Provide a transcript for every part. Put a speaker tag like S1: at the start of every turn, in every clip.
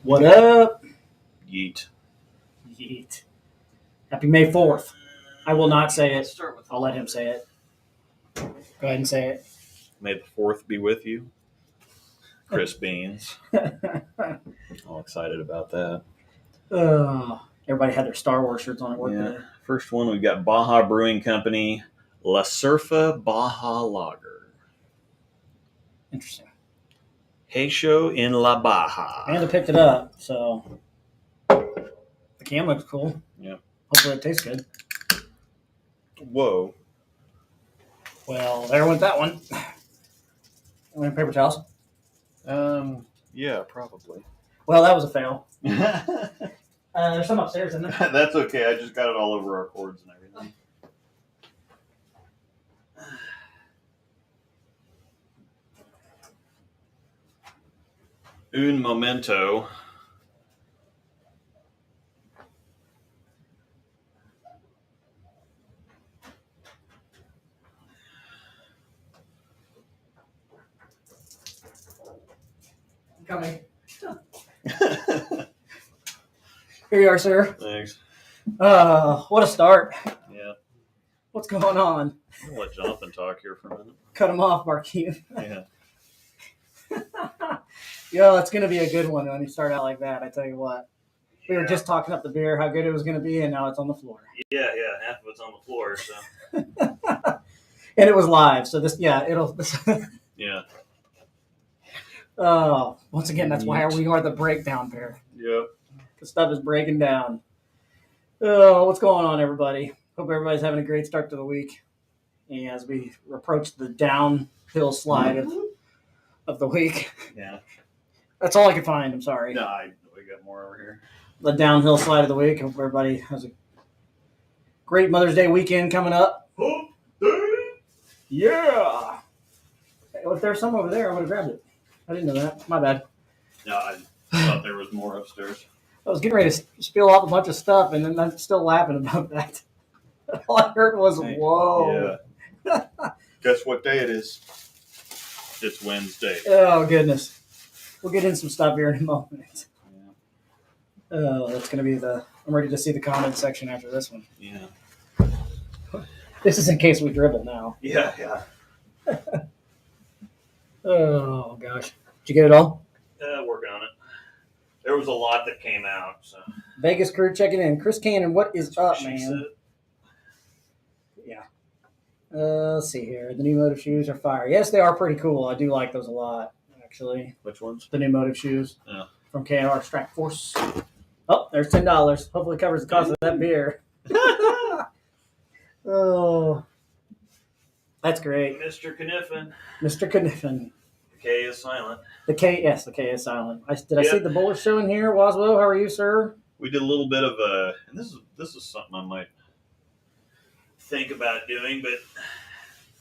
S1: What up?
S2: Yeet.
S1: Yeet. Happy May 4th. I will not say it. I'll let him say it. Go ahead and say it.
S2: May the 4th be with you. Chris Beans. All excited about that.
S1: Everybody had their Star Wars shirts on at work today.
S2: First one, we've got Baja Brewing Company, La Surfa Baja Lager.
S1: Interesting.
S2: Hecho in La Baja.
S1: Amanda picked it up, so the can looks cool.
S2: Yep.
S1: Hopefully it tastes good.
S2: Whoa.
S1: Well, there went that one. Want paper towels?
S2: Yeah, probably.
S1: Well, that was a fail. There's some upstairs, isn't there?
S2: That's okay. I just got it all over our cords and everything. Un momento.
S1: Coming. Here you are, sir.
S2: Thanks.
S1: What a start.
S2: Yeah.
S1: What's going on?
S2: I'll let Jonathan talk here for a minute.
S1: Cut him off, Marquise.
S2: Yeah.
S1: Yo, it's going to be a good one when you start out like that. I tell you what. We were just talking up the beer, how good it was going to be, and now it's on the floor.
S2: Yeah. Half of it's on the floor, so.
S1: And it was live, so it'll.
S2: Yeah.
S1: Once again, that's why we are the breakdown pair.
S2: Yep.
S1: The stuff is breaking down. Oh, what's going on, everybody? Hope everybody's having a great start to the week. And as we approach the downhill slide of the week.
S2: Yeah.
S1: That's all I could find. I'm sorry.
S2: No, we got more over here.
S1: The downhill slide of the week. Hope everybody has a great Mother's Day weekend coming up. Yeah. If there's some over there, I would have grabbed it. I didn't know that. My bad.
S2: No, I thought there was more upstairs.
S1: I was getting ready to spill off a bunch of stuff, and then I'm still laughing about that. All I heard was, whoa.
S2: Yeah. Guess what day it is? It's Wednesday.
S1: Oh, goodness. We'll get in some stuff here in a moment.
S2: Yeah.
S1: Oh, that's going to be I'm ready to see the comment section after this one.
S2: Yeah.
S1: This is in case we dribble now.
S2: Yeah.
S1: Oh, gosh. Did you get it all?
S2: Working on it. There was a lot that came out. So.
S1: Vegas crew checking in. Chris Cannon, what is up, man?
S2: Said.
S1: Yeah. Let's see here. The new Motive shoes are fire. Yes, they are pretty cool. I do like those a lot, actually.
S2: Which ones?
S1: The new Motive shoes.
S2: Yeah.
S1: From KR Strike Force. Oh, there's $10. Hopefully it covers the cost of that beer. Oh. That's great.
S2: Mr. Kniffen.
S1: Mr. Kniffen.
S2: The K is silent.
S1: The K is silent. I see the Bullish show in here? Waswell, how are you, sir?
S2: We did a little bit of and this is something I might think about doing, but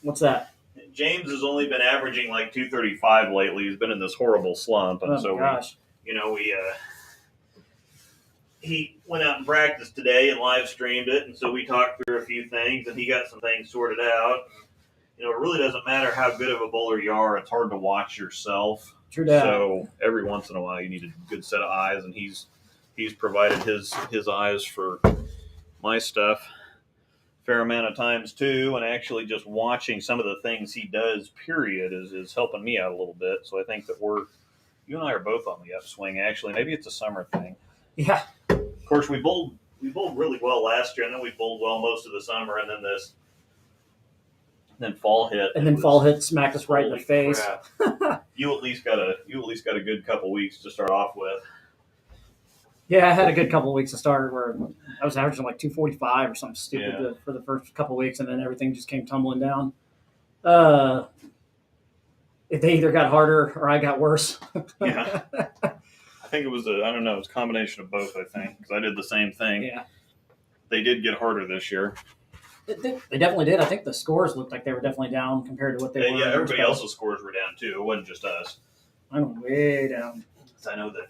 S1: What's that?
S2: James has only been averaging like 235 lately. He's been in this horrible slump, and he went out and practiced today and live streamed it, and so we talked through a few things, and he got some things sorted out. It really doesn't matter how good of a bowler you are; it's hard to watch yourself.
S1: True that.
S2: So every once in a while, you need a good set of eyes, and he's provided his eyes for my stuff a fair amount of times too, and actually just watching some of the things he does, period, is helping me out a little bit. So I think that you and I are both on the upswing. Actually, maybe it's a summer thing.
S1: Yeah.
S2: Of course, we bowled really well last year, and then we bowled well most of the summer, and then fall hit.
S1: And then fall hit smacked us right in the face.
S2: You at least got a good couple weeks to start off with.
S1: Yeah, I had a good couple of weeks to start where I was averaging like 245 or something stupid for the first couple of weeks, and then everything just came tumbling down. They either got harder or I got worse.
S2: Yeah. I think it was it was a combination of both, I think, because I did the same thing.
S1: Yeah.
S2: They did get harder this year.
S1: They definitely did. I think the scores looked like they were definitely down compared to what they were.
S2: Yeah, everybody else's scores were down too. It wasn't just us.
S1: I went way down.
S2: I know that.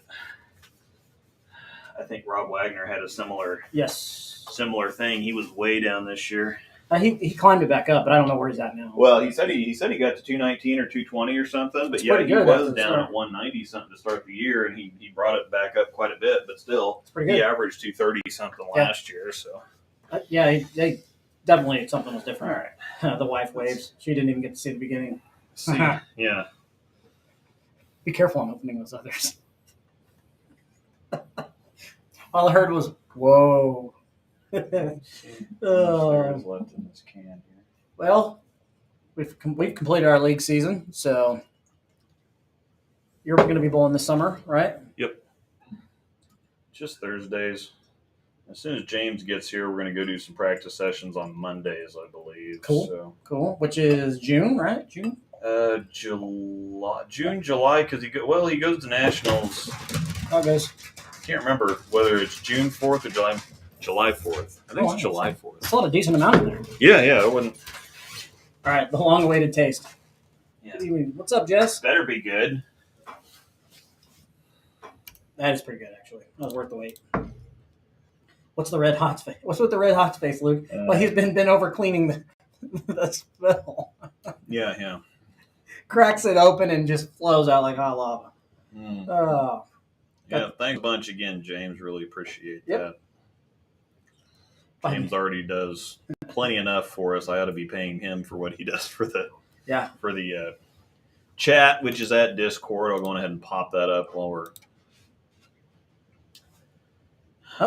S2: I think Rob Wagner had a similar thing. He was way down this year.
S1: He climbed it back up, but I don't know where he's at now.
S2: Well, he said he got to 219 or 220 or something, but
S1: That's
S2: yeah,
S1: pretty
S2: he
S1: good
S2: was
S1: after the
S2: down
S1: start.
S2: at 190 something to start the year, and he brought it back up quite a bit, but still,
S1: It's pretty
S2: he
S1: good.
S2: averaged 230 something
S1: Yeah.
S2: last year. So
S1: Yeah, he definitely something was different.
S2: all right,
S1: The wife waves. She didn't even get to see the beginning.
S2: see, yeah.
S1: Be careful on opening those others. All I heard was whoa.
S2: There is left in this can here.
S1: Well, we've completed our league season, so you're going to be bowling this summer, right?
S2: Yep. Just Thursdays. As soon as James gets here, we're going to go do some practice sessions on Mondays, I believe.
S1: Cool.
S2: So,
S1: Cool. Which is June, right? June.
S2: July, because he goes to nationals.
S1: How it goes?
S2: Can't remember whether it's June 4th or July 4th. I think it's July 4th.
S1: It's a decent amount in there.
S2: Yeah, it wouldn't.
S1: All right, the long-awaited taste.
S2: Yeah.
S1: What's up, Jess?
S2: Better be good.
S1: That is pretty good, actually. That was worth the wait. What's the red hot face? What's with the red hot face, Luke? Well, he's been over cleaning the spill.
S2: Yeah.
S1: Cracks it open and just flows out like hot lava.
S2: Mm.
S1: Oh.
S2: Yeah, thanks a bunch again, James. Really appreciate that. James already does plenty enough for us. I ought to be paying him for what he does for the chat, which is at Discord. I'll go ahead and pop that up while we're.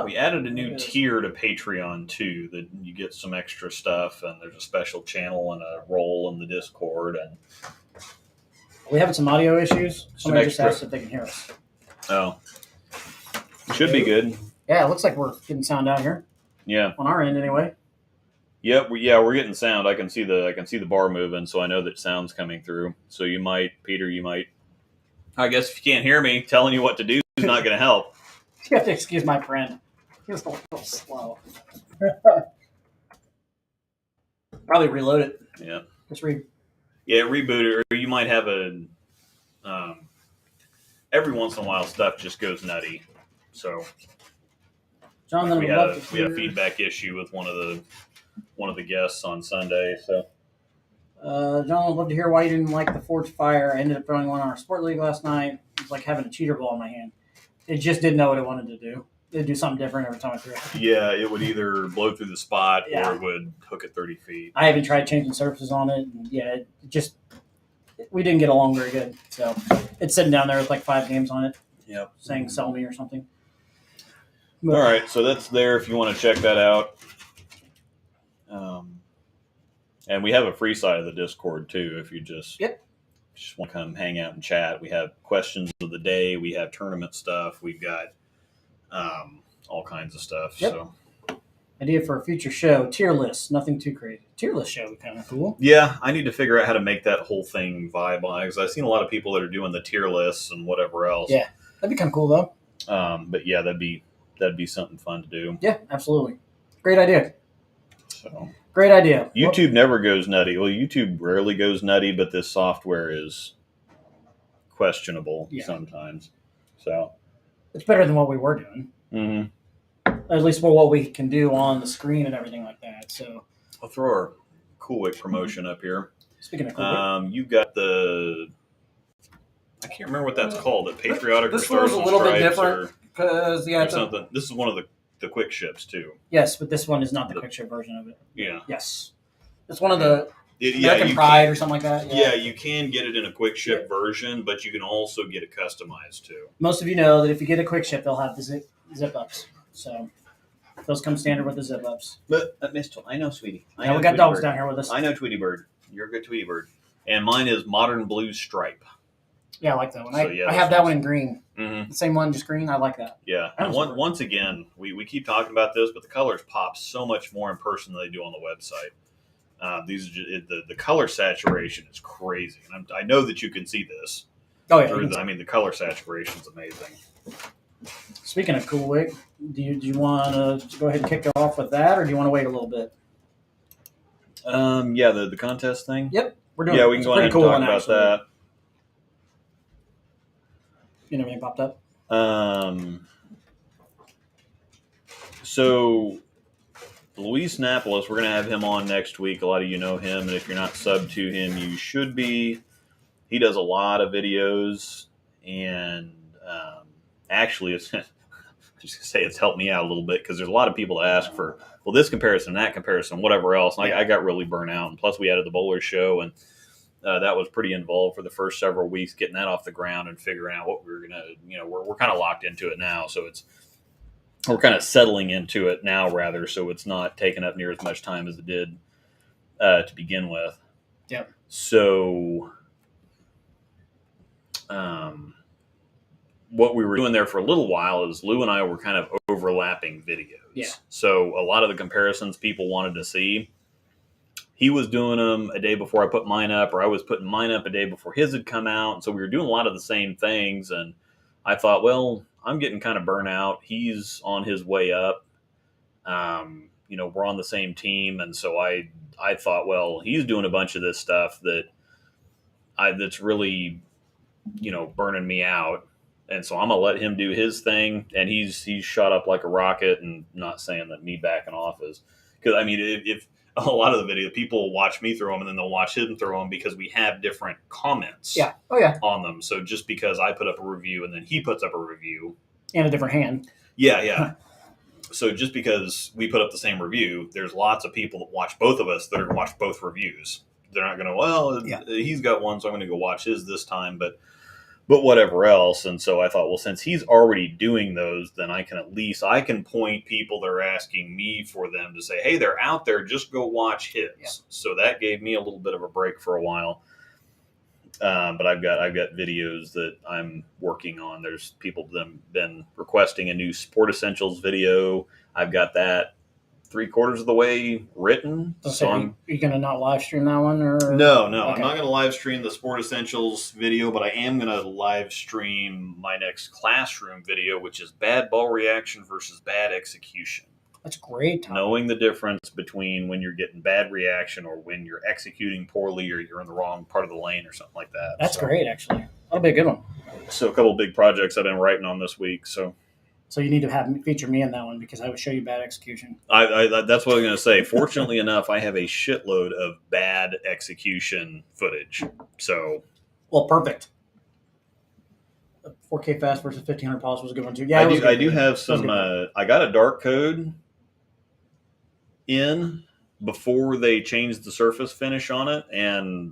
S2: We added a new tier to Patreon too, that you get some extra stuff, and there's a special channel and a role in the Discord. And
S1: we having some audio issues. Somebody just asked if they can hear us.
S2: Oh, should be good.
S1: Yeah, it looks like we're getting sound out here.
S2: Yeah,
S1: on our end anyway.
S2: Yep, we're getting sound. I can see the bar moving, so I know that sound's coming through. So Peter, I guess if you can't hear me, telling you what to do is not going to help.
S1: You have to excuse my friend. He was a little slow. Probably reload it.
S2: Yeah.
S1: Just
S2: reboot it, or you might have every once in a while stuff just goes nutty. So
S1: Jonathan,
S2: we had a feedback issue with one of the guests on Sunday. So
S1: John, I'd love to hear why you didn't like the Forged Fire. I ended up throwing one on our sport league last night. It was like having a cheater ball in my hand. It just didn't know what it wanted to do. It'd do something different every time I threw it.
S2: Yeah, it would either blow through the spot or it would hook it 30 feet.
S1: I haven't tried changing surfaces on it. And we didn't get along very good. So it's sitting down there with like 5 games on it.
S2: Yep.
S1: Saying sell me or something.
S2: All right, so that's there if you want to check that out. And we have a free side of the Discord too if you just want to come hang out and chat. We have questions of the day. We have tournament stuff. We've got all kinds of stuff. Yep. So,
S1: idea for a future show: tier list. Nothing too crazy. Tier list show would be kind of cool.
S2: Yeah, I need to figure out how to make that whole thing viable because I've seen a lot of people that are doing the tier lists and whatever else.
S1: Yeah, that'd be kind of cool though.
S2: But yeah, that'd be something fun to do.
S1: Yeah, absolutely. Great idea.
S2: So.
S1: Great idea.
S2: YouTube never goes nutty. Well, YouTube rarely goes nutty, but this software is questionable sometimes. So
S1: it's better than what we were doing.
S2: Mm-hmm.
S1: At least for what we can do on the screen and everything like that. So
S2: I'll throw our Coolwick promotion up here.
S1: Speaking of Coolwick,
S2: you've got I can't remember what that's called. The Patriotic
S1: this one's a little bit different because
S2: something. This is one of the quick ships too.
S1: Yes, but this one is not the quick ship version of it.
S2: Yeah.
S1: Yes. It's one of the American Pride or something like that.
S2: Yeah, you can get it in a quick ship version, but you can also get it customized too.
S1: Most of you know that if you get a quick ship, they'll have the zip ups. So those come standard with the zip ups.
S2: But I know, sweetie.
S1: We got dogs down here with us.
S2: I know, Tweety Bird. You're a good Tweety Bird. And mine is Modern Blue Stripe.
S1: Yeah, I like that one. So, I have that one in green.
S2: Mm-hmm.
S1: The same one, just green. I like that.
S2: Yeah. And once again, we keep talking about this, but the colors pop so much more in person than they do on the website. These are just, the color saturation is crazy. And I know that you can see this.
S1: Oh, yeah.
S2: The color saturation is amazing.
S1: Speaking of Coolwick, do you want to go ahead and kick it off with that, or do you want to wait a little bit?
S2: Yeah, the contest thing?
S1: Yep. We're doing
S2: we can go ahead and talk about that.
S1: You know anything popped up?
S2: So Luis Napoles, we're going to have him on next week. A lot of you know him, and if you're not subbed to him, you should be. He does a lot of videos, and actually, it's just to say it's helped me out a little bit because there's a lot of people that ask for, well, this comparison, that comparison, whatever else. And I got really burnt out. And plus, we added the bowler show, and that was pretty involved for the first several weeks, getting that off the ground and figuring out what we were going to, we're kind of locked into it now. So we're kind of settling into it now, rather. So it's not taking up near as much time as it did to begin with.
S1: Yep.
S2: So, what we were doing there for a little while is Lou and I were kind of overlapping videos.
S1: Yeah.
S2: So a lot of the comparisons people wanted to see, he was doing them a day before I put mine up, or I was putting mine up a day before his had come out. And so we were doing a lot of the same things. And I thought, well, I'm getting kind of burnt out. He's on his way up. We're on the same team. And so I thought, well, he's doing a bunch of this stuff that's really, burning me out. And so I'm going to let him do his thing. And he's shot up like a rocket, and not saying that me backing off is, because if a lot of the video people watch me throw them and then they'll watch him throw them because we have different comments on them. So just because I put up a review and then he puts up a review
S1: and a different hand.
S2: Yeah. So just because we put up the same review, there's lots of people that watch both of us that are going to watch both reviews. They're not going to, he's got one, so I'm going to go watch his this time, but whatever else. And so I thought, well, since he's already doing those, then I can point people that are asking me for them to say, hey, they're out there, just go watch his. Yeah. So that gave me a little bit of a break for a while. But I've got videos that I'm working on. There's people that have been requesting a new Sport Essentials video. I've got that 3/4 of the way written.
S1: Okay. So are you going to not live stream that one? Or
S2: No. Okay. I'm not going to live stream the Sport Essentials video, but I am going to live stream my next classroom video, which is bad ball reaction versus bad execution.
S1: That's great.
S2: Knowing the difference between when you're getting bad reaction or when you're executing poorly or you're in the wrong part of the lane or something like that.
S1: That's great, actually. That'll be a good one.
S2: So a couple of big projects I've been writing on this week. So
S1: you need to feature me in that one because I would show you bad execution.
S2: I that's what I was going to say. Fortunately enough, I have a shitload of bad execution footage. So,
S1: well, perfect. 4K fast versus 1500 pulse was a good one too. Yeah,
S2: I do have some. I got a dark code in before they changed the surface finish on it, and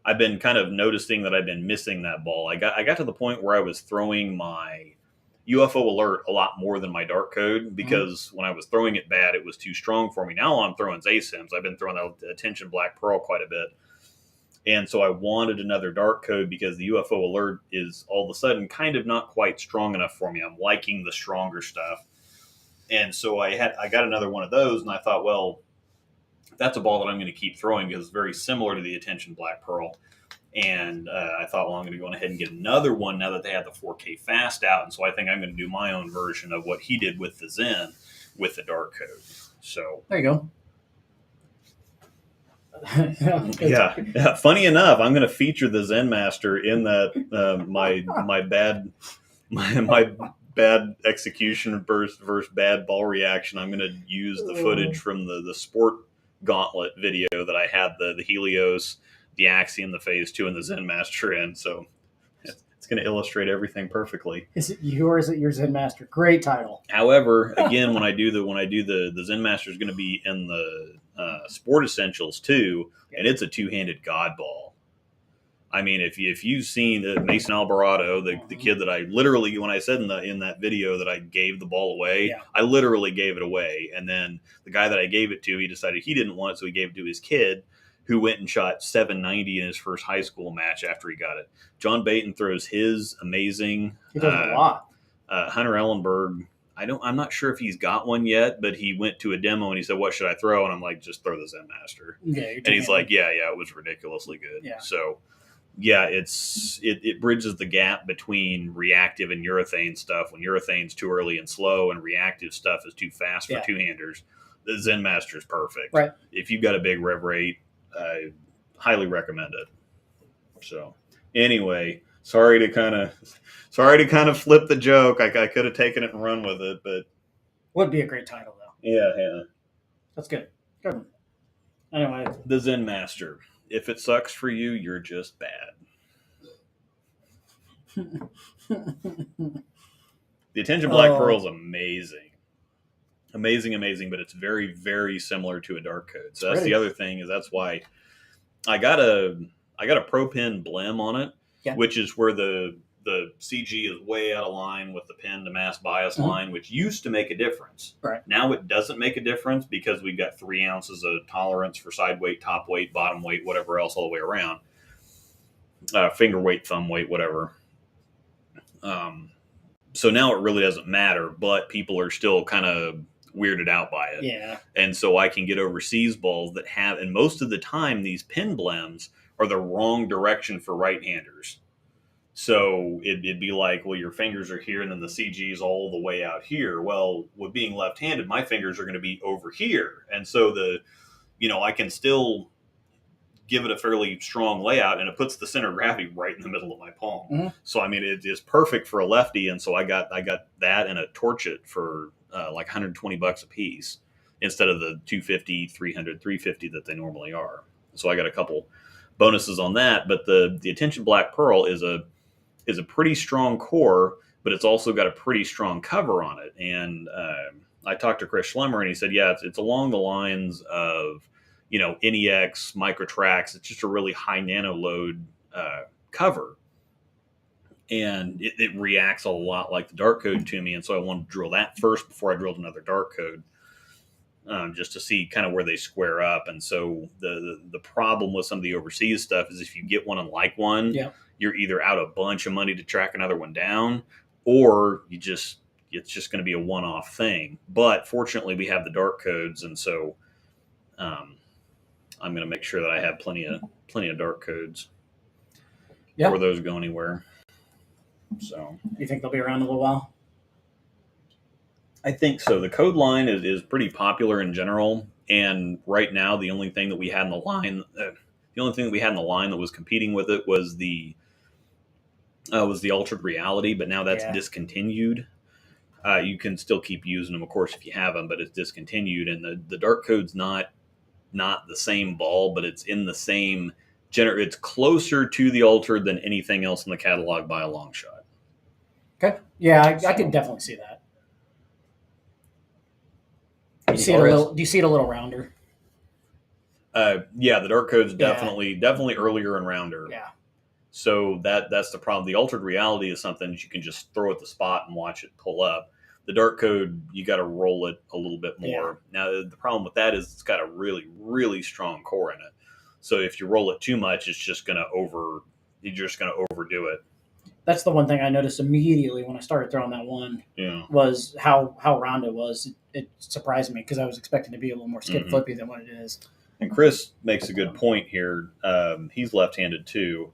S2: I've been kind of noticing that I've been missing that ball. I got to the point where I was throwing my UFO alert a lot more than my dark code because when I was throwing it bad, it was too strong for me. Now I'm throwing Zen. I've been throwing the Attention Black Pearl quite a bit. And so I wanted another dark code because the UFO alert is all of a sudden kind of not quite strong enough for me. I'm liking the stronger stuff. And so I got another one of those, and I thought, well, that's a ball that I'm going to keep throwing because it's very similar to the Attention Black Pearl. And I thought, well, I'm going to go ahead and get another one now that they have the 4K fast out. And so I think I'm going to do my own version of what he did with the Zen with the dark code. So
S1: there you go.
S2: Yeah. Funny enough, I'm going to feature the Zen Master in that my bad execution versus bad ball reaction. I'm going to use the footage from the Sport Gauntlet video that I had the Helios, the Axiom, the Phase 2, and the Zen Master in. So it's going to illustrate everything perfectly.
S1: Is it you or is it your Zen Master? Great title.
S2: However, again, when I do the Zen Master is going to be in the Sport Essentials too, and it's a two-handed God ball. I mean, if you've seen Mason Alvarado, the kid that I literally, when I said in that video that I gave the ball away, I literally gave it away. And then the guy that I gave it to, he decided he didn't want it, so he gave it to his kid, who went and shot 790 in his first high school match after he got it. John Baton throws his amazing.
S1: He does a lot.
S2: Hunter Ellenberg, I'm not sure if he's got one yet, but he went to a demo and he said, "What should I throw?" And I'm like, "Just throw the Zen Master."
S1: Yeah,
S2: and he's like, "Yeah, it was ridiculously good."
S1: Yeah.
S2: So, yeah, it bridges the gap between reactive and urethane stuff. When urethane's too early and slow, and reactive stuff is too fast for two-handers, the Zen Master is perfect.
S1: Right.
S2: If you've got a big rev rate, I highly recommend it. So, anyway, sorry to kind of flip the joke. I could have taken it and run with it, but
S1: would be a great title though.
S2: Yeah.
S1: That's good. Good one. Anyway.
S2: The Zen Master. If it sucks for you, you're just bad. The Attention Black Pearl is amazing. Amazing, but it's very, very similar to a dark code. So that's the other thing, is that's why I got a Pro Pen Blim on it, which is where the CG is way out of line with the pen to mass bias line, which used to make a difference.
S1: Right.
S2: Now it doesn't make a difference because we've got 3 ounces of tolerance for side weight, top weight, bottom weight, whatever else all the way around. Finger weight, thumb weight, whatever. So now it really doesn't matter, but people are still kind of weirded out by it.
S1: Yeah.
S2: And so I can get overseas balls that have, and most of the time these pen blems are the wrong direction for right-handers. So it'd be like, well, your fingers are here and then the CG is all the way out here. Well, with being left-handed, my fingers are going to be over here. And so I can still give it a fairly strong layout, and it puts the center of gravity right in the middle of my palm. Mm-hmm. So, I mean, it is perfect for a lefty. And so I got that and a Torch It for like $120 a piece instead of the $250, $300, $350 that they normally are. So I got a couple bonuses on that. But the Attention Black Pearl is a pretty strong core, but it's also got a pretty strong cover on it. And I talked to Chris Schlemmer, and he said, yeah, it's along the lines of, NEX, Microtrax. It's just a really high nano load cover. And it reacts a lot like the dark code to me. And so I wanted to drill that first before I drilled another dark code, just to see kind of where they square up. And so the problem with some of the overseas stuff is if you get one and like one, you're either out a bunch of money to track another one down, or it's just going to be a one-off thing. But fortunately, we have the dark codes, and so I'm going to make sure that I have plenty of dark codes before those go anywhere. So,
S1: you think they'll be around a little while?
S2: I think so. The code line is pretty popular in general, and right now the only thing that we had in the line, that was competing with it was the Altered Reality, but now that's discontinued. You can still keep using them, of course, if you have them, but it's discontinued. And the dark code's not the same ball, but it's in the same it's closer to the Altered than anything else in the catalog by a long shot.
S1: Okay. Yeah, I can definitely see that. Do you see it a little rounder?
S2: Yeah, the dark code's definitely earlier and rounder.
S1: Yeah.
S2: So that's the problem. The Altered Reality is something that you can just throw at the spot and watch it pull up. The dark code, you got to roll it a little bit more. Yeah. Now, the problem with that is it's got a really, really strong core in it. So if you roll it too much, it's just going to overdo it.
S1: That's the one thing I noticed immediately when I started throwing that one.
S2: Yeah.
S1: Was how round it was. It surprised me because I was expecting to be a little more skip flippy than what it is.
S2: And Chris makes a good point here. He's left-handed too,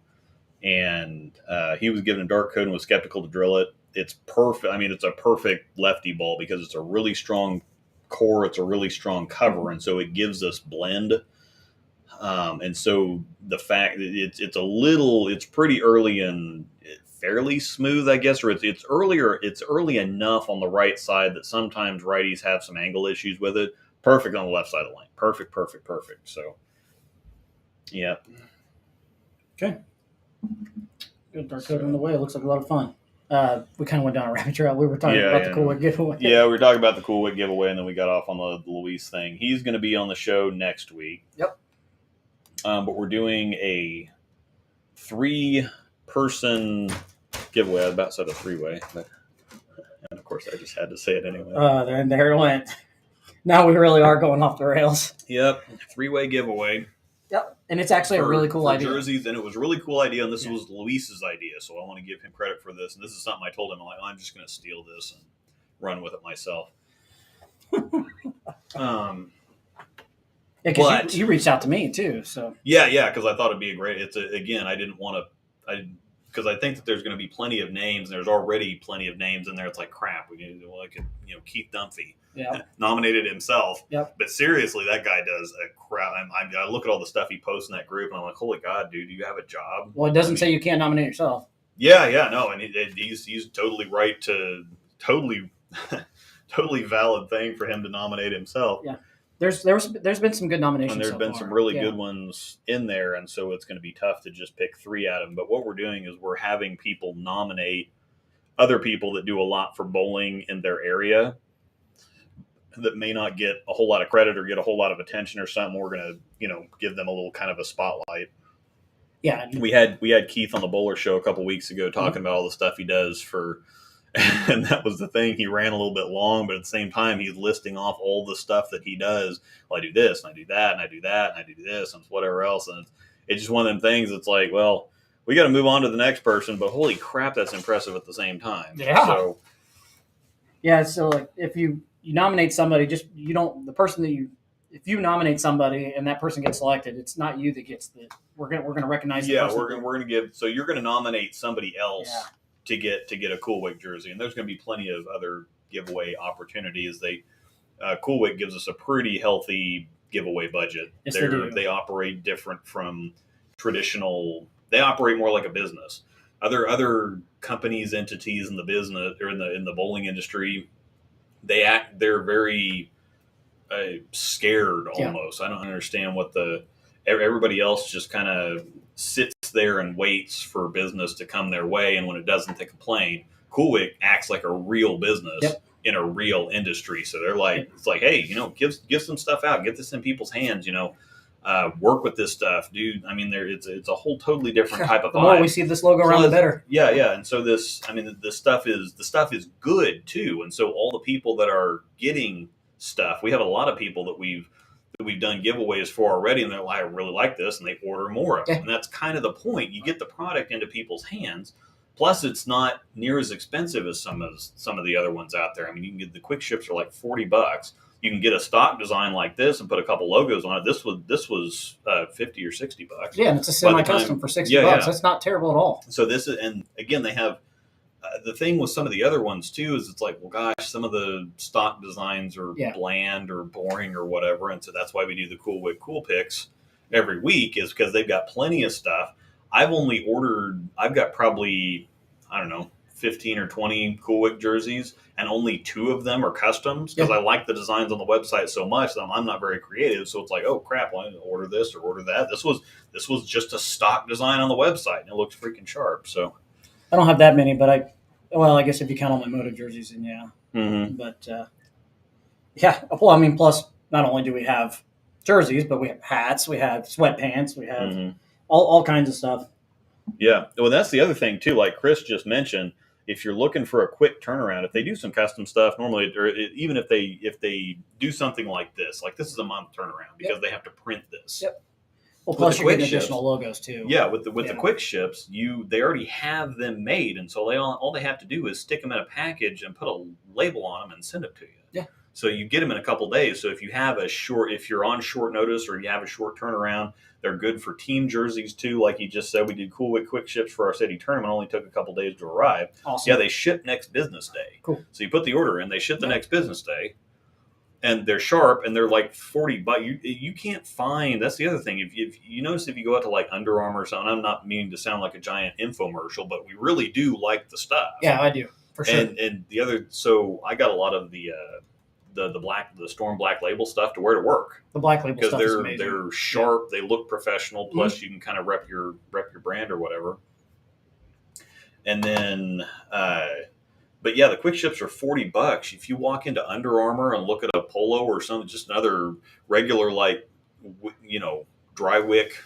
S2: and he was given a dark code and was skeptical to drill it. It's perfect. I mean, it's a perfect lefty ball because it's a really strong core. It's a really strong cover, and so it gives us blend. And so the fact that it's pretty early and fairly smooth, I guess, or it's early enough on the right side that sometimes righties have some angle issues with it. Perfect on the left side of the lane. Perfect. So, yeah.
S1: Okay. Good dark code on the way. It looks like a lot of fun. We kind of went down a rabbit trail. We were talking about the Coolwick giveaway.
S2: Yeah, we were talking about the Coolwick giveaway, and then we got off on the Luis thing. He's going to be on the show next week.
S1: Yep.
S2: But we're doing a 3-person giveaway. I was about to say a 3-way, but and of course I just had to say it anyway.
S1: There it went. Now we really are going off the rails.
S2: Yep, 3-way giveaway.
S1: Yep, and it's actually a really cool idea.
S2: Jerseys, and it was a really cool idea, and this was Luis's idea, so I want to give him credit for this. And this is something I told him, I'm just going to steal this and run with it myself.
S1: Yeah, because you reached out to me too. So
S2: yeah, because I thought it'd be a great. I didn't want to. Because I think that there's going to be plenty of names, and there's already plenty of names in there. It's like crap. Keith Dunphy, nominated himself.
S1: Yep.
S2: But seriously, that guy does a crap. I look at all the stuff he posts in that group, and I'm like, holy God, dude, do you have a job?
S1: Well, it doesn't say you can't nominate yourself.
S2: Yeah, no, and he's totally right to totally totally valid thing for him to nominate himself.
S1: Yeah. There's been some good nominations.
S2: And there's
S1: so
S2: been
S1: far.
S2: some really good ones in there, and so it's going to be tough to just pick 3 out of them. But what we're doing is we're having people nominate other people that do a lot for bowling in their area that may not get a whole lot of credit or get a whole lot of attention or something. We're going to, give them a little kind of a spotlight.
S1: Yeah.
S2: We had Keith on the Bowler Show a couple weeks ago talking about all the stuff he does for, and that was the thing. He ran a little bit long, but at the same time, he's listing off all the stuff that he does. Well, I do this, and I do that, and I do that, and I do this, and whatever else. And it's just one of them things. It's like, well, we got to move on to the next person, but holy crap, that's impressive at the same time.
S1: Yeah.
S2: So,
S1: yeah. So like, if you nominate somebody, if you nominate somebody and that person gets selected, it's not you that gets the. We're gonna recognize.
S2: Yeah, we're gonna give. So you're gonna nominate somebody else.
S1: Yeah.
S2: To get a Coolwick jersey, and there's going to be plenty of other giveaway opportunities. Coolwick gives us a pretty healthy giveaway budget.
S1: Yes, they do.
S2: They operate different from traditional. They operate more like a business. Other companies, entities in the business or in the bowling industry, they're very scared almost. Yeah. I don't understand what everybody else just kind of sits there and waits for business to come their way, and when it doesn't, they complain. Coolwick acts like a real business in a real industry, so they're like, it's like, hey, give some stuff out, get this in people's hands, work with this stuff, dude. I mean, it's a whole totally different type of vibe.
S1: The more we see this logo around, the better.
S2: Yeah, and so the stuff is good too, and so all the people that are getting stuff, we have a lot of people that we've done giveaways for already, and they're like, I really like this, and they order more of it. And that's kind of the point. You get the product into people's hands, plus it's not near as expensive as some of the other ones out there. I mean, you can get the quick ships are like $40. You can get a stock design like this and put a couple logos on it. This was $50 or $60.
S1: Yeah, and it's a semi-custom for $60. That's not terrible at all.
S2: So this is, and again, they have the thing with some of the other ones too is it's like, well, gosh, some of the stock designs are bland or boring or whatever, and so that's why we do the Coolwick Cool Picks every week, is because they've got plenty of stuff. I've got probably, I don't know, 15 or 20 Coolwick jerseys, and only 2 of them are customs because I like the designs on the website so much that I'm not very creative. So it's like, oh crap, well, I need to order this or order that. This was just a stock design on the website, and it looks freaking sharp. So
S1: I don't have that many, but I guess if you count all my motive jerseys, then yeah.
S2: Mm-hmm.
S1: But well, I mean, plus not only do we have jerseys, but we have hats, we have sweatpants, we have all kinds of stuff.
S2: Yeah, well, that's the other thing too. Like Chris just mentioned, if you're looking for a quick turnaround, if they do some custom stuff normally, or even if they do something like this is a month turnaround because they have to print this.
S1: Yep. Well, plus you're getting additional logos too.
S2: Yeah, with the quick ships, they already have them made, and so all they have to do is stick them in a package and put a label on them and send it to you.
S1: Yeah.
S2: So you get them in a couple days. So if you're on short notice or you have a short turnaround, they're good for team jerseys too. Like you just said, we did Coolwick quick ships for our city tournament. Only took a couple days to arrive.
S1: Awesome.
S2: Yeah, they ship next business day.
S1: Cool.
S2: So you put the order in, they ship the next business day. And they're sharp, and they're like $40. You can't find. That's the other thing. If you notice, if you go out to like Under Armour or something, I'm not meaning to sound like a giant infomercial, but we really do like the stuff.
S1: Yeah, I do for sure.
S2: And the other, so I got a lot of the Storm Black Label stuff to wear to work.
S1: The Black Label stuff is amazing.
S2: They're sharp. Yeah. They look professional. Plus, you can kind of rep your brand or whatever. And then. But yeah, the quick ships are $40. If you walk into Under Armour and look at a polo or something, just another regular dry wick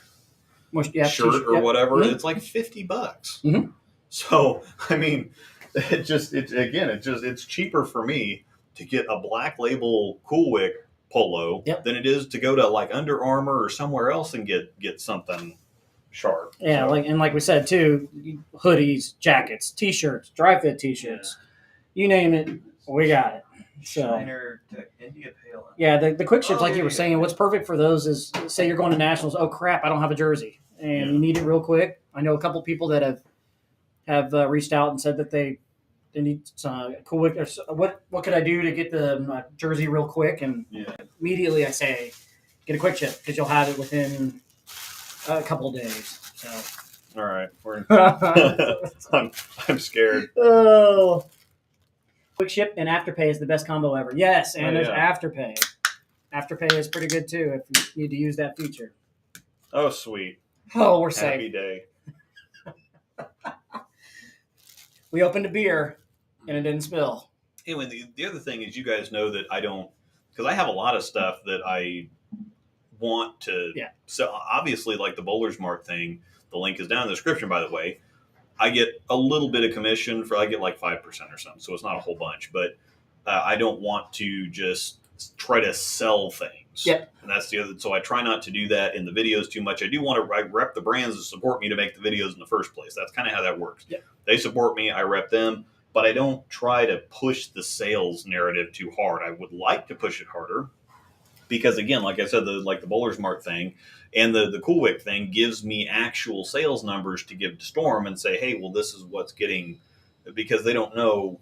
S2: shirt or whatever, it's like $50.
S1: Mm-hmm.
S2: So I mean, it's cheaper for me to get a Black Label Coolwick polo than it is to go to like Under Armour or somewhere else and get something sharp.
S1: Yeah, like we said too, hoodies, jackets, t-shirts, dry fit t-shirts. Yeah. You name it, we got it. So,
S3: Shiner to India Pale.
S1: Yeah, the quick ships, like you were saying, what's perfect for those is, say you're going to nationals. Oh crap, I don't have a jersey, and you need it real quick. I know a couple people that have reached out and said that they need some Coolwick. What could I do to get the jersey real quick? And immediately I say, get a quick ship because you'll have it within a couple of days. So,
S2: all right, I'm scared.
S1: Oh. Quick ship and Afterpay is the best combo ever. Yes, and there's
S2: yeah.
S1: Afterpay. Afterpay is pretty good too if you need to use that feature.
S2: Oh, sweet.
S1: Oh, we're
S2: Happy
S1: safe.
S2: day.
S1: We opened a beer and it didn't spill.
S2: Anyway, the other thing is you guys know that I don't, because I have a lot of stuff that I want to.
S1: Yeah.
S2: So obviously, like the Bowler's Mart thing, the link is down in the description, by the way. I get a little bit of commission I get like 5% or something, so it's not a whole bunch, but I don't want to just try to sell things.
S1: Yep.
S2: And that's the other, so I try not to do that in the videos too much. I do want to rep the brands that support me to make the videos in the first place. That's kind of how that works.
S1: Yep.
S2: They support me, I rep them, but I don't try to push the sales narrative too hard. I would like to push it harder because, again, like I said, the Bowler's Mart thing and the Coolwick thing gives me actual sales numbers to give to Storm and say, hey, well, this is what's getting, because they don't know,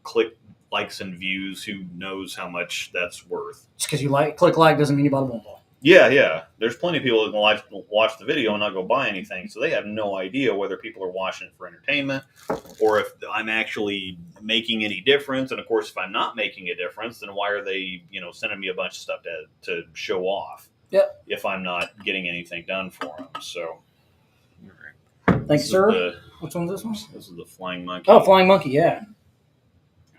S2: click likes and views, who knows how much that's worth.
S1: Just because you click like doesn't mean you bought a ball.
S2: Yeah. There's plenty of people that can watch the video and not go buy anything, so they have no idea whether people are watching it for entertainment or if I'm actually making any difference. And of course, if I'm not making a difference, then why are they, sending me a bunch of stuff to show off?
S1: Yep.
S2: If I'm not getting anything done for them, so.
S1: Thanks, sir. Which one's this one?
S2: This is the Flying Monkey.
S1: Oh, Flying Monkey, yeah.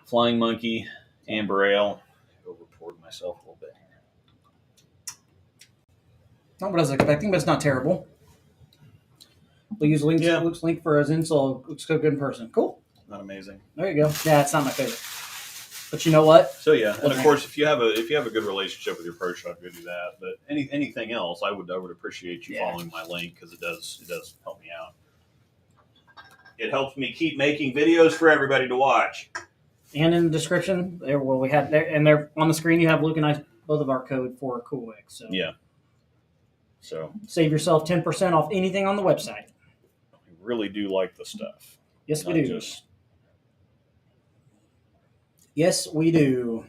S2: Flying Monkey, Amber Ale. I over-poured myself a little bit.
S1: Not what I was expecting, but it's not terrible. We'll use Luke's link for a Zen Soul. Looks so good in person. Cool.
S2: Not amazing.
S1: There you go. Yeah, it's not my favorite. But you know what?
S2: So yeah, and of course, if you have a good relationship with your pro shop, you do that. But anything else, I would appreciate you following my link because it does help me out. It helps me keep making videos for everybody to watch.
S1: And in the description, we have there, and there on the screen, you have Luke and I both of our code for Coolwick. So
S2: yeah. So
S1: save yourself 10% off anything on the website.
S2: We really do like the stuff.
S1: Yes, we do. Yes, we do.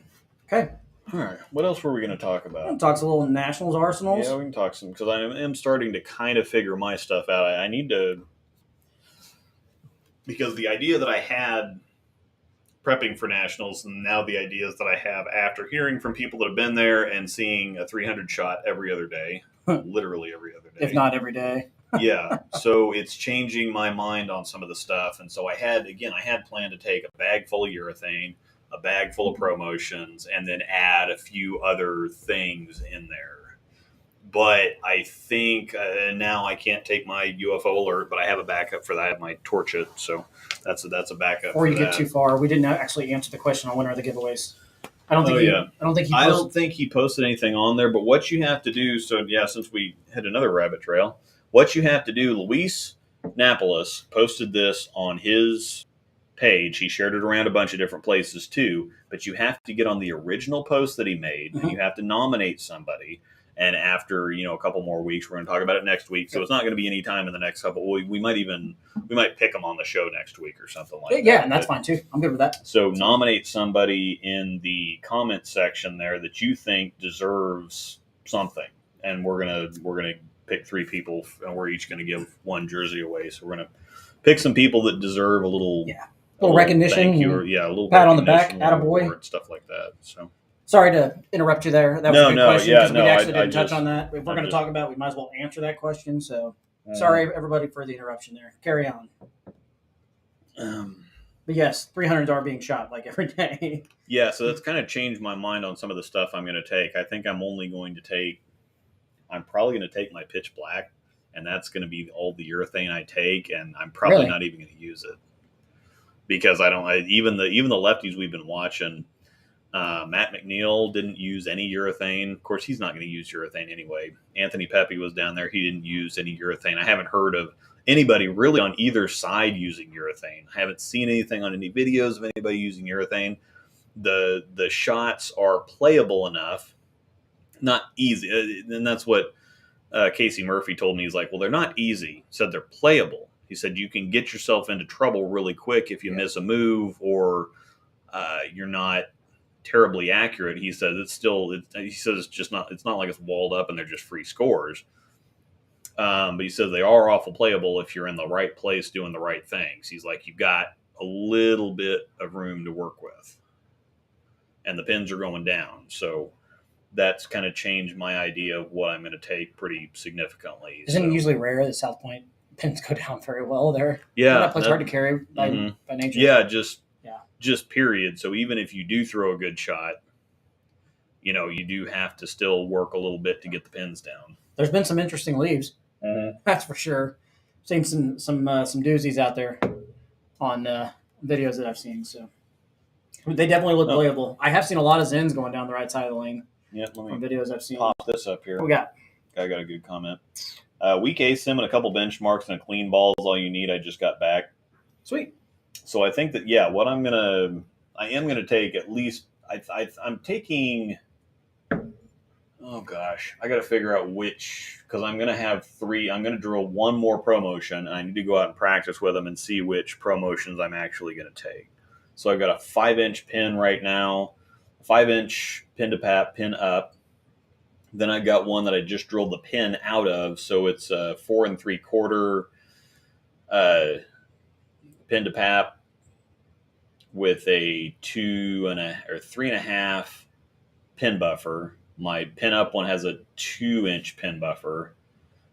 S1: Okay.
S2: All right. What else were we going to talk about?
S1: Talks a little Nationals, Arsenals.
S2: Yeah, we can talk some because I am starting to kind of figure my stuff out. I need to, because the idea that I had prepping for Nationals and now the ideas that I have after hearing from people that have been there and seeing a 300 shot every other day, literally every other day.
S1: If not every day.
S2: Yeah. So it's changing my mind on some of the stuff. And so I had planned to take a bag full of urethane, a bag full of promotions, and then add a few other things in there. But I think now I can't take my UFO alert, but I have a backup for that. I have my torch it, so that's a backup.
S1: Before you get too far, we didn't actually answer the question on when are the giveaways. I don't think he
S2: posted anything on there. But what you have to do, since we hit another rabbit trail, what you have to do, Luis Napolis posted this on his page. He shared it around a bunch of different places too, but you have to get on the original post that he made, and you have to nominate somebody. And after, a couple more weeks, we're going to talk about it next week. So it's not going to be any time in the next couple. We might pick them on the show next week or something like that.
S1: Yeah, and that's fine too. I'm good with that.
S2: So nominate somebody in the comment section there that you think deserves something, and we're gonna pick 3 people, and we're each going to give 1 jersey away. So we're going to pick some people that deserve a little
S1: recognition,
S2: thank you, or, a little
S1: pat on the back, attaboy,
S2: stuff like that. So.
S1: Sorry to interrupt you there. That was a good question because we actually didn't touch on that. If we're going to talk about it, we might as well answer that question. So sorry, everybody, for the interruption there. Carry on. But yes, 300s are being shot like every day.
S2: Yeah, so that's kind of changed my mind on some of the stuff I'm going to take. I think I'm probably going to take my pitch black, and that's going to be all the urethane I take, and I'm probably not even going to use it because even the lefties we've been watching. Matt McNeil didn't use any urethane. Of course, he's not going to use urethane anyway. Anthony Pepe was down there. He didn't use any urethane. I haven't heard of anybody really on either side using urethane. I haven't seen anything on any videos of anybody using urethane. The shots are playable enough, not easy. And that's what Casey Murphy told me. He's like, well, they're not easy. He said they're playable. He said you can get yourself into trouble really quick if you miss a move or you're not terribly accurate. He says it's not like it's walled up and they're just free scores. But he says they are awful playable if you're in the right place doing the right things. He's like, you've got a little bit of room to work with. and the pins are going down. So that's kind of changed my idea of what I'm going to take pretty significantly.
S1: Isn't it usually rare that South Point pins go down very well there?
S2: Yeah,
S1: that plays hard to carry by nature.
S2: Yeah, just period. So even if you do throw a good shot, you do have to still work a little bit to get the pins down.
S1: There's been some interesting leaves, that's for sure. Seen some doozies out there on videos that I've seen. So they definitely look playable. I have seen a lot of Zens going down the right side of the lane.
S2: Yeah, let me
S1: from videos I've seen.
S2: Pop this up here.
S1: What we got?
S2: I got a good comment. Weak ASIM and a couple benchmarks and a clean ball is all you need. I just got back.
S1: Sweet.
S2: So I think that what I am gonna take at least. I'm taking. Oh gosh, I got to figure out which, because I'm gonna have 3. I'm gonna drill one more promotion, and I need to go out and practice with them and see which promotions I'm actually gonna take. So I've got a 5-inch pin right now, 5-inch pin to pap, pin up. Then I got one that I just drilled the pin out of, so it's a 4 3/4 pin to pap with a 3.5 pin buffer. My pin up one has a 2-inch pin buffer.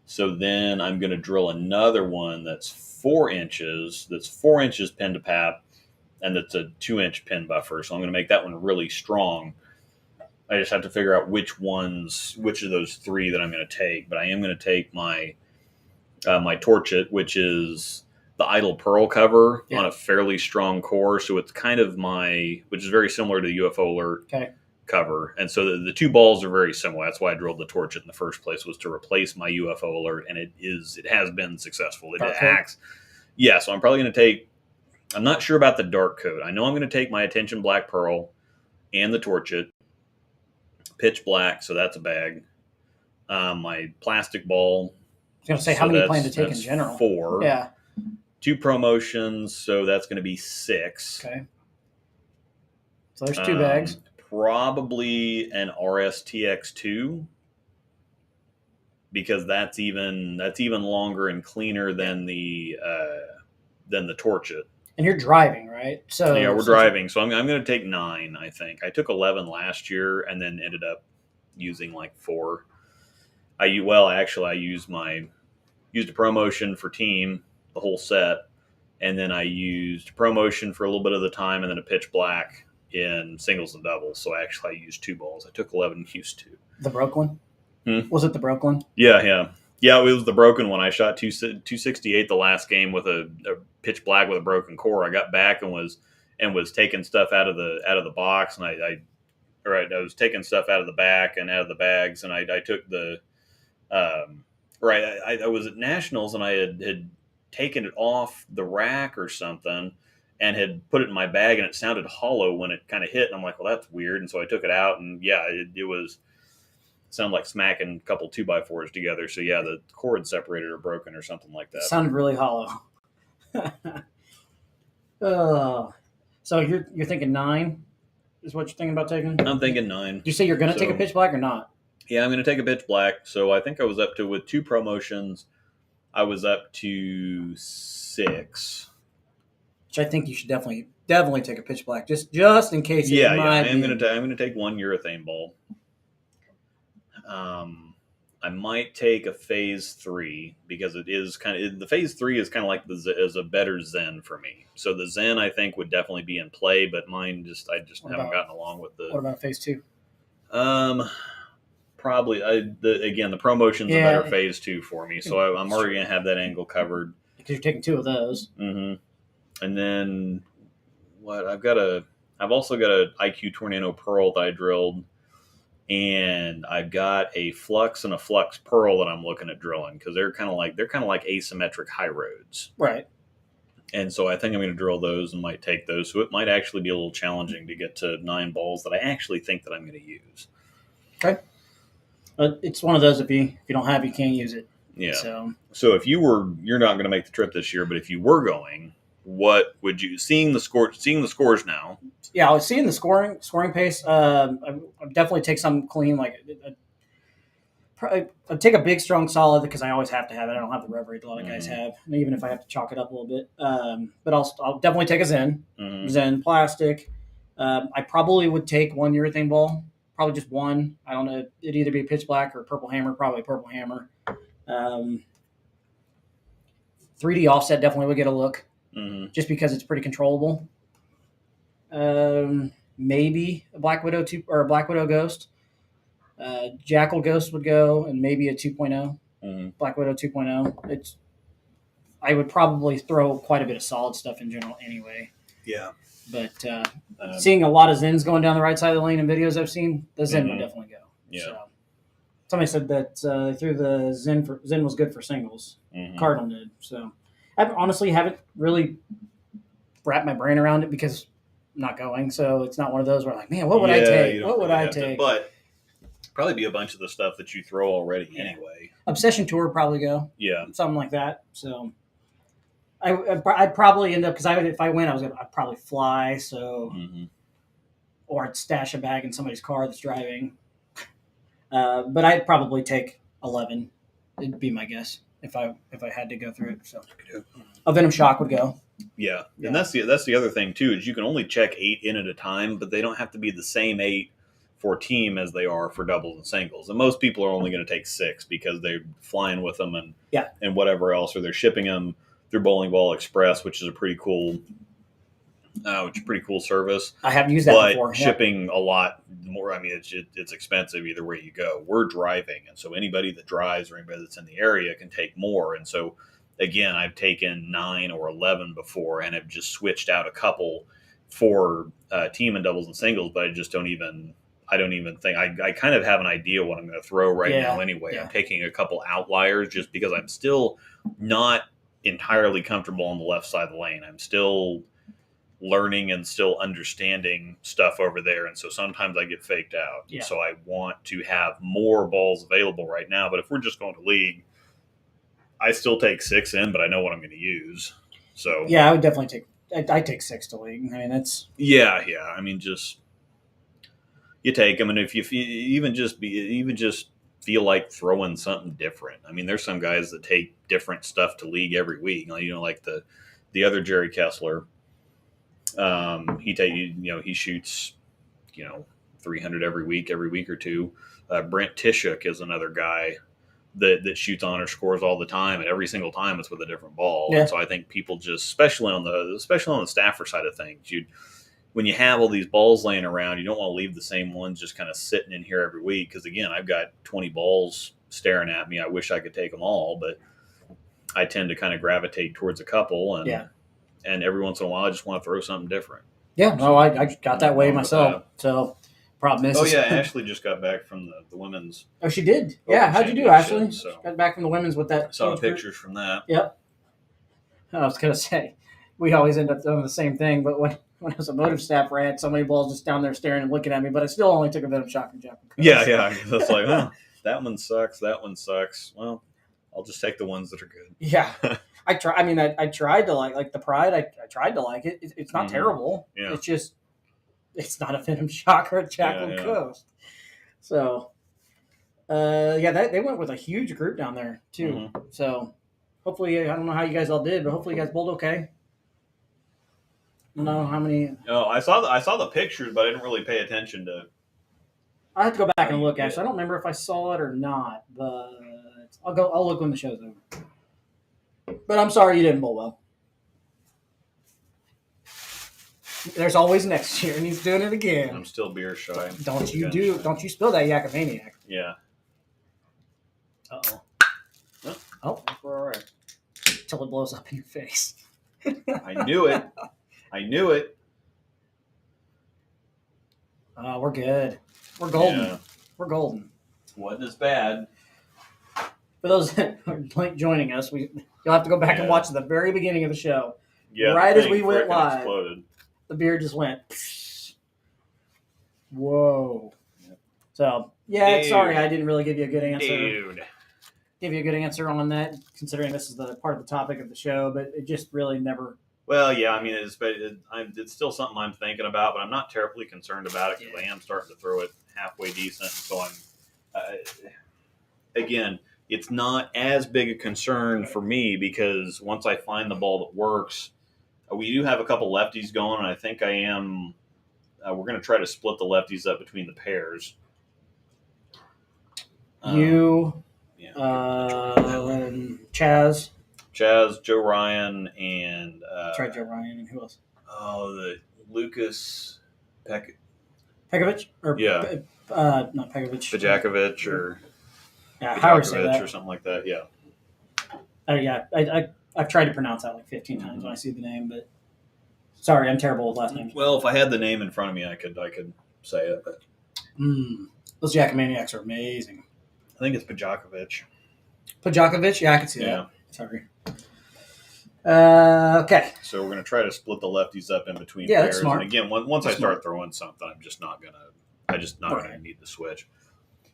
S2: So then I'm going to drill another one that's 4 inches. That's 4 inches pin to pap, and it's a 2-inch pin buffer. So I'm going to make that one really strong. I just have to figure out which of those 3 that I'm going to take. But I am going to take my my Torch-It, which is the idle pearl cover on a fairly strong core. So it's kind of which is very similar to the UFO alert cover. And so the 2 balls are very similar. That's why I drilled the Torch-It in the first place, was to replace my UFO alert. And it has been successful. It acts. Yeah. So I'm probably going to take, I'm not sure about the dark coat. I know I'm going to take my Attention Black Pearl and the Torch-It, pitch black. So that's a bag. My plastic ball.
S1: I was going to say, how many you plan to take in general?
S2: 4.
S1: Yeah.
S2: 2 promotions, so that's going to be 6.
S1: Okay. So there's 2 bags.
S2: Probably an RSTX2, because that's even longer and cleaner than the Torch-It.
S1: And you're driving, right? So
S2: yeah, we're driving. So I'm going to take 9. I think I took 11 last year, and then ended up using like 4. I used a promotion for team, the whole set, and then I used promotion for a little bit of the time, and then a pitch black in singles and doubles. So actually I used 2 balls. I took 11 and used 2.
S1: The broke one? Was it the broke one?
S2: Yeah. It was the broken one. I shot 268 the last game with a pitch black with a broken core. I got back and was taking stuff out of the box, and I was taking stuff out of the back and out of the bags, and I took the I was at Nationals, and I had taken it off the rack or something and had put it in my bag, and it sounded hollow when it kind of hit. And I'm like, well, that's weird. And so I took it out, and it sounded like smacking a couple 2x4s together. So the cord separated or broken or something like that.
S1: It sounded really hollow. So you're thinking 9 is what you're thinking about taking?
S2: I'm thinking 9.
S1: Did you say you're going to take a pitch black or not?
S2: Yeah, I'm going to take a pitch black. So I think I was up to, with 2 promotions, I was up to 6.
S1: Which I think you should definitely take a pitch black, just in case.
S2: I'm going to take 1 urethane ball. I might take a phase 3, because it is the phase 3 is kind of like is a better Zen for me. So the Zen, I think, would definitely be in play, but mine I haven't gotten along with the.
S1: What about phase 2?
S2: Probably the promotion's a better phase 2 for me. So I'm already going to have that angle covered,
S1: because you're taking 2 of those.
S2: Mm-hmm. And then I've also got a IQ Tornado Pearl that I drilled. And I've got a flux and a flux pearl that I'm looking at drilling, because they're kind of like asymmetric high roads.
S1: Right.
S2: And so I think I'm going to drill those and might take those. So it might actually be a little challenging to get to 9 balls that I actually think that I'm going to use.
S1: Okay. But it's one of those, if you don't have, you can't use it.
S2: Yeah. So if you're not going to make the trip this year, but if you were going, what would you, seeing the scores now? Yeah,
S1: I was seeing the scoring pace. I'd definitely take something clean. Like I'd take a big, strong solid, because I always have to have it. I don't have the rev rate a lot of guys have, even if I have to chalk it up a little bit. But I'll definitely take a Zen, Zen plastic, I probably would take one urethane ball, probably just one. I don't know. It'd either be pitch black or purple hammer, probably purple hammer. 3D offset definitely would get a look, just because it's pretty controllable. Maybe a Black Widow or a Black Widow Ghost. Jackal Ghost would go, and maybe a 2.0. Black Widow 2.0. I would probably throw quite a bit of solid stuff in general anyway.
S2: Yeah.
S1: But seeing a lot of Zens going down the right side of the lane in videos I've seen, the Zen would definitely go.
S2: Yeah.
S1: So, somebody said that they threw the Zen was good for singles. Cardinal did. So I honestly haven't really wrapped my brain around it because I'm not going. So it's not one of those where like, man, what would I take? What would I take?
S2: But probably be a bunch of the stuff that you throw already anyway.
S1: Obsession Tour would probably go.
S2: Yeah.
S1: Something like that. So I'd probably end up, because if I win, I'd probably fly. So, or I'd stash a bag in somebody's car that's driving. But I'd probably take 11. It'd be my guess if I had to go through it. So a Venom Shock would go.
S2: Yeah. And that's the other thing too, is you can only check 8 in at a time, but they don't have to be the same 8 for team as they are for doubles and singles. And most people are only going to take 6 because they're flying with them and whatever else, or they're shipping them through Bowling Ball Express, which is a pretty cool service.
S1: I have used that before.
S2: Shipping a lot more. I mean, it's expensive either way you go. We're driving, and so anybody that drives or anybody that's in the area can take more. And so, again, I've taken 9 or 11 before, and have just switched out a couple for team and doubles and singles. But I just don't even think I kind of have an idea what I'm going to throw now anyway. I'm taking a couple outliers just because I'm still not entirely comfortable on the left side of the lane. I'm still learning and still understanding stuff over there, and so sometimes I get faked out. So I want to have more balls available right now, but if we're just going to league, I still take 6 in, but I know what I'm going to use. So
S1: I would definitely I'd take 6 to league. I mean, that's
S2: I mean, just you take them, and if you even just feel like throwing something different. I mean, there's some guys that take different stuff to league every week. Like the other Jerry Kessler. He shoots 300 every week or two. Brent Tishuk is another guy that shoots honor scores all the time, and every single time it's with a different ball. And so I think people just, especially on the staffer side of things, when you have all these balls laying around, you don't want to leave the same ones just kind of sitting in here every week. Because again, I've got 20 balls staring at me. I wish I could take them all, but I tend to kind of gravitate towards a couple, and every once in a while, I just want to throw something different.
S1: Yeah, no, I got that way myself. So, problem is...
S2: Ashley just got back from the women's...
S1: Oh, she did? Yeah, how'd you do, Ashley? So. She got back from the women's with that...
S2: Saw pictures from that.
S1: Yep. I was going to say, we always end up doing the same thing, but when I was a motive staffer, I had so many balls just down there staring and looking at me, but I still only took a Venom Shock from Jeff.
S2: Yeah. That's like, that one sucks. Well, I'll just take the ones that are good.
S1: Yeah. I tried to like the Pride. I tried to like it. It's not terrible. Yeah. It's just, it's not a Venom Shock or a Jackal Coast. So, they went with a huge group down there too. So, hopefully, I don't know how you guys all did, but hopefully you guys bowled okay. I don't know how many.
S2: Oh, I saw the pictures, but I didn't really pay attention to.
S1: I have to go back and look. Actually, I don't remember if I saw it or not, but I'll look when the show's over. But I'm sorry you didn't bowl well. There's always next year, and he's doing it again.
S2: I'm still beer shy.
S1: Don't you spill that Yakamaniac.
S2: Yeah.
S1: Uh-oh. Oh, we're all right. Till it blows up in your face.
S2: I knew it.
S1: We're good. We're golden.
S2: Yeah.
S1: We're golden.
S2: Wasn't as bad.
S1: For those that are joining us, you'll have to go back and watch the very beginning of the show.
S2: Yeah,
S1: right as we went live,
S2: exploded.
S1: The beer just went. Whoa. Yep. So sorry, I didn't really give you a good answer. Give you a good answer on that, considering this is the part of the topic of the show, but it just really never.
S2: Well, yeah, I mean, it's still something I'm thinking about, but I'm not terribly concerned about it because I am starting to throw it halfway decent. So I'm, again, it's not as big a concern for me because once I find the ball that works, we do have a couple lefties going, and I think I am we're going to try to split the lefties up between the pairs.
S1: You,
S2: Yeah,
S1: Chaz.
S2: Chaz, Joe Ryan, and
S1: Try Joe Ryan, and who else?
S2: oh, the Lucas
S1: Pekovic? Or,
S2: yeah,
S1: not Pekovic.
S2: Pajakovic or
S1: however you say
S2: Pajakovic
S1: that.
S2: or something like that. Yeah.
S1: I've tried to pronounce that like 15 times when I see the name, but sorry, I'm terrible with last names.
S2: Well, if I had the name in front of me, I could say it. But
S1: Those Yakamaniacs are amazing.
S2: I think it's Pajakovic.
S1: Pajakovic? Yeah, I can see
S2: Yeah.
S1: that. Sorry. Okay.
S2: So we're going to try to split the lefties up in between
S1: Yeah,
S2: pairs.
S1: that's smart.
S2: And again, once I
S1: That's
S2: start
S1: smart.
S2: throwing something, I'm just not going
S1: Right.
S2: to need the switch.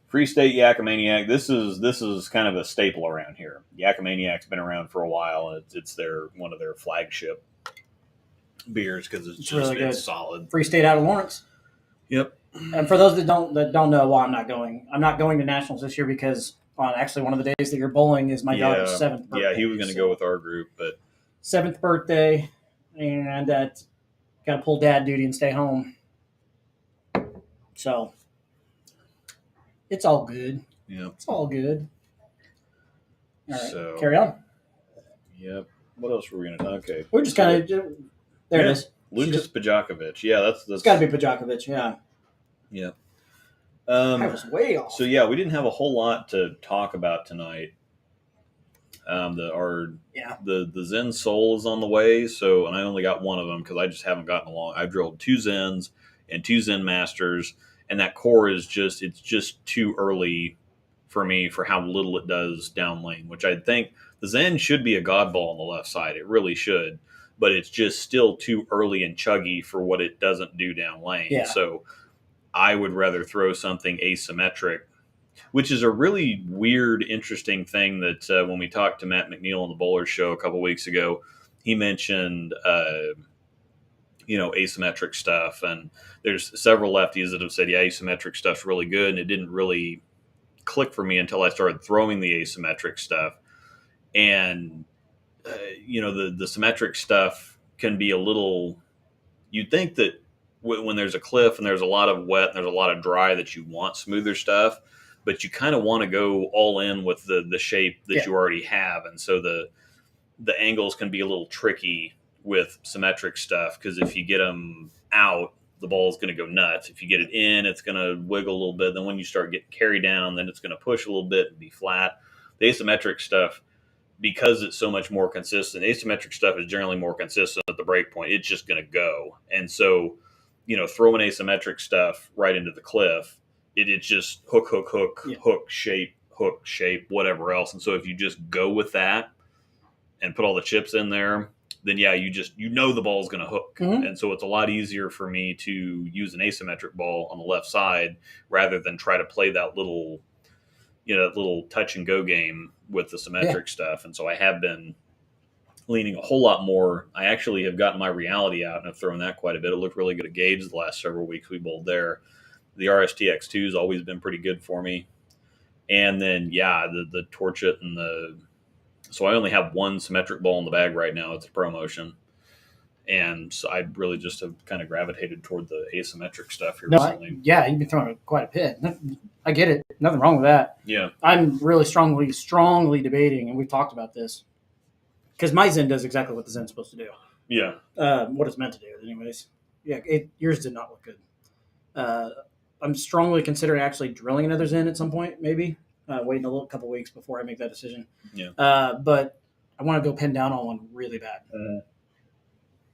S2: Free State Yakamaniac. This is kind of a staple around here. Yakamaniac's been around for a while, and it's one of their flagship beers because it's just
S1: really good.
S2: it's solid.
S1: Free State out of Lawrence.
S2: Yep.
S1: And for those that don't know why I'm not going to nationals this year because on actually one of the days that you're bowling is my daughter's 7th birthday.
S2: Yeah, he was going to go with our group, but
S1: 7th birthday, and got to pull dad duty and stay home. So it's all good.
S2: yeah.
S1: It's all good. All right,
S2: So
S1: carry on.
S2: Yep. What else were we going to talk? Okay.
S1: We're just kind of there. It is.
S2: Lucas Pajakovic. Yeah, that's
S1: It's got to be Pajakovic. Yeah.
S2: Yeah.
S1: I was way off.
S2: So yeah, we didn't have a whole lot to talk about tonight. The Zen Soul is on the way. So, and I only got one of them because I just haven't gotten along. I drilled 2 Zens and 2 Zen Masters, and that core is it's just too early for me for how little it does down lane. Which I think the Zen should be a god ball on the left side. It really should, but it's just still too early and chuggy for what it doesn't do down lane.
S1: Yeah.
S2: So I would rather throw something asymmetric, which is a really weird, interesting thing that when we talked to Matt McNeil on the Bowlers Show a couple weeks ago, he mentioned, asymmetric stuff. And there's several lefties that have said, yeah, asymmetric stuff's really good. And it didn't really click for me until I started throwing the asymmetric stuff. And, the symmetric stuff can be a little, you'd think that when there's a cliff and there's a lot of wet and there's a lot of dry that you want smoother stuff, but you kind of want to go all in with the shape that you already have. And so the angles can be a little tricky with symmetric stuff because if you get them out, the ball's going to go nuts. If you get it in, it's going to wiggle a little bit. Then when you start getting carried down, then it's going to push a little bit and be flat. The asymmetric stuff, because it's so much more consistent, asymmetric stuff is generally more consistent at the break point. It's just going to go. And so, throwing asymmetric stuff right into the cliff, it's just hook, hook, shape, whatever else. And so if you just go with that and put all the chips in there, then yeah, the ball's going to hook.
S1: Mm-hmm.
S2: And so it's a lot easier for me to use an asymmetric ball on the left side rather than try to play that little touch and go game with the symmetric stuff. And so I have been leaning a whole lot more. I actually have gotten my reality out and have thrown that quite a bit. It looked really good at Gabe's the last several weeks we bowled there. The RSTX2 has always been pretty good for me. And then, the Torch It and so I only have one symmetric ball in the bag right now. It's a ProMotion. And so I really just have kind of gravitated toward the asymmetric stuff here recently.
S1: You've been throwing quite a bit. I get it. Nothing wrong with that.
S2: Yeah.
S1: I'm really strongly debating, and we've talked about this, because my Zen does exactly what the Zen's supposed to do.
S2: Yeah.
S1: What it's meant to do, anyways. Yeah, yours did not look good. I'm strongly considering actually drilling another Zen at some point, maybe. Waiting a couple weeks before I make that decision. Yeah. But I want to go pin down on one really bad.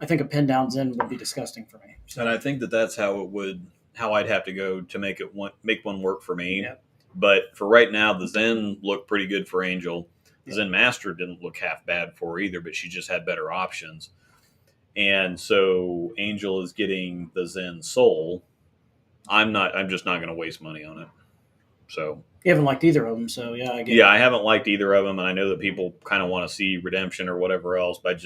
S1: I think a pin down Zen would be disgusting for me.
S2: So. And I think that's how I'd have to go to make one work for me.
S1: Yeah.
S2: But for right now, the Zen looked pretty good for Angel. The Zen Master didn't look half bad for her either, but she just had better options. And so Angel is getting the Zen Soul. I'm just not going to waste money on it. So
S1: you haven't liked either of them, so yeah, I get it.
S2: Yeah, I haven't liked either of them, and I know that people kind of want to see redemption or whatever else, but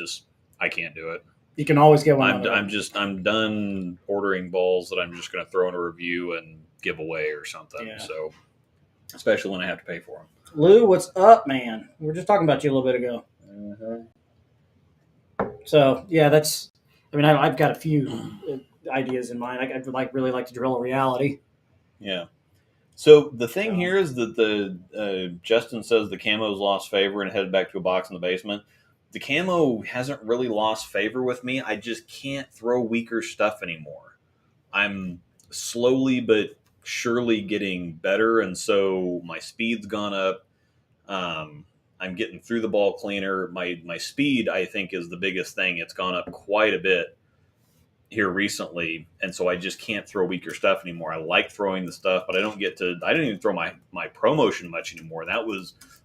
S2: I can't do it.
S1: You can always get one.
S2: I'm done ordering balls that I'm just going to throw in a review and give away or something. Yeah. So, especially when I have to pay for them.
S1: Lou, what's up, man? We were just talking about you a little bit ago.
S2: Mm-hmm.
S1: So yeah, I've got a few. ideas in mind. I'd really like to drill a reality.
S2: Yeah. So the thing here is that the Justin says the camo's lost favor and headed back to a box in the basement. The camo hasn't really lost favor with me. I just can't throw weaker stuff anymore. I'm slowly but surely getting better, and so my speed's gone up. I'm getting through the ball cleaner. My speed, I think, is the biggest thing. It's gone up quite a bit here recently, and so I just can't throw weaker stuff anymore. I like throwing the stuff, but I don't even throw my pro motion much anymore.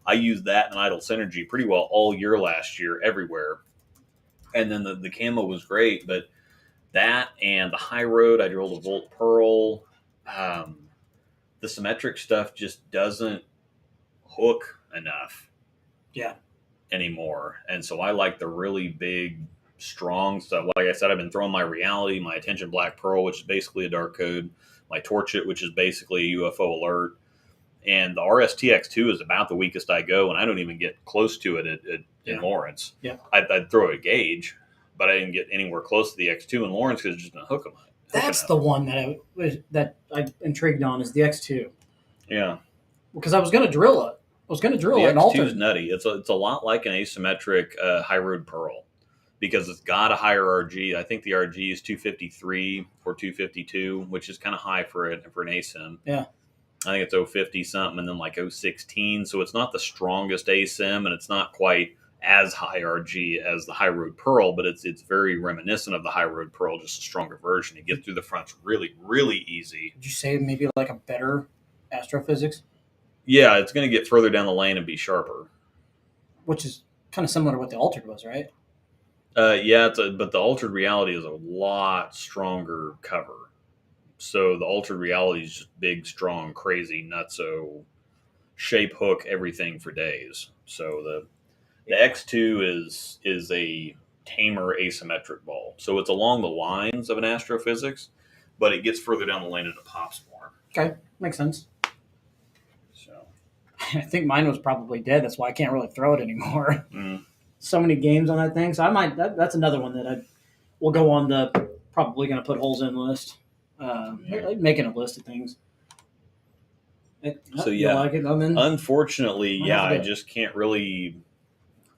S2: I used that in Idle Synergy pretty well all year last year everywhere. And then the camo was great, but that and the high road, I drilled a Volt Pearl. The symmetric stuff just doesn't hook enough anymore. And so I like the really big, strong stuff. Like I said, I've been throwing my Reality, my Attention Black Pearl, which is basically a dark code, my Torch It, which is basically a UFO alert. And the RSTX2 is about the weakest I go, and I don't even get close to it in Lawrence.
S1: Yeah.
S2: I'd throw a gauge, but I didn't get anywhere close to the X2 in Lawrence because it's just going to hook them.
S1: That's the one that I intrigued on is the X2.
S2: Yeah.
S1: Because I was going to drill it. I was going to drill
S2: the
S1: it.
S2: The X2
S1: is
S2: nutty. It's a lot like an asymmetric high road Pearl because it's got a higher RG. I think the RG is 253 or 252, which is kind of high for an ASIM.
S1: Yeah.
S2: I think it's 050 something and then like 016. So it's not the strongest ASIM and it's not quite as high RG as the high road Pearl, but it's very reminiscent of the high road Pearl, just a stronger version. It gets through the fronts really, really easy.
S1: Did you say maybe like a better astrophysics?
S2: Yeah, it's going to get further down the lane and be sharper.
S1: Which is kind of similar to what the Altered was, right?
S2: Yeah, but the Altered Reality is a lot stronger cover. So the Altered Reality is just big, strong, crazy, nutso, shape hook everything for days. So the X2 is a tamer asymmetric ball. So it's along the lines of an astrophysics, but it gets further down the lane and it pops more.
S1: Okay, makes sense.
S2: So
S1: I think mine was probably dead. That's why I can't really throw it anymore.
S2: Mm.
S1: So many games on that thing. So I might. That's another one that will go on the probably going to put holes in list. Like making a list of things.
S2: So yeah,
S1: like it?
S2: Unfortunately, I just can't really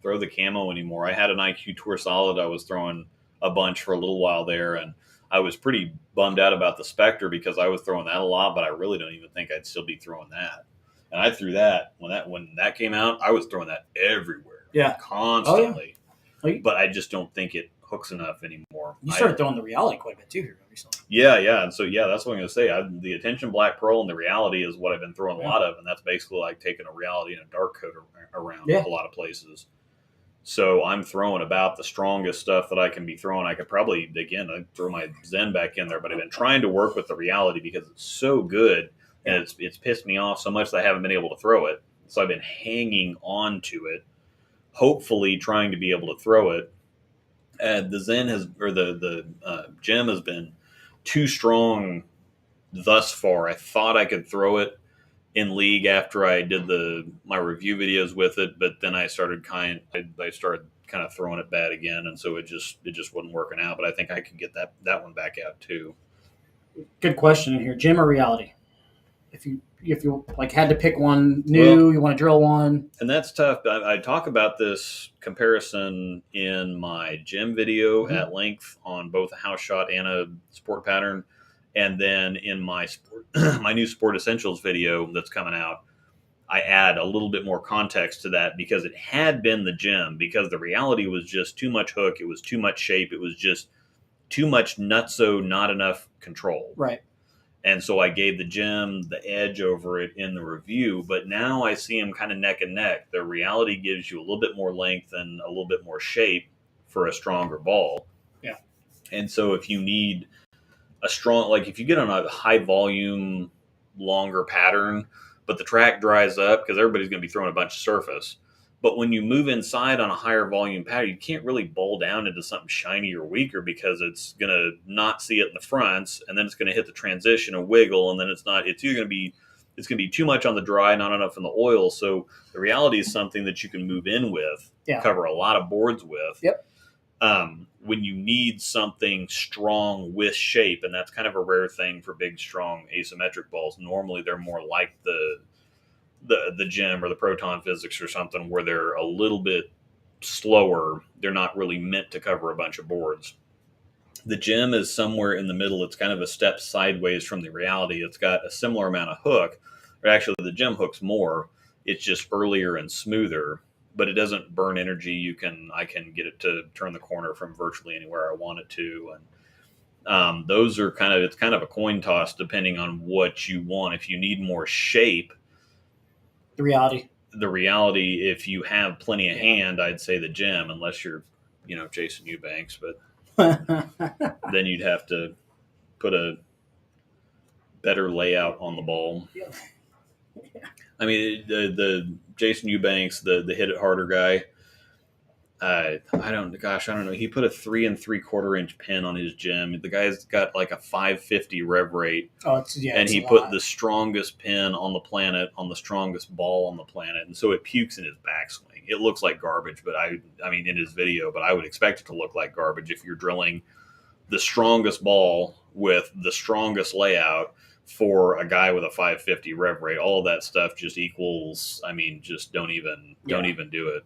S2: throw the camo anymore. I had an IQ Tour Solid I was throwing a bunch for a little while there, and I was pretty bummed out about the Spectre because I was throwing that a lot, but I really don't even think I'd still be throwing that. And I threw that when that came out. I was throwing that everywhere, constantly.
S1: Oh, yeah.
S2: But I just don't think it hooks enough anymore.
S1: You started throwing the Reality quite a bit too here recently.
S2: Yeah, and so that's what I'm going to say. The Attention Black Pearl and the Reality is what I've been throwing a lot of, and that's basically like taking a Reality and a dark coat around a lot of places. So I'm throwing about the strongest stuff that I can be throwing. I could probably, again, I'd throw my Zen back in there, but I've been trying to work with the Reality because it's so good, and it's pissed me off so much that I haven't been able to throw it. So I've been hanging on to it, hopefully trying to be able to throw it. And the Zen the gem has been too strong thus far. I thought I could throw it in league after I did my review videos with it, but then I started kind of throwing it bad again, and so it just wasn't working out. But I think I could get that one back out too.
S1: Good question in here, gem or Reality? If you like had to pick one new, you want to drill one,
S2: and that's tough. I talk about this comparison in my gem video at length on both a house shot and a sport pattern. And then in my my new Sport Essentials video that's coming out, I add a little bit more context to that because it had been the gem because the Reality was just too much hook. It was too much shape. It was just too much nutso, not enough control.
S1: Right.
S2: And so I gave the gem the edge over it in the review. But now I see them kind of neck and neck. The Reality gives you a little bit more length and a little bit more shape for a stronger ball.
S1: Yeah.
S2: And so if you need a strong, like if you get on a high volume, longer pattern, but the track dries up because everybody's going to be throwing a bunch of surface. But when you move inside on a higher volume pattern, you can't really bowl down into something shiny or weaker because it's going to not see it in the fronts, and then it's going to hit the transition and wiggle, and then it's either going to be too much on the dry, not enough in the oil. So the Reality is something that you can move in with, cover a lot of boards with.
S1: Yep.
S2: When you need something strong with shape, and that's kind of a rare thing for big, strong asymmetric balls. Normally, they're more like the gem or the proton physics or something, where they're a little bit slower. They're not really meant to cover a bunch of boards. The gem is somewhere in the middle. It's kind of a step sideways from the reality. It's got a similar amount of hook, or actually, the gem hook's more. It's just earlier and smoother, but it doesn't burn energy. I can get it to turn the corner from virtually anywhere I want it to, and those are it's kind of a coin toss depending on what you want. If you need more shape,
S1: The reality.
S2: if you have plenty of hand, I'd say the gem, unless you're, Jason Eubanks, but then you'd have to put a better layout on the ball.
S1: Yeah.
S2: I mean, the Jason Eubanks, the hit it harder guy. I don't know. He put a 3 3/4 inch pin on his gem. The guy's got like a 550 rev rate. And he put the strongest pin on the planet on the strongest ball on the planet, and so it pukes in his backswing. It looks like garbage, but I mean, in his video, but I would expect it to look like garbage if you're drilling the strongest ball with the strongest layout for a guy with a 550 rev rate. All of that stuff just equals. I mean, just don't even do it.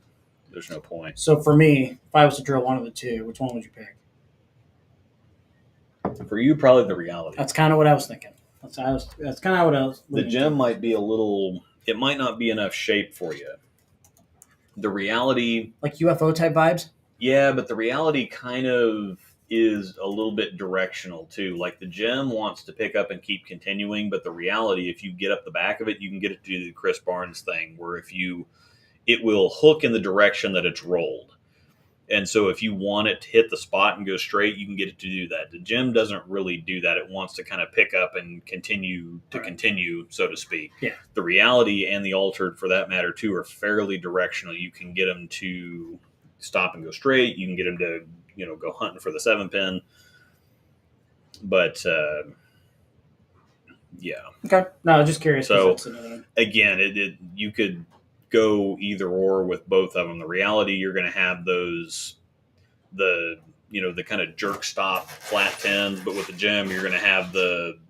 S2: There's no point.
S1: So for me, if I was to drill one of the two, which one would you pick?
S2: For you, probably the reality.
S1: That's kind of what I was thinking. That's kind of what I was.
S2: The gem might be a little. It might not be enough shape for you. The reality,
S1: like UFO type vibes.
S2: Yeah, but the reality kind of is a little bit directional too. Like the gem wants to pick up and keep continuing, but the reality, if you get up the back of it, you can get it to do the Chris Barnes thing, where it will hook in the direction that it's rolled. And so if you want it to hit the spot and go straight, you can get it to do that. The gem doesn't really do that. It wants to kind of pick up and continue, so to speak.
S1: Yeah.
S2: The reality and the altered, for that matter, too, are fairly directional. You can get them to stop and go straight. You can get them to, go hunting for the 7-pin. But, yeah.
S1: Okay. No, just curious.
S2: So, again, you could go either or with both of them. The reality, you're going to have the kind of jerk stop flat 10s, but with the gem, you're going to have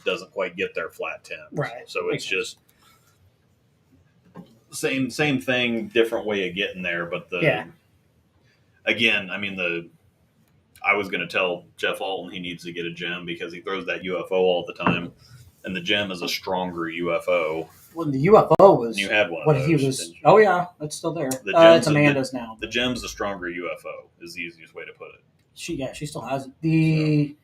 S2: doesn't quite get there flat 10s.
S1: Right.
S2: So it's just same thing, different way of getting there. But again, I mean, I was going to tell Jeff Alton he needs to get a gem because he throws that UFO all the time, and the gem is a stronger UFO.
S1: Well, the UFO was.
S2: You had one of
S1: what
S2: those,
S1: he was. Oh yeah, it's still there. It's Amanda's now.
S2: The gem's a stronger UFO is the easiest way to put it.
S1: She still has it. The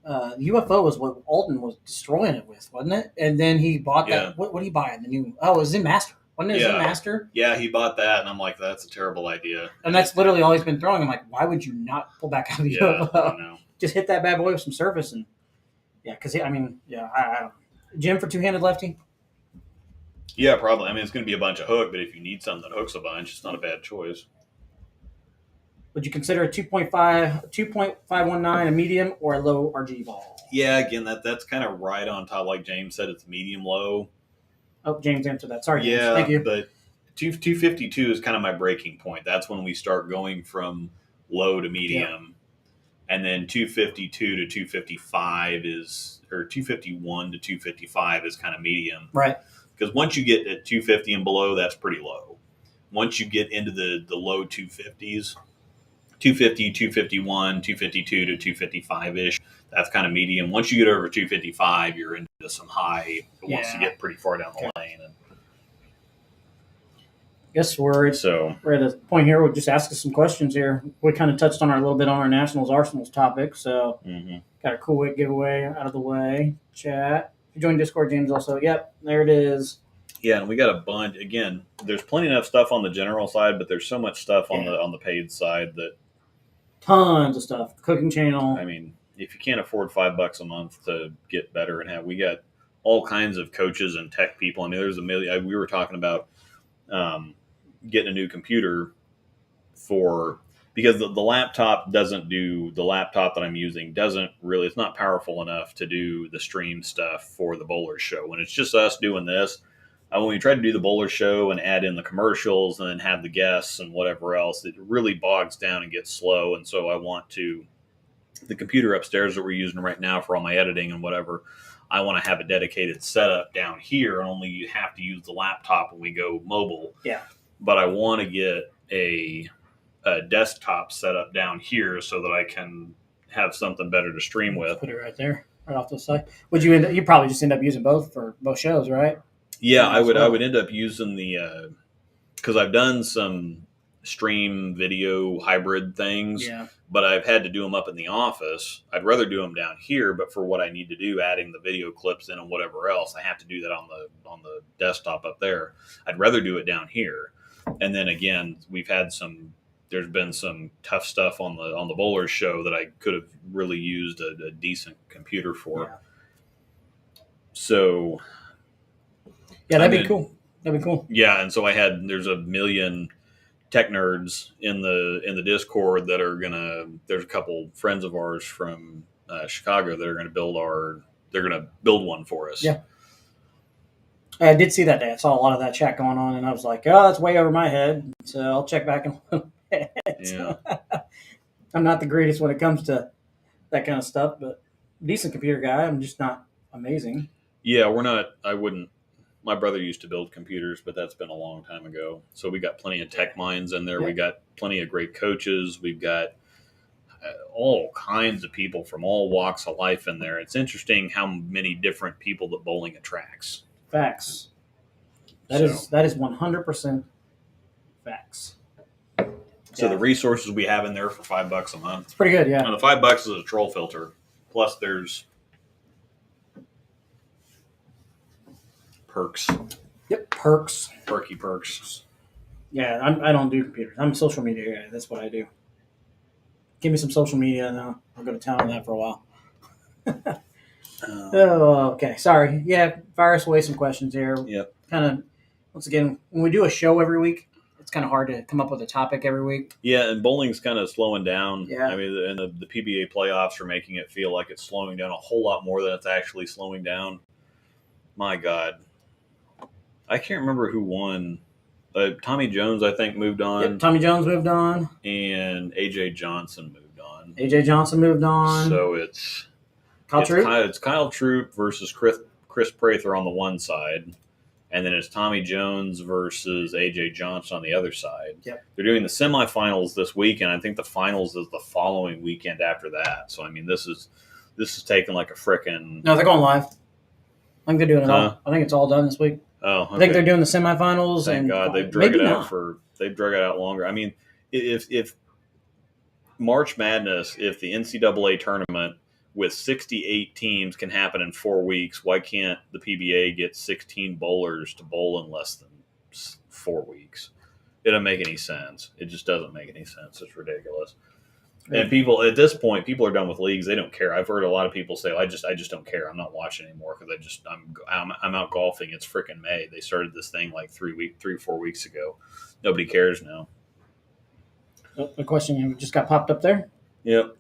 S1: UFO was what Alton was destroying it with, wasn't it? And then he bought that. What did he buy? The new? Oh, it was Zen Master. Wasn't it Zen Master?
S2: Yeah, he bought that, and I'm like, that's a terrible idea.
S1: And that's literally all he's been throwing. I'm like, why would you not pull back out of the UFO?
S2: I know.
S1: Just hit that bad boy with some surface, and because I don't. Gem for two-handed lefty.
S2: Yeah, probably. I mean, it's going to be a bunch of hook, but if you need something that hooks a bunch, it's not a bad choice.
S1: Would you consider a 2.519 a medium or a low RG ball?
S2: Yeah, again, that's kind of right on top. Like James said, it's medium low.
S1: Oh, James answered that. Sorry, James. Thank you.
S2: But 252 is kind of my breaking point. That's when we start going from low to medium. Yeah. And then 252 to 255 or 251 to 255 is kind of medium.
S1: Right.
S2: Because once you get at 250 and below, that's pretty low. Once you get into the low 250s, 250, 251, 252 to 255-ish, that's kind of medium. Once you get over 255, you're into some high. It wants to get pretty far down the lane. And
S1: I guess we're at the point here. We'll just ask us some questions here. We kind of touched on a little bit on our Nationals Arsenals topic. So got a Coolwick giveaway out of the way. Chat. If you join Discord, James also. Yep, there it is.
S2: Yeah, and we got a bunch. Again, there's plenty enough stuff on the general side, but there's so much stuff on the paid side that
S1: tons of stuff. Cooking channel.
S2: I mean, if you can't afford $5 a month to get better and we got all kinds of coaches and tech people. I mean, there's a million. We were talking about getting a new computer because the laptop the laptop that I'm using doesn't really, it's not powerful enough to do the stream stuff for the Bowlers show. When it's just us doing this, when we try to do the bowler show and add in the commercials and then have the guests and whatever else, it really bogs down and gets slow. And so I want to, the computer upstairs that we're using right now for all my editing and whatever, I want to have a dedicated setup down here, and only you have to use the laptop when we go mobile.
S1: Yeah.
S2: But I want to get a desktop set up down here so that I can have something better to stream with.
S1: Put it right there, right off to the side. Would you you probably just end up using both for both shows, right?
S2: Yeah, I would end up using the because I've done some stream video hybrid things, but I've had to do them up in the office. I'd rather do them down here, but for what I need to do, adding the video clips in and whatever else, I have to do that on the desktop up there. I'd rather do it down here. And then again, there's been some tough stuff on the bowlers show that I could have really used a decent computer for.
S1: Yeah.
S2: So
S1: yeah, that'd be cool. That'd be cool.
S2: Yeah, and so there's a million tech nerds in the Discord that are there's a couple friends of ours from Chicago that are gonna build one for us.
S1: Yeah. I did see that day. I saw a lot of that chat going on, and I was like, oh, that's way over my head. So I'll check back in a little bit.
S2: Yeah.
S1: I'm not the greatest when it comes to that kind of stuff, but decent computer guy. I'm just not amazing.
S2: Yeah, I wouldn't. My brother used to build computers, but that's been a long time ago. So we got plenty of tech minds in there. Yeah. We got plenty of great coaches. We've got all kinds of people from all walks of life in there. It's interesting how many different people that bowling attracts.
S1: Facts. That is 100% facts.
S2: So the resources we have in there for $5 a month.
S1: It's pretty good, yeah.
S2: And the $5 is a troll filter. Plus there's perks.
S1: Yep, perks.
S2: Perky perks.
S1: Yeah, I don't do computers. I'm a social media guy. That's what I do. Give me some social media, and I'll go to town on that for a while. Oh, okay. Sorry. Yeah, fire us away some questions here.
S2: Yep.
S1: Kind of, once again, when we do a show every week, it's kind of hard to come up with a topic every week.
S2: Yeah, and bowling's kind of slowing down.
S1: Yeah.
S2: I mean, and the PBA playoffs are making it feel like it's slowing down a whole lot more than it's actually slowing down. My God. I can't remember who won. Tommy Jones, I think, moved on.
S1: Yep, Tommy Jones moved on.
S2: And A.J. Johnson moved on.
S1: A.J. Johnson moved on.
S2: So it's
S1: Kyle
S2: Troop versus Chris Prather on the one side, and then it's Tommy Jones versus A.J. Johnson on the other side.
S1: Yep.
S2: They're doing the semifinals this week, and I think the finals is the following weekend after that. So I mean, this is taking like a frickin'.
S1: No, they're going live. I think they're doing it all. I think it's all done this week.
S2: Oh, okay.
S1: I think they're doing the semifinals.
S2: Thank God they've drug it out they've drug it out longer. I mean, if March Madness, if the NCAA tournament with 68 teams can happen in 4 weeks, why can't the PBA get 16 bowlers to bowl in less than 4 weeks? It doesn't make any sense. It just doesn't make any sense. It's ridiculous. And people at this point, people are done with leagues. They don't care. I've heard a lot of people say, "I just don't care. I'm not watching anymore because I'm out golfing. It's freaking May. They started this thing like 3 or 4 weeks ago. Nobody cares now."
S1: The question just got popped up there.
S2: Yep.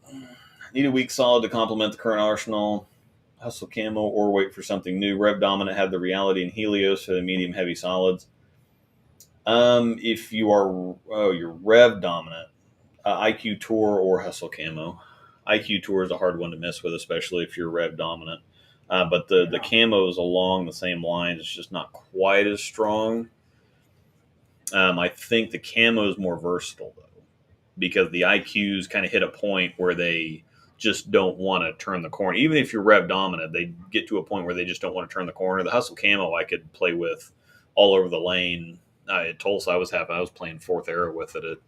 S2: Need a weak solid to complement the current arsenal. Hustle camo or wait for something new. Rev dominant have the reality and Helios for the medium heavy solids. If you are you're rev dominant. IQ Tour or Hustle Camo. IQ Tour is a hard one to miss with, especially if you're rev dominant. But the camo is along the same lines. It's just not quite as strong. I think the camo is more versatile, though, because the IQs kind of hit a point where they just don't want to turn the corner. Even if you're rev dominant, they get to a point where they just don't want to turn the corner. The Hustle Camo I could play with all over the lane. At Tulsa, I was playing fourth arrow with it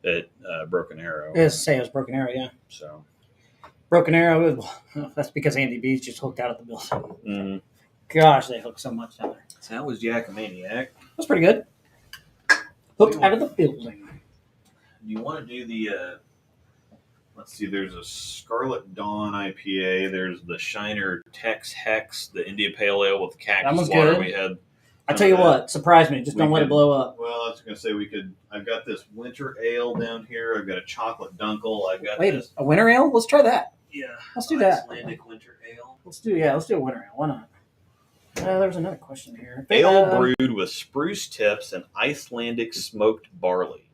S2: at Broken Arrow.
S1: It was Broken Arrow, yeah.
S2: So
S1: Broken Arrow, that's because Andy B's just hooked out of the building.
S2: Mm-hmm.
S1: Gosh, they hook so much down there.
S2: So that was Yakamaniac.
S1: That's pretty good. Hooked out of the building.
S2: You want to do the, let's see, there's a Scarlet Dawn IPA. There's the Shiner Tex Hex, the India Pale Ale with the cactus water. Good. We had.
S1: I tell you what, surprise me. Just don't let it blow up.
S2: Well, I was going to say I've got this winter ale down here. I've got a chocolate dunkel. I've got
S1: a winter ale? Let's try that.
S2: Yeah.
S1: Let's do that.
S2: Icelandic winter ale.
S1: Let's do a winter ale. Why not? There's another question here.
S2: Ale brewed with spruce tips and Icelandic smoked barley.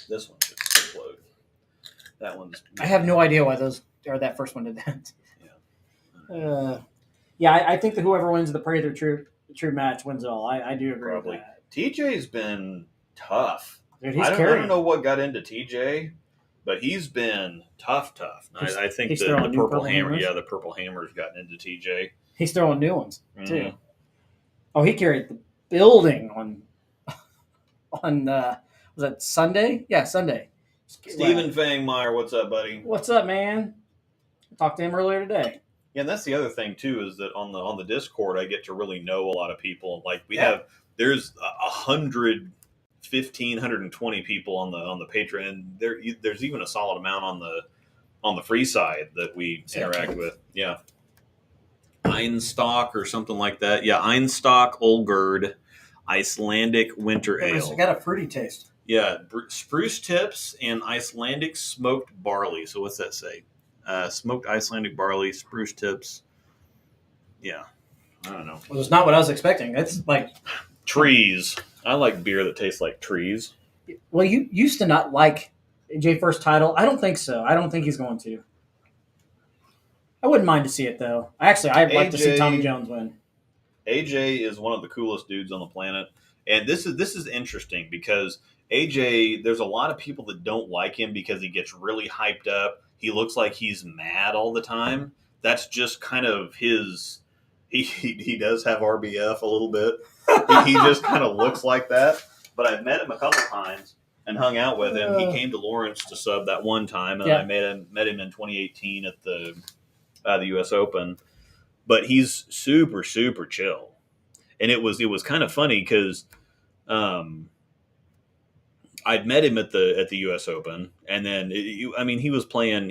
S2: This one should explode. That one's.
S1: I have no idea why that first one did that. I think that whoever wins the Pray the True match wins it all. I do agree
S2: Probably.
S1: with that.
S2: TJ's been tough.
S1: Dude,
S2: I don't know what got into TJ, but he's been tough. I think the purple hammer, the purple hammer's gotten into TJ.
S1: He's throwing new ones too. Oh, he carried the building on was that Sunday? Yeah, Sunday.
S2: Stephen Fangmeyer, what's up, buddy?
S1: What's up, man? I talked to him earlier today.
S2: Yeah, and that's the other thing too, is that on the Discord I get to really know a lot of people. Like there's 115, 120 people on the Patreon, and there's even a solid amount on the free side that we interact with. Yeah. Einstock or something like that. Yeah, Einstock Olgerd Icelandic Winter Ale.
S1: It's got a fruity taste.
S2: Yeah, spruce tips and Icelandic smoked barley. So what's that say? Smoked Icelandic barley, spruce tips. Yeah, I don't know.
S1: Well, it's not what I was expecting. It's like
S2: trees. I like beer that tastes like trees.
S1: Well, you used to not like AJ first title. I don't think so. I don't think he's going to. I wouldn't mind to see it though. I'd like to see Tommy Jones win.
S2: AJ is one of the coolest dudes on the planet, and this is interesting because AJ, there's a lot of people that don't like him because he gets really hyped up. He looks like he's mad all the time. That's just kind of his. He does have RBF a little bit. He just kind of looks like that. But I've met him a couple times and hung out with him. He came to Lawrence to sub that one time, and I met him in 2018 at the U.S. Open. But he's super, super chill, and it was kind of funny because I'd met him at the U.S. Open, and then he was playing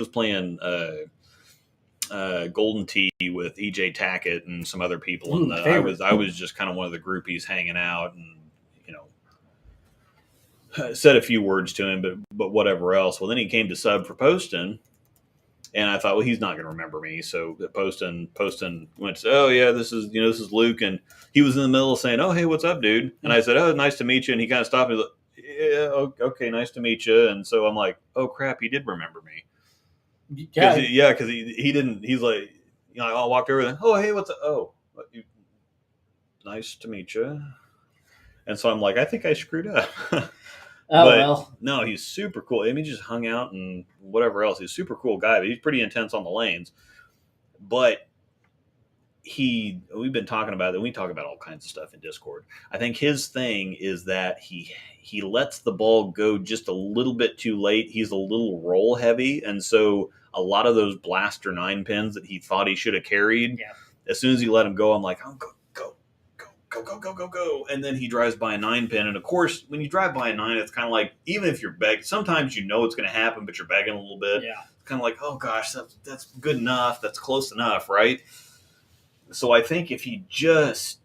S2: Golden Tee with EJ Tackett and some other people. I was just kind of one of the groupies hanging out, and said a few words to him, but whatever else. Well, then he came to sub for Poston. And I thought, well, he's not going to remember me. So Poston went, oh yeah, this is Luke, and he was in the middle of saying, oh hey, what's up, dude? And I said, oh, nice to meet you. And he kind of stopped me, like, yeah, okay, nice to meet you. And so I'm like, oh crap, he did remember me. Because he didn't. He's like, I walked over and, oh hey, what's up? Oh, nice to meet you. And so I'm like, I think I screwed up. No, he's super cool. I mean, he just hung out and whatever else. He's a super cool guy, but he's pretty intense on the lanes. But we've been talking about it. We talk about all kinds of stuff in Discord. I think his thing is that he lets the ball go just a little bit too late. He's a little roll heavy, and so a lot of those blaster 9 pins that he thought he should have carried, as soon as he let him go, I'm like, oh, go. And then he drives by a 9 pin. And of course, when you drive by a 9, it's kind of like, even if you're begging, sometimes it's going to happen, but you're begging a little bit. Yeah. It's kind of like, oh gosh, that's good enough. That's close enough, right? So I think if he just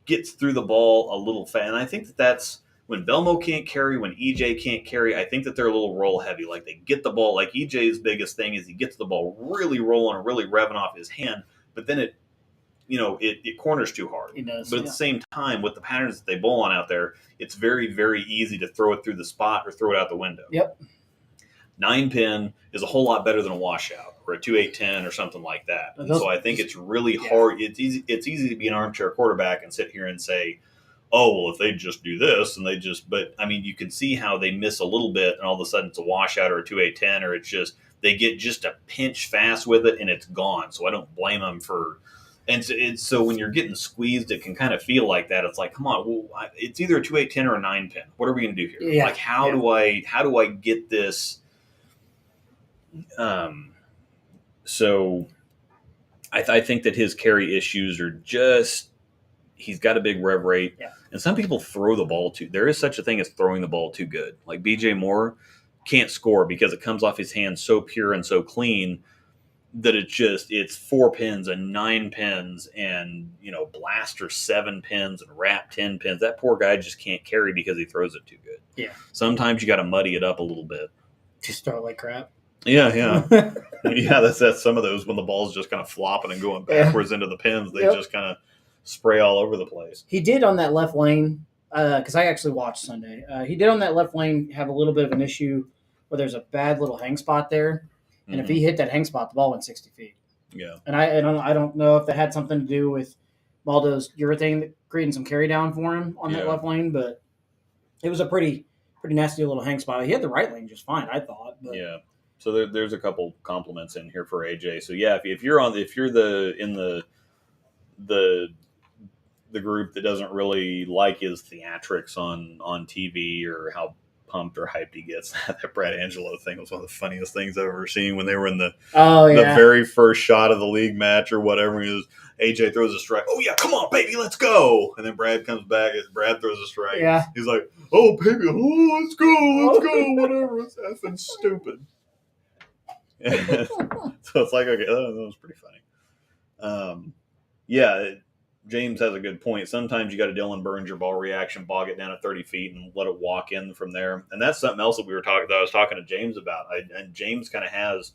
S2: gets through the ball a little fast, and I think that's when Velmo can't carry, when EJ can't carry, I think that they're a little roll heavy. Like they get the ball, like EJ's biggest thing is he gets the ball really rolling or really revving off his hand, but then it corners too hard.
S1: It does,
S2: but at the same time, with the patterns that they bowl on out there, it's very, very easy to throw it through the spot or throw it out the window.
S1: Yep.
S2: 9 pin is a whole lot better than a washout or a 2-8-10 or something like that. And so I think it's really hard. It's easy to be an armchair quarterback and sit here and say, oh, well, if they just do this and but I mean, you can see how they miss a little bit and all of a sudden it's a washout or a 2-8-10, or it's just, they get just a pinch fast with it and it's gone. So I don't blame them for. And so when you're getting squeezed, it can kind of feel like that. It's like, come on, well, it's either a 2-8-10 or a 9 pin. What are we going to do here?
S1: Yeah.
S2: Like, how do I get this? So I think that his carry issues are just, he's got a big rev rate.
S1: Yeah. And
S2: some people throw the ball there is such a thing as throwing the ball too good. Like BJ Moore can't score because it comes off his hand so pure and so clean that it's 4 pins and 9 pins and, blaster 7 pins and wrap 10 pins. That poor guy just can't carry because he throws it too good.
S1: Yeah.
S2: Sometimes you got to muddy it up a little bit.
S1: Just throw it like crap.
S2: Yeah. Yeah, that's some of those when the ball's just kind of flopping and going backwards into the pins. They just kind of, spray all over the place.
S1: He did on that left lane, because I actually watched Sunday. He did on that left lane have a little bit of an issue where there's a bad little hang spot there. And if he hit that hang spot, the ball went 60 feet.
S2: Yeah.
S1: And I don't know if that had something to do with Baldo's urethane creating some carry down for him on that left lane, but it was a pretty nasty little hang spot. He had the right lane just fine, I thought. But.
S2: Yeah. So there's a couple compliments in here for AJ. So yeah, if you're in the group that doesn't really like his theatrics on TV or how pumped or hyped he gets, that Brad Angelo thing was one of the funniest things I've ever seen when they were in the very first shot of the league match or whatever. AJ throws a strike. Oh yeah, come on, baby, let's go. And then Brad comes back. Brad throws a strike.
S1: Yeah.
S2: He's like, oh baby, let's go, whatever. It's effing stupid. So it's like, okay, that was pretty funny. James has a good point. Sometimes you got to Dylan Burns your ball reaction, bog it down at 30 feet and let it walk in from there. And that's something else that I was talking to James about. And James kind of has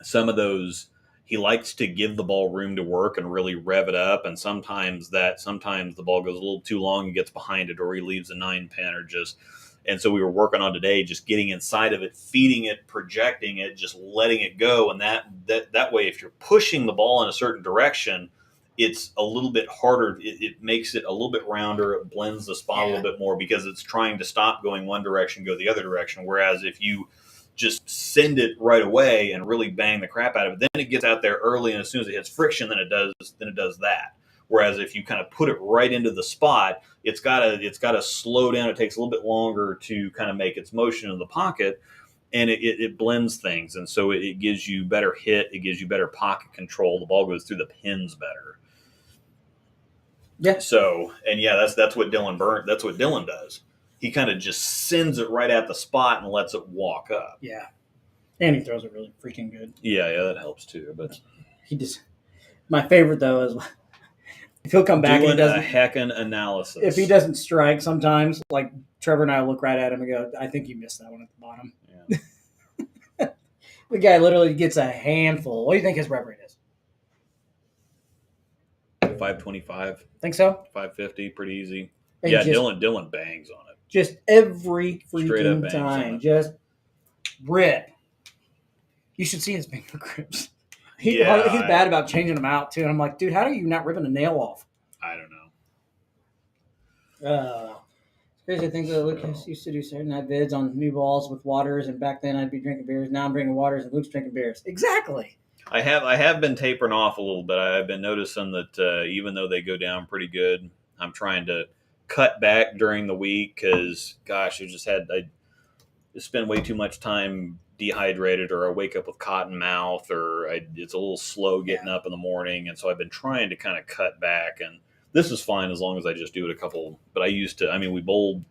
S2: some of those. He likes to give the ball room to work and really rev it up. And sometimes the ball goes a little too long and gets behind it, or he leaves a 9-pin or just. And so we were working on today, just getting inside of it, feeding it, projecting it, just letting it go. And that way, if you're pushing the ball in a certain direction, it's a little bit harder. It makes it a little bit rounder. It blends the spot a little bit more because it's trying to stop going one direction, go the other direction. Whereas if you just send it right away and really bang the crap out of it, then it gets out there early, and as soon as it hits friction, then it does that. Whereas if you kind of put it right into the spot, it's got to slow down. It takes a little bit longer to kind of make its motion in the pocket, and it blends things. And so it gives you better hit. It gives you better pocket control. The ball goes through the pins better.
S1: Yeah.
S2: So, and that's what Dylan does. He kind of just sends it right at the spot and lets it walk up.
S1: Yeah. And he throws it really freaking good.
S2: Yeah, that helps too. But
S1: my favorite though is if he'll come back
S2: doing
S1: and he doesn't
S2: a heckin' analysis.
S1: If he doesn't strike, sometimes like Trevor and I will look right at him and go, "I think you missed that one at the bottom." Yeah. The guy literally gets a handful. What do you think his rep rate is?
S2: 525.
S1: Think so?
S2: 550, pretty easy.
S1: And
S2: Dylan bangs on it.
S1: Just every freaking time. Just rip. You should see his finger grips. He's bad about changing them out, too. And I'm like, dude, how are you not ripping a nail off?
S2: I don't know.
S1: Crazy things that Lucas used to do Saturday night vids on new balls with waters, and back then I'd be drinking beers. Now I'm drinking waters and Luke's drinking beers. Exactly.
S2: I have been tapering off a little bit. I've been noticing that even though they go down pretty good, I'm trying to cut back during the week because, gosh, I just spend way too much time dehydrated, or I wake up with cotton mouth, or it's a little slow getting up in the morning. And so I've been trying to kind of cut back, and this is fine as long as I just do it a couple. But we bowled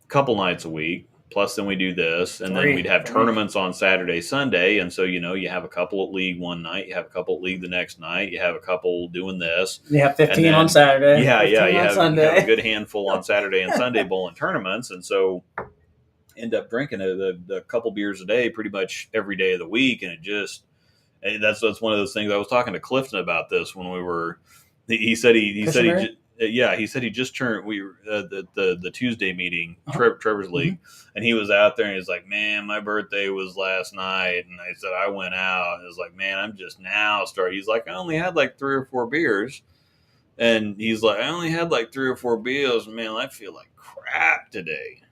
S2: a couple nights a week. Plus, then we do this, and then we'd have tournaments on Saturday, Sunday. And so, you have a couple at league one night, you have a couple at league the next night, you have a couple doing this.
S1: You have 15 on Saturday.
S2: Yeah, you have a good handful on Saturday and Sunday bowling tournaments. And so end up drinking a couple beers a day pretty much every day of the week. And that's one of those things. I was talking to Clifton about this when we were, he said he just turned. We were the Tuesday meeting, Trevor's league, and he was out there and he's like, "Man, my birthday was last night," and I said I went out. And it was like, "Man, I'm just now starting." He's like, "I only had like 3 or 4 beers," and he's like, "I only had like 3 or 4 beers. Man, I feel like crap today."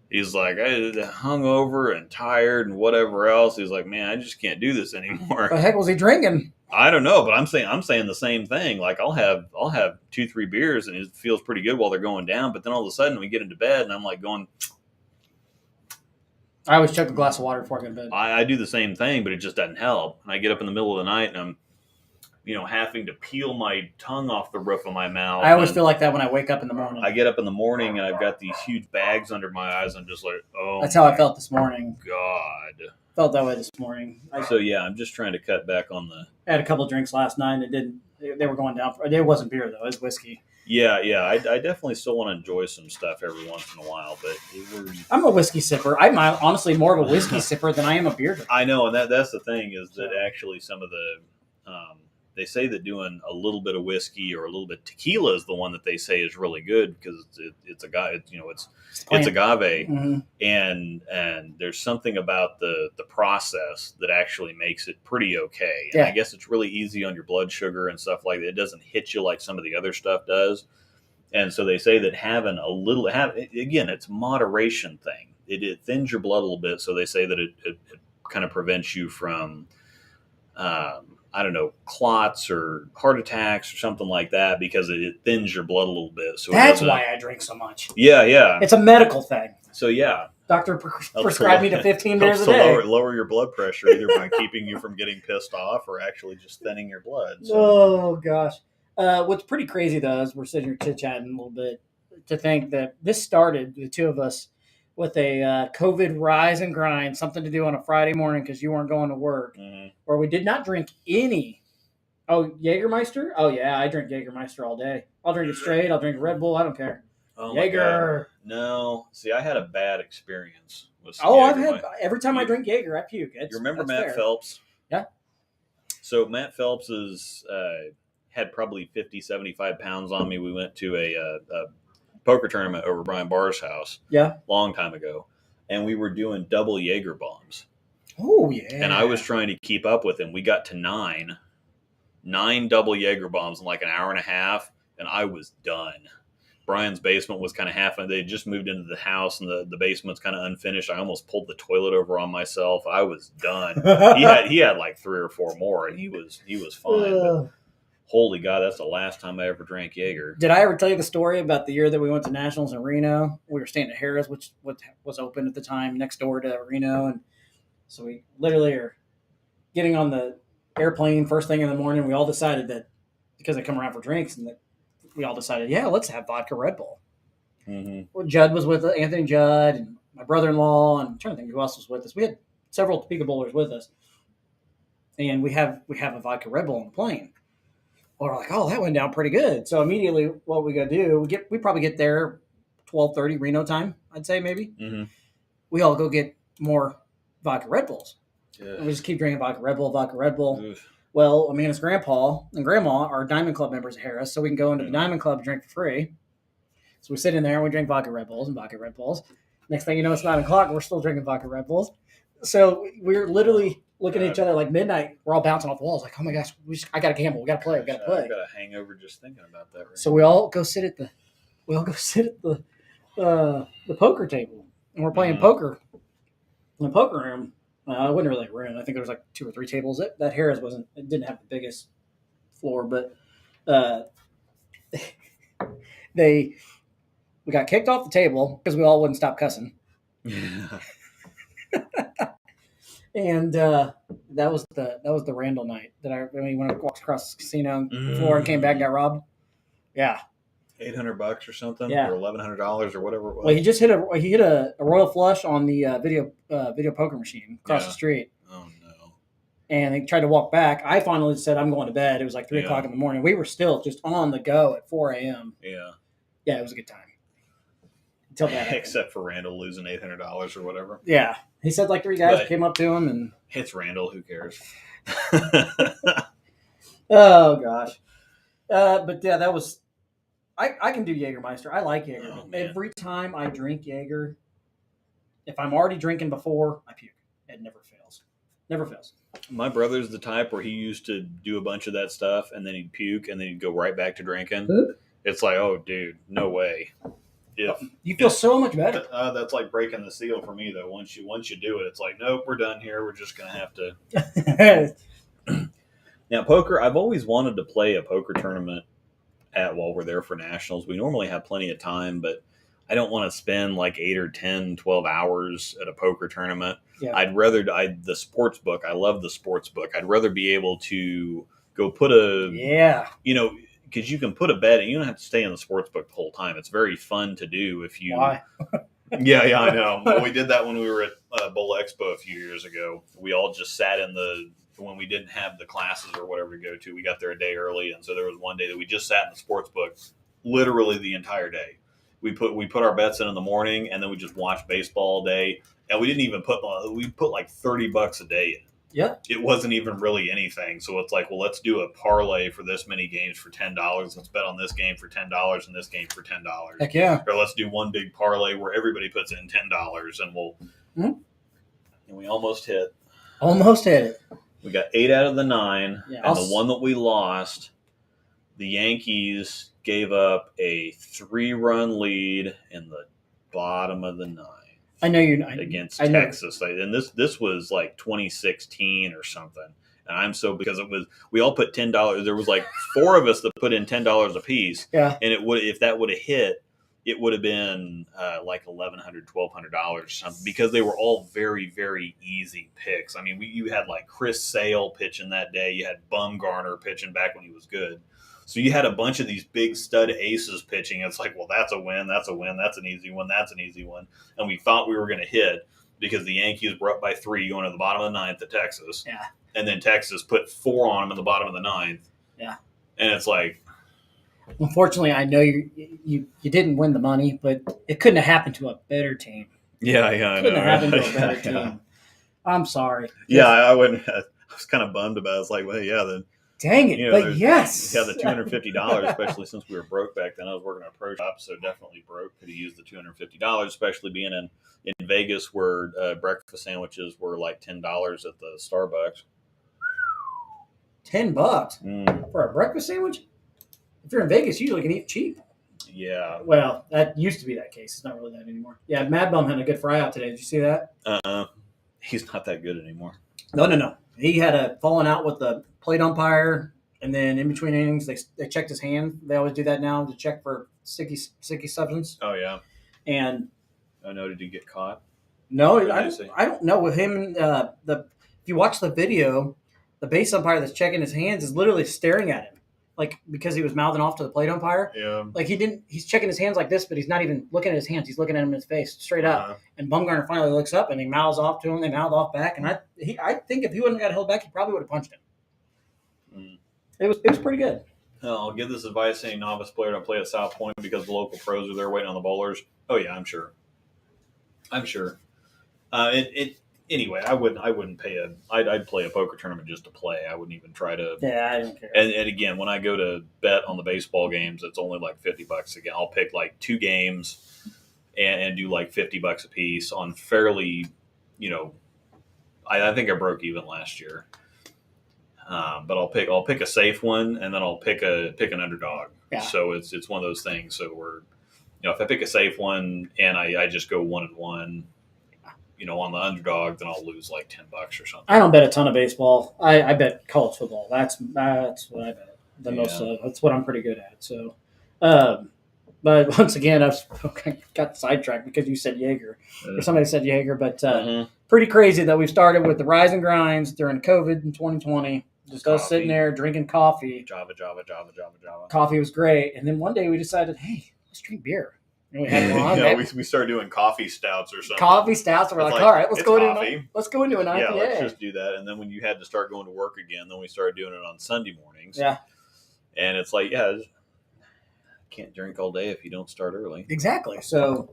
S2: He's like, I hung over and tired and whatever else. He's like, "Man, I just can't do this anymore."
S1: What the heck was he drinking?
S2: I don't know, but I'm saying the same thing. Like I'll have 2-3 beers and it feels pretty good while they're going down, but then all of a sudden we get into bed and I'm like going.
S1: I always chug a glass of water before I go to bed.
S2: I do the same thing, but it just doesn't help. And I get up in the middle of the night and I'm, having to peel my tongue off the roof of my mouth.
S1: I always feel like that when I wake up in the morning.
S2: I get up in the morning and I've got these huge bags under my eyes. I'm just like, oh.
S1: That's how I felt this morning.
S2: God.
S1: Felt that way this morning.
S2: I'm just trying to cut back on the.
S1: I had a couple of drinks last night and they were going down. It wasn't beer though. It was whiskey.
S2: Yeah. I definitely still want to enjoy some stuff every once in a while, but
S1: I'm a whiskey sipper. I'm honestly more of a whiskey sipper than I am a beer drinker.
S2: I know, and that's the thing is that actually some of the they say that doing a little bit of whiskey or a little bit of tequila is the one that they say is really good because it's it's agave,
S1: Mm-hmm.
S2: and there's something about the process that actually makes it pretty okay. And
S1: Yeah.
S2: I guess it's really easy on your blood sugar and stuff like that. It doesn't hit you like some of the other stuff does. And so they say that having a little, again, it's a moderation thing. It thins your blood a little bit. So they say that it kind of prevents you from, I don't know, clots or heart attacks or something like that because it thins your blood a little bit. So
S1: That's why I drink so much.
S2: Yeah.
S1: It's a medical thing.
S2: So yeah,
S1: Doctor prescribed me to 15 beers a
S2: helps
S1: day.
S2: to lower your blood pressure either by keeping you from getting pissed off or actually just thinning your blood. So.
S1: Oh gosh. What's pretty crazy though is we're sitting here chit-chatting a little bit to think that this started, the two of us, with a COVID rise and grind, something to do on a Friday morning because you weren't going to work, where we did not drink any. Oh, Jägermeister? Oh yeah, I drink Jägermeister all day. I'll drink it straight. I'll drink Red Bull. I don't care.
S2: Oh
S1: Jaeger.
S2: No, see, I had a bad experience with.
S1: I've had every time I drink Jaeger, I puke.
S2: You remember Matt Phelps?
S1: Yeah.
S2: So Matt Phelps had probably 50, 75 pounds on me. We went to a poker tournament over Brian Barr's house.
S1: Yeah.
S2: Long time ago, and we were doing double Jaeger bombs.
S1: Oh yeah.
S2: And I was trying to keep up with him. We got to nine double Jaeger bombs in like an hour and a half, and I was done. Brian's basement was kind of half, and they had just moved into the house, and the basement's kind of unfinished. I almost pulled the toilet over on myself. I was done. he had like 3 or 4 more, and he was fine. But holy God, that's the last time I ever drank Jaeger.
S1: Did I ever tell you the story about the year that we went to Nationals in Reno? We were staying at Harrah's, which was open at the time, next door to Reno, and so we literally are getting on the airplane first thing in the morning. We all decided that because they come around for drinks, and that we all decided, yeah, let's have vodka Red Bull.
S2: Mm-hmm.
S1: Well, Judd was with us, Anthony Judd, and my brother-in-law, and I'm trying to think who else was with us. We had several Topeka bowlers with us, and we have a vodka Red Bull on the plane. Well, we're like, oh, that went down pretty good. So immediately, what we go do, we probably get there 12:30 Reno time, I'd say maybe.
S2: Mm-hmm.
S1: We all go get more vodka Red Bulls.
S2: Yeah.
S1: And we just keep drinking vodka Red Bull.
S2: Oof.
S1: Well, Amanda's grandpa and grandma are Diamond Club members at Harrah's, so we can go into the Diamond Club and drink for free. So we sit in there and we drink vodka Red Bulls and vodka Red Bulls. Next thing you know, it's 9 o'clock and we're still drinking vodka Red Bulls. So we're literally looking at each other like midnight. We're all bouncing off the walls like, oh my gosh, I got to gamble. We got to play.
S2: I've got a hangover just thinking about that. Right
S1: so we all go sit at the poker table, and we're playing poker in the poker room. I wouldn't really room. I think there was like 2 or 3 tables. That Harrah's didn't have the biggest floor, but we got kicked off the table because we all wouldn't stop cussing.
S2: Yeah.
S1: And that was the Randall night when I walked across the casino floor and came back and got robbed. Yeah.
S2: $800 or something,
S1: Yeah.
S2: or $1,100 or whatever it was.
S1: Well, he just hit a royal flush on the video poker machine across the street.
S2: Oh no!
S1: And he tried to walk back. I finally said, "I'm going to bed." It was like 3 o'clock in the morning. We were still just on the go at 4 a.m.
S2: Yeah.
S1: Yeah, it was a good time. Until that happened.
S2: Except for Randall losing $800 or whatever.
S1: Yeah, he said like 3 guys came up to him and
S2: it's Randall. Who cares?
S1: Oh gosh. But yeah, that was. I can do Jägermeister. I like Jaeger.
S2: Oh,
S1: every time I drink Jaeger, if I'm already drinking before, I puke. It never fails. Never fails.
S2: My brother's the type where he used to do a bunch of that stuff and then he'd puke and then he'd go right back to drinking. It's like, oh, dude, no way.
S1: You feel so much better.
S2: That's like breaking the seal for me, though. Once you do it, it's like, nope, we're done here. We're just gonna have to. Now, poker. I've always wanted to play a poker tournament while we're there for nationals. We normally have plenty of time, but I don't want to spend like 8 or 10, 12 hours at a poker tournament.
S1: Yeah.
S2: I'd rather the sports book. I love the sports book. I'd rather be able to go put because you can put a bet and you don't have to stay in the sports book the whole time. It's very fun to do if you.
S1: Why?
S2: Yeah, I know. Well, we did that when we were at Bowl Expo a few years ago. We all just sat when we didn't have the classes or whatever to go to. We got there a day early, and so there was one day that we just sat in the sports book literally the entire day. We put our bets in the morning, and then we just watched baseball all day. And we didn't even put like $30 a day in.
S1: Yeah.
S2: It wasn't even really anything. So it's like, well, let's do a parlay for this many games for $10. Let's bet on this game for $10 and this game for $10.
S1: Heck yeah.
S2: Or let's do one big parlay where everybody puts in $10 and we'll.
S1: Mm-hmm.
S2: And we almost hit.
S1: Almost hit it.
S2: We got 8 out of the 9,
S1: Yeah,
S2: and the one that we lost, the Yankees gave up a 3-run lead in the bottom of the 9th.
S1: I know you
S2: against
S1: I know.
S2: Texas, and this was like 2016 or something. And I'm so because it was we all put $10. There was like 4 of us that put in $10 a piece.
S1: Yeah.
S2: And it would if that would have hit, it would have been like $1,100, $1,200 or something because they were all very, very easy picks. I mean, you had like Chris Sale pitching that day. You had Bumgarner pitching back when he was good. So you had a bunch of these big stud aces pitching. It's like, well, that's a win. That's a win. That's an easy one. That's an easy one. And we thought we were going to hit because the Yankees were up by 3 going to the bottom of the 9th at Texas.
S1: Yeah.
S2: And then Texas put 4 on them in the bottom of the 9th.
S1: Yeah.
S2: And it's like,
S1: unfortunately, I know you didn't win the money, but it couldn't have happened to a better team.
S2: yeah, I
S1: Couldn't
S2: know.
S1: have happened to a
S2: Yeah.
S1: better team. I'm sorry.
S2: Yeah, I wouldn't. I was kind of bummed about it. It's like, well, yeah, then.
S1: Dang it, but yes.
S2: Yeah, the $250, especially since we were broke back then. I was working at a pro shop, so definitely broke. Could have used the $250, especially being in Vegas where breakfast sandwiches were like $10 at the Starbucks.
S1: $10 for a breakfast sandwich? If you're in Vegas, you usually can eat cheap.
S2: Yeah.
S1: Well, that used to be that case. It's not really that anymore. Yeah, Mad Bum had a good fry out today. Did you see that?
S2: He's not that good anymore.
S1: No. He had a falling out with the plate umpire, and then in between innings, they checked his hand. They always do that now to check for sticky substance.
S2: Oh, yeah.
S1: And
S2: Oh, no, did he get caught?
S1: no,
S2: What did
S1: I
S2: they say?
S1: don't know. With him, if you watch the video, the base umpire that's checking his hands is literally staring at him, like because he was mouthing off to the plate umpire.
S2: Yeah.
S1: Like he's checking his hands like this, but he's not even looking at his hands. He's looking at him in his face, straight up. And Bumgarner finally looks up and he mouths off to him. They mouth off back, and I think if he wouldn't have got held back, he probably would have punched him. It was pretty good.
S2: I'll give this advice to any novice player to play at South Point because the local pros are there waiting on the bowlers. Oh yeah, I'm sure. Anyway, I wouldn't pay I'd play a poker tournament just to play. I wouldn't even try to.
S1: Yeah, I don't care.
S2: And again, when I go to bet on the baseball games, it's only like $50 again. I'll pick like 2 games and do like $50 a piece on fairly, I think I broke even last year. But I'll pick a safe one and then I'll pick an underdog.
S1: Yeah.
S2: So it's one of those things. So if I pick a safe one and I just go 1-1, on the underdog, then I'll lose like $10 or something.
S1: I don't bet a ton of baseball. I bet college football. That's what I bet the most of. That's what I'm pretty good at. So, but once again, I got sidetracked because you said Jaeger or somebody said Jaeger. But pretty crazy that we've started with the rise and grinds during COVID in 2020. Just us sitting there drinking coffee.
S2: Java.
S1: Coffee was great, and then one day we decided, hey, let's drink beer. And we had one.
S2: We started doing coffee stouts or something.
S1: Coffee stouts. And we're like, all right, let's go into an IPA.
S2: Yeah, let's just do that. And then when you had to start going to work again, then we started doing it on Sunday mornings.
S1: Yeah.
S2: And it's like, I can't drink all day if you don't start early.
S1: Exactly. So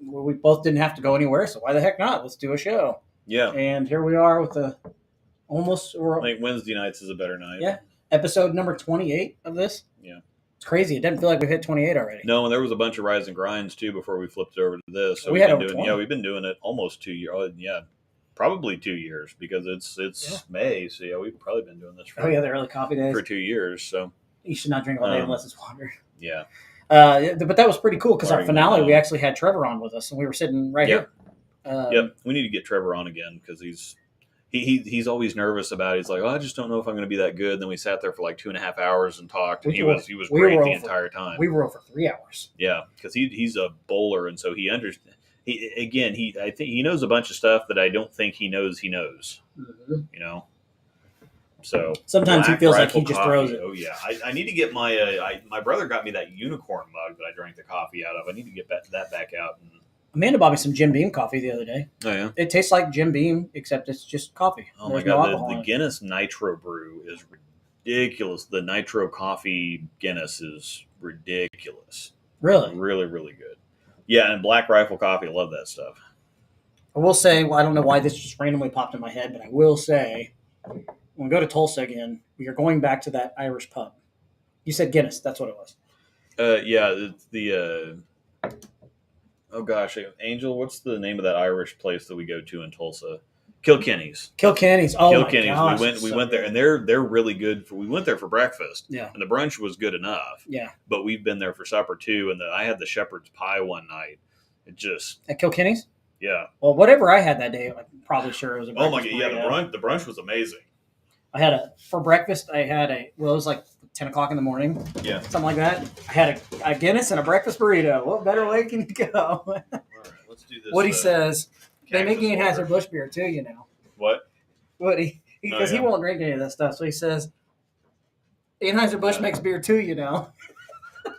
S1: we both didn't have to go anywhere. So why the heck not? Let's do a show.
S2: Yeah.
S1: And here we are with I
S2: think Wednesday nights is a better night.
S1: Yeah. Episode number 28 of this.
S2: Yeah.
S1: It's crazy. It doesn't feel like we've hit 28 already.
S2: No, and there was a bunch of rise and grinds too before we flipped over to this. So
S1: we've
S2: been doing it almost 2 years. Oh, yeah, probably 2 years because it's May. So yeah, we've probably been doing this for
S1: the early coffee days
S2: for 2 years. So
S1: you should not drink all day unless it's water.
S2: Yeah.
S1: But that was pretty cool because our finale we actually had Trevor on with us and we were sitting right here.
S2: Yep. We need to get Trevor on again because he's always nervous about it. He's like, I just don't know if I'm going to be that good. And then we sat there for like 2.5 hours and talked, and he was great the entire time.
S1: We were over 3 hours.
S2: Yeah, because he's a bowler, and so I think he knows a bunch of stuff that I don't think he knows he knows. Mm-hmm. So
S1: sometimes he feels like he just throws it.
S2: Oh yeah, I need to get my my brother got me that unicorn mug that I drank the coffee out of. I need to get that back out.
S1: Amanda bought me some Jim Beam coffee the other day.
S2: Oh, yeah?
S1: It tastes like Jim Beam, except it's just coffee.
S2: Oh, my God. The Guinness Nitro Brew is ridiculous. The Nitro Coffee Guinness is ridiculous.
S1: Really?
S2: Really, really good. Yeah, and Black Rifle Coffee. I love that stuff.
S1: I will say, I don't know why this just randomly popped in my head, but I will say When we go to Tulsa again, we are going back to that Irish pub. You said Guinness. That's what it was.
S2: Yeah, it's the oh gosh, Angel, what's the name of that Irish place that we go to in Tulsa? Kilkenny's.
S1: Kilkenny's. Oh
S2: Kilkenny's.
S1: my gosh,
S2: We went there, and they're really good. We went there for breakfast.
S1: Yeah.
S2: And the brunch was good enough.
S1: Yeah.
S2: But we've been there for supper too, and I had the shepherd's pie one night. It just
S1: At Kilkenny's.
S2: yeah.
S1: Well, whatever I had that day, I'm probably sure it was a
S2: Oh my
S1: breakfast
S2: god, yeah,
S1: burrito.
S2: the brunch was amazing.
S1: For breakfast, it was like 10 o'clock in the morning,
S2: Yeah.
S1: something like that. I had a Guinness and a breakfast burrito. What better way can you go?
S2: All right, let's do this.
S1: What he says, they make
S2: cactus water.
S1: Anheuser-Busch beer too, you know.
S2: What?
S1: What because he
S2: yeah.
S1: won't drink any of that stuff. So he says, Anheuser-Busch makes beer too, you know.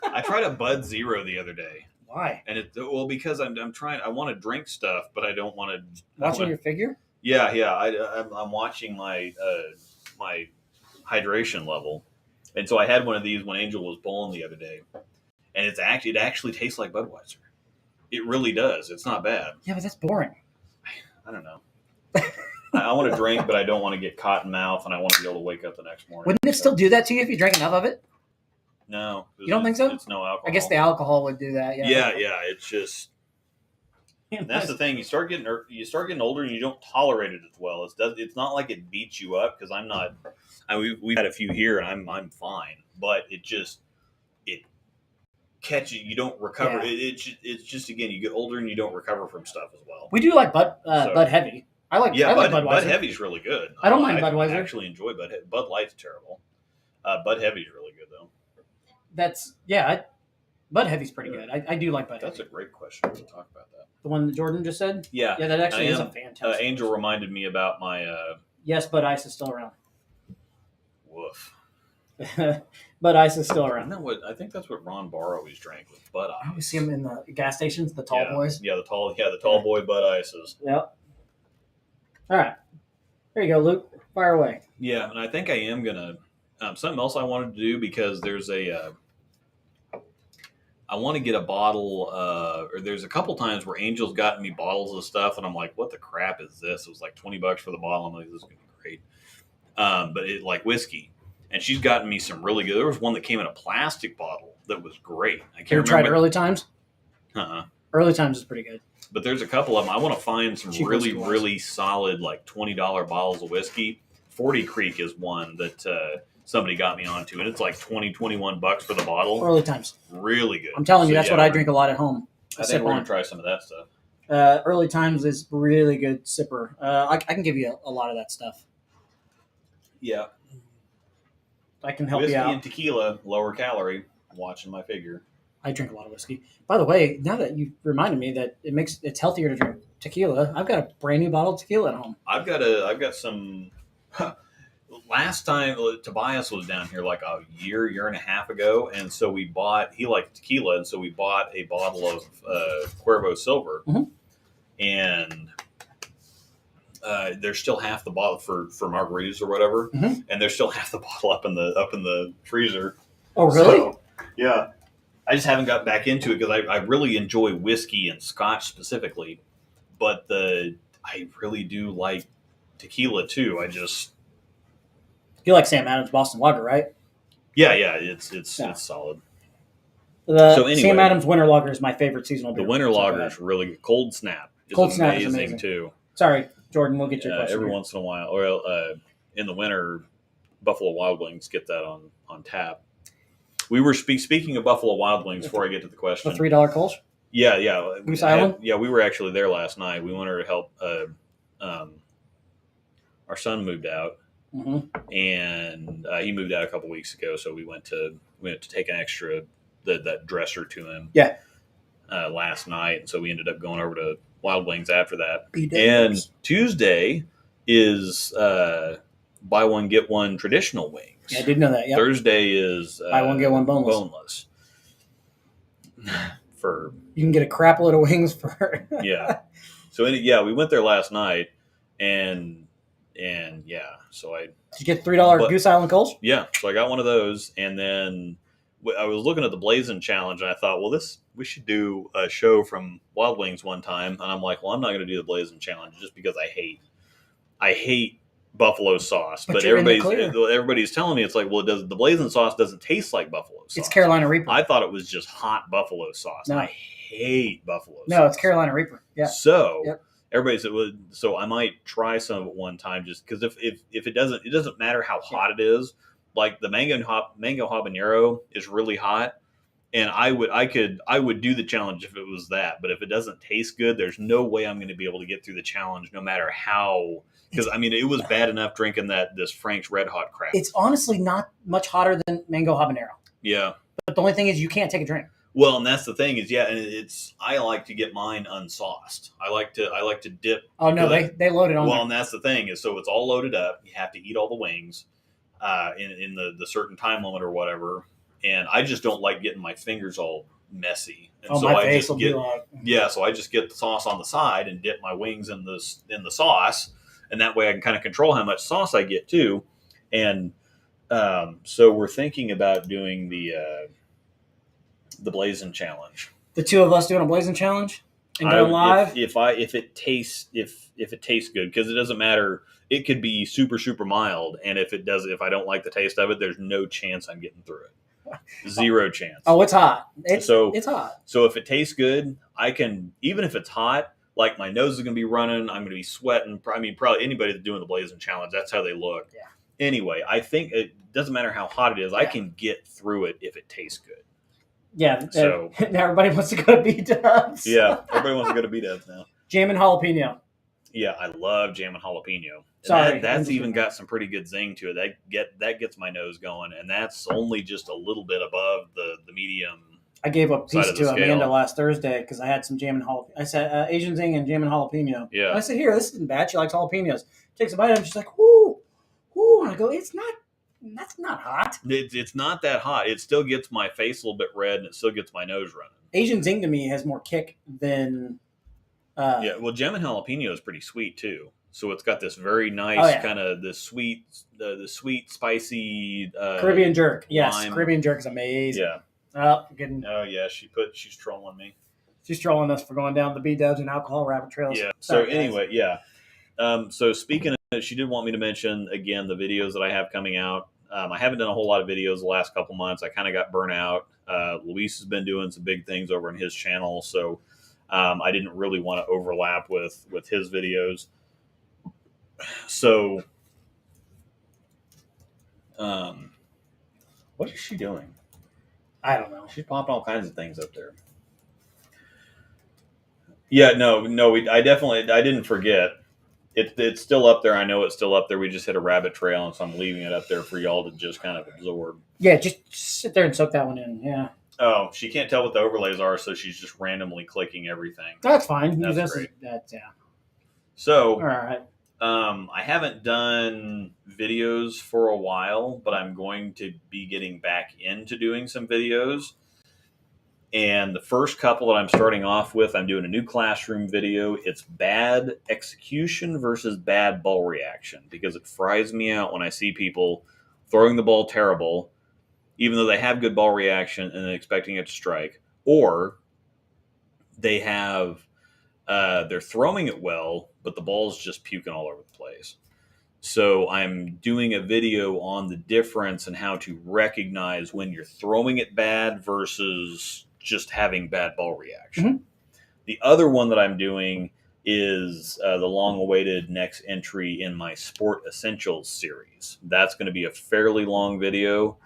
S2: I tried a Bud Zero the other day.
S1: Why?
S2: And because I'm trying. I want to drink stuff, but I don't want to.
S1: Watching your figure?
S2: Yeah. I'm watching my my hydration level, and so I had one of these when Angel was bowling the other day, and it actually tastes like Budweiser. It really does. It's not bad.
S1: Yeah, but that's boring.
S2: I don't know. I want to drink, but I don't want to get cotton mouth, and I want to be able to wake up the next morning.
S1: Wouldn't it still do that to you if you drank enough of it?
S2: No.
S1: You don't think so?
S2: It's no alcohol.
S1: I guess the alcohol would do that.
S2: Yeah. It's just. And that's the thing. You start getting older, and you don't tolerate it as well. It's not like it beats you up because I'm not. We've had a few here, and I'm fine. But it catches. You don't recover.
S1: Yeah.
S2: It's just again, you get older and you don't recover from stuff as well.
S1: We do like Bud Heavy. I like Budweiser.
S2: Bud Heavy's really good.
S1: I don't mind Budweiser.
S2: I actually enjoy Bud. Bud Light's terrible. Bud Heavy's really good though.
S1: Bud Heavy's pretty good. I do like Bud
S2: That's
S1: Heavy.
S2: a great question. We'll talk about that.
S1: The one that Jordan just said?
S2: Yeah.
S1: Yeah, that actually is a fantastic
S2: Angel reminded me about my
S1: yes, Bud Ice is still around.
S2: woof.
S1: Bud Ice is still
S2: I
S1: around.
S2: know what I think that's what Ron Barr always drank with Bud Ice.
S1: I always see them in the gas stations, the tall boys.
S2: Yeah, the tall boy Bud Ices.
S1: Yep. All right. There you go, Luke. Fire away.
S2: Yeah, and I think I am gonna something else I wanted to do because there's I want to get a bottle, or there's a couple times where Angel's gotten me bottles of stuff, and I'm like, what the crap is this? It was like $20 for the bottle. I'm like, this is going to be great. But it like whiskey. And she's gotten me some really good. There was one that came in a plastic bottle that was great. I can't remember.
S1: Tried Early Times?
S2: Uh-uh.
S1: Early Times is pretty good.
S2: But there's a couple of them. I want to find some
S1: Cheap
S2: really,
S1: whiskey
S2: really solid, like $20 bottles of whiskey. 40 Creek is one that somebody got me onto, and it's like $21 for the bottle.
S1: Early Times.
S2: Really good.
S1: I'm telling you, that's what I drink a lot at home.
S2: I think we're going to try some of that stuff.
S1: Early Times is really good sipper. I can give you a lot of that stuff.
S2: Yeah.
S1: I can help
S2: Whiskey
S1: you out.
S2: and tequila, lower calorie. I'm watching my figure.
S1: I drink a lot of whiskey. By the way, now that you reminded me that it's healthier to drink tequila, I've got a brand new bottle of tequila at home.
S2: I've got some. Last time Tobias was down here like a year and a half ago, and so he liked tequila, and so we bought a bottle of Cuervo Silver, and there's still half the bottle for margaritas or whatever, and there's still half the bottle up in the freezer.
S1: Oh, really?
S2: So, yeah. I just haven't got back into it because I really enjoy whiskey and scotch specifically, but I really do like tequila too.
S1: You like Sam Adams Boston Lager, right?
S2: Yeah, it's solid.
S1: So
S2: anyway,
S1: Sam Adams Winter Lager is my favorite seasonal beer.
S2: The Winter Lager is really good. Cold Snap is amazing too.
S1: Sorry, Jordan, we'll get your question.
S2: Every once in a while, or in the winter, Buffalo Wild Wings get that on tap. We were speaking of Buffalo Wild Wings before I get to the question.
S1: The $3 Kolsch?
S2: Yeah.
S1: Goose Island?
S2: Yeah, we were actually there last night. We wanted to help. Our son moved out. And he moved out a couple weeks ago, so we went to take an extra that dresser to him.
S1: Yeah.
S2: Last night, and so we ended up going over to Wild Wings after that. And Tuesday is buy one get one traditional wings.
S1: Yeah, I did know that. Yep.
S2: Thursday is
S1: buy one get one boneless. You can get a crap load of wings for
S2: yeah. So we went there last night, and so
S1: Did you get $3 Goose Island Kolsch?
S2: Yeah, so I got one of those, and then I was looking at the Blazing Challenge, and I thought, well, we should do a show from Wild Wings one time, and I'm like, well, I'm not going to do the Blazing Challenge just because I hate buffalo sauce, but
S1: you're in the
S2: everybody's telling me it's like, well, the blazing sauce doesn't taste like buffalo sauce.
S1: It's Carolina Reaper.
S2: I thought it was just hot buffalo sauce.
S1: No.
S2: I hate buffalo sauce.
S1: No, it's Carolina Reaper. Yeah.
S2: So everybody said, well, so I might try some of it one time, just because if it doesn't matter how hot it is. Like the mango habanero is really hot. And I would do the challenge if it was that, but if it doesn't taste good, there's no way I'm going to be able to get through the challenge, no matter how. Because I mean, it was bad enough drinking this Frank's Red Hot crap.
S1: It's honestly not much hotter than mango habanero.
S2: Yeah,
S1: but the only thing is you can't take a drink.
S2: Well, and that's the thing is, and I like to get mine unsauced. I like to dip.
S1: Oh no, they load it on.
S2: Well,
S1: there.
S2: And that's the thing is, so it's all loaded up. You have to eat all the wings, in the certain time limit or whatever. And I just don't like getting my fingers all messy. And so
S1: my
S2: I
S1: face
S2: just
S1: will be like...
S2: so I just get the sauce on the side and dip my wings in the sauce, and that way I can kind of control how much sauce I get too. And so we're thinking about doing the blazing challenge.
S1: The two of us doing a blazing challenge and going live.
S2: If it tastes good, because it doesn't matter. It could be super, super mild, and if I don't like the taste of it, there's no chance I'm getting through it. Zero chance.
S1: Oh, it's hot. It's hot.
S2: So if it tastes good, I can, even if it's hot, like my nose is going to be running, I'm going to be sweating. I mean, probably anybody that's doing the blazing challenge, that's how they look.
S1: Yeah.
S2: Anyway, I think it doesn't matter how hot it is. I can get through it if it tastes good.
S1: Yeah.
S2: So
S1: everybody wants to go to B-dubs.
S2: Yeah. Everybody wants to go to B-dubs now.
S1: Jam and jalapeno.
S2: Yeah, I love jam and jalapeno.
S1: Sorry,
S2: that's even got some pretty good zing to it. That gets my nose going, and that's only just a little bit above the medium.
S1: I gave a piece to Amanda last Thursday because I had some jam and jalapeno. I said Asian zing and jam and jalapeno.
S2: Yeah.
S1: And I said, here, this isn't bad. She likes jalapenos. Takes a bite of it, and she's like, whoo, whoo. And I go, that's not hot.
S2: It's not that hot. It still gets my face a little bit red, and it still gets my nose running.
S1: Asian zing to me has more kick than...
S2: well, jam and jalapeno is pretty sweet too. So it's got this very nice kind of the sweet, spicy
S1: Caribbean jerk. Yes,
S2: lime.
S1: Caribbean jerk is amazing.
S2: Yeah.
S1: Oh
S2: yeah, she's trolling me.
S1: She's trolling us for going down the B-dubs and alcohol rabbit trails.
S2: Yeah.
S1: Sorry,
S2: so anyway, yeah. So speaking of, she did want me to mention again the videos that I have coming out. I haven't done a whole lot of videos the last couple months. I kind of got burnt out. Luis has been doing some big things over in his channel, so. I didn't really want to overlap with his videos. So, what is she doing?
S1: I don't know.
S2: She's popping all kinds of things up there. Yeah, no, I didn't forget. It's still up there. I know it's still up there. We just hit a rabbit trail, and so I'm leaving it up there for y'all to just kind of absorb.
S1: Yeah, just sit there and soak that one in. Yeah.
S2: Oh, she can't tell what the overlays are, so she's just randomly clicking everything.
S1: That's fine.
S2: That's great.
S1: Yeah.
S2: So,
S1: all right.
S2: I haven't done videos for a while, but I'm going to be getting back into doing some videos. And the first couple that I'm starting off with, I'm doing a new classroom video. It's bad execution versus bad ball reaction, because it fries me out when I see people throwing the ball terrible, even though they have good ball reaction and expecting it to strike, or they have they're throwing it well, but the ball's just puking all over the place. So I'm doing a video on the difference and how to recognize when you're throwing it bad versus just having bad ball reaction. Mm-hmm. The other one that I'm doing is the long-awaited next entry in my Sport Essentials series. That's going to be a fairly long video,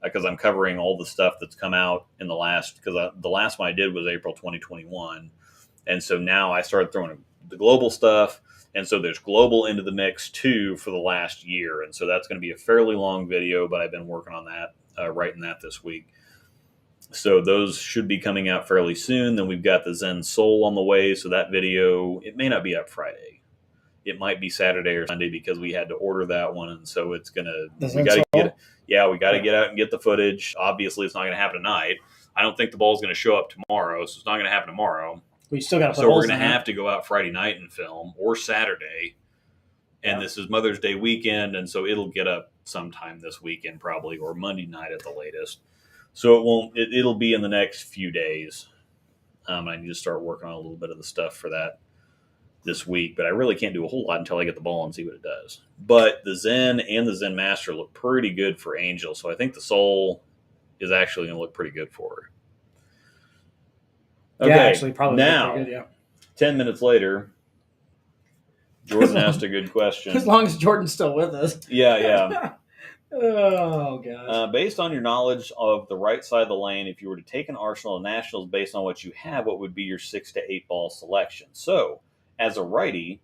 S2: because I'm covering all the stuff that's come out in the last, because the last one I did was April 2021. And so now I started throwing the global stuff. And so there's global into the mix too for the last year. And so that's going to be a fairly long video, but I've been working on that, writing that this week. So those should be coming out fairly soon. Then we've got the Zen Soul on the way. So that video, it may not be up Friday. It might be Saturday or Sunday, because we had to order that one. And so it's going to, we got to get out and get the footage. Obviously, it's not going to happen tonight. I don't think the ball's going to show up tomorrow, so it's not going to happen tomorrow.
S1: We still got to.
S2: So we're going to have to go out Friday night and film, or Saturday. And this is Mother's Day weekend, and so it'll get up sometime this weekend probably, or Monday night at the latest. So it'll be in the next few days. I need to start working on a little bit of the stuff for that. this week, but I really can't do a whole lot until I get the ball and see what it does. But the Zen and the Zen Master look pretty good for Angel, so I think the Soul is actually going to look pretty good for her.
S1: Yeah,
S2: Okay,
S1: actually, probably
S2: now,
S1: pretty good, yeah.
S2: 10 minutes later, Jordan asked a good question.
S1: As long as Jordan's still with us.
S2: Yeah.
S1: Oh, gosh.
S2: Based on your knowledge of the right side of the lane, if you were to take an Arsenal of Nationals based on what you have, what would be your 6 to 8 ball selection? So, as a righty,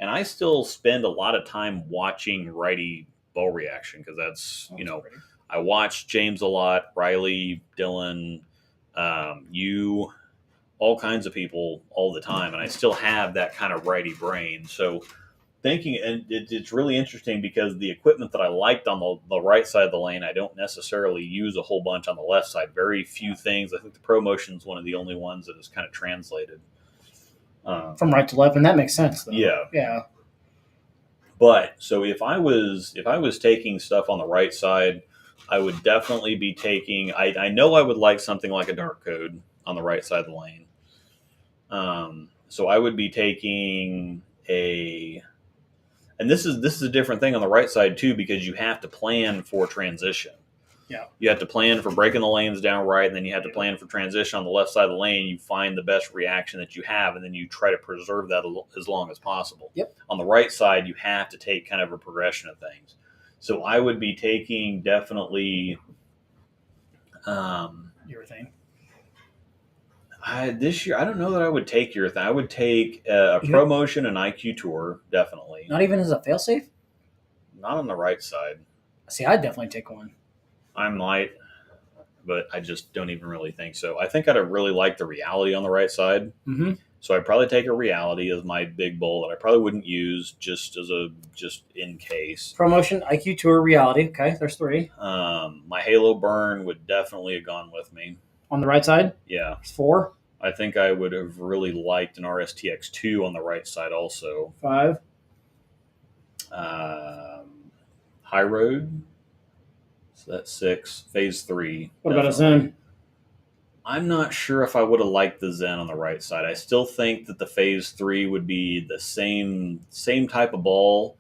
S2: and I still spend a lot of time watching righty ball reaction because that's, I watch James a lot, Riley, Dylan, you, all kinds of people all the time, and I still have that kind of righty brain. So, thinking, and it's really interesting because the equipment that I liked on the right side of the lane, I don't necessarily use a whole bunch on the left side. Very few things. I think the Pro Motion is one of the only ones that is kind of translated
S1: from right to left, and that makes sense, though.
S2: Yeah. But so if I was taking stuff on the right side, I would definitely be taking. I know I would like something like a Dark Code on the right side of the lane. So I would be taking a. And this is a different thing on the right side too, because you have to plan for transition.
S1: Yeah.
S2: You have to plan for breaking the lanes down right, and then you have to plan for transition on the left side of the lane. You find the best reaction that you have, and then you try to preserve that as long as possible.
S1: Yep.
S2: On the right side, you have to take kind of a progression of things. So I would be taking definitely
S1: urethane.
S2: This year, I don't know that I would take urethane. I would take a Pro Motion and IQ Tour, definitely.
S1: Not even as a failsafe?
S2: Not on the right side.
S1: See, I'd definitely take one.
S2: I might, but I just don't even really think so. I think I'd really like the Reality on the right side.
S1: Mm-hmm.
S2: So I'd probably take a Reality as my big bowl that I probably wouldn't use just in case.
S1: Pro Motion, IQ Tour, Reality. Okay, there's 3.
S2: My Halo Burn would definitely have gone with me.
S1: On the right side?
S2: Yeah.
S1: There's 4.
S2: I think I would have really liked an RSTX2 on the right side also.
S1: 5.
S2: High Road. So that's 6. Phase 3.
S1: What about a Zen?
S2: I'm not sure if I would have liked the Zen on the right side. I still think that the Phase 3 would be the same type of ball,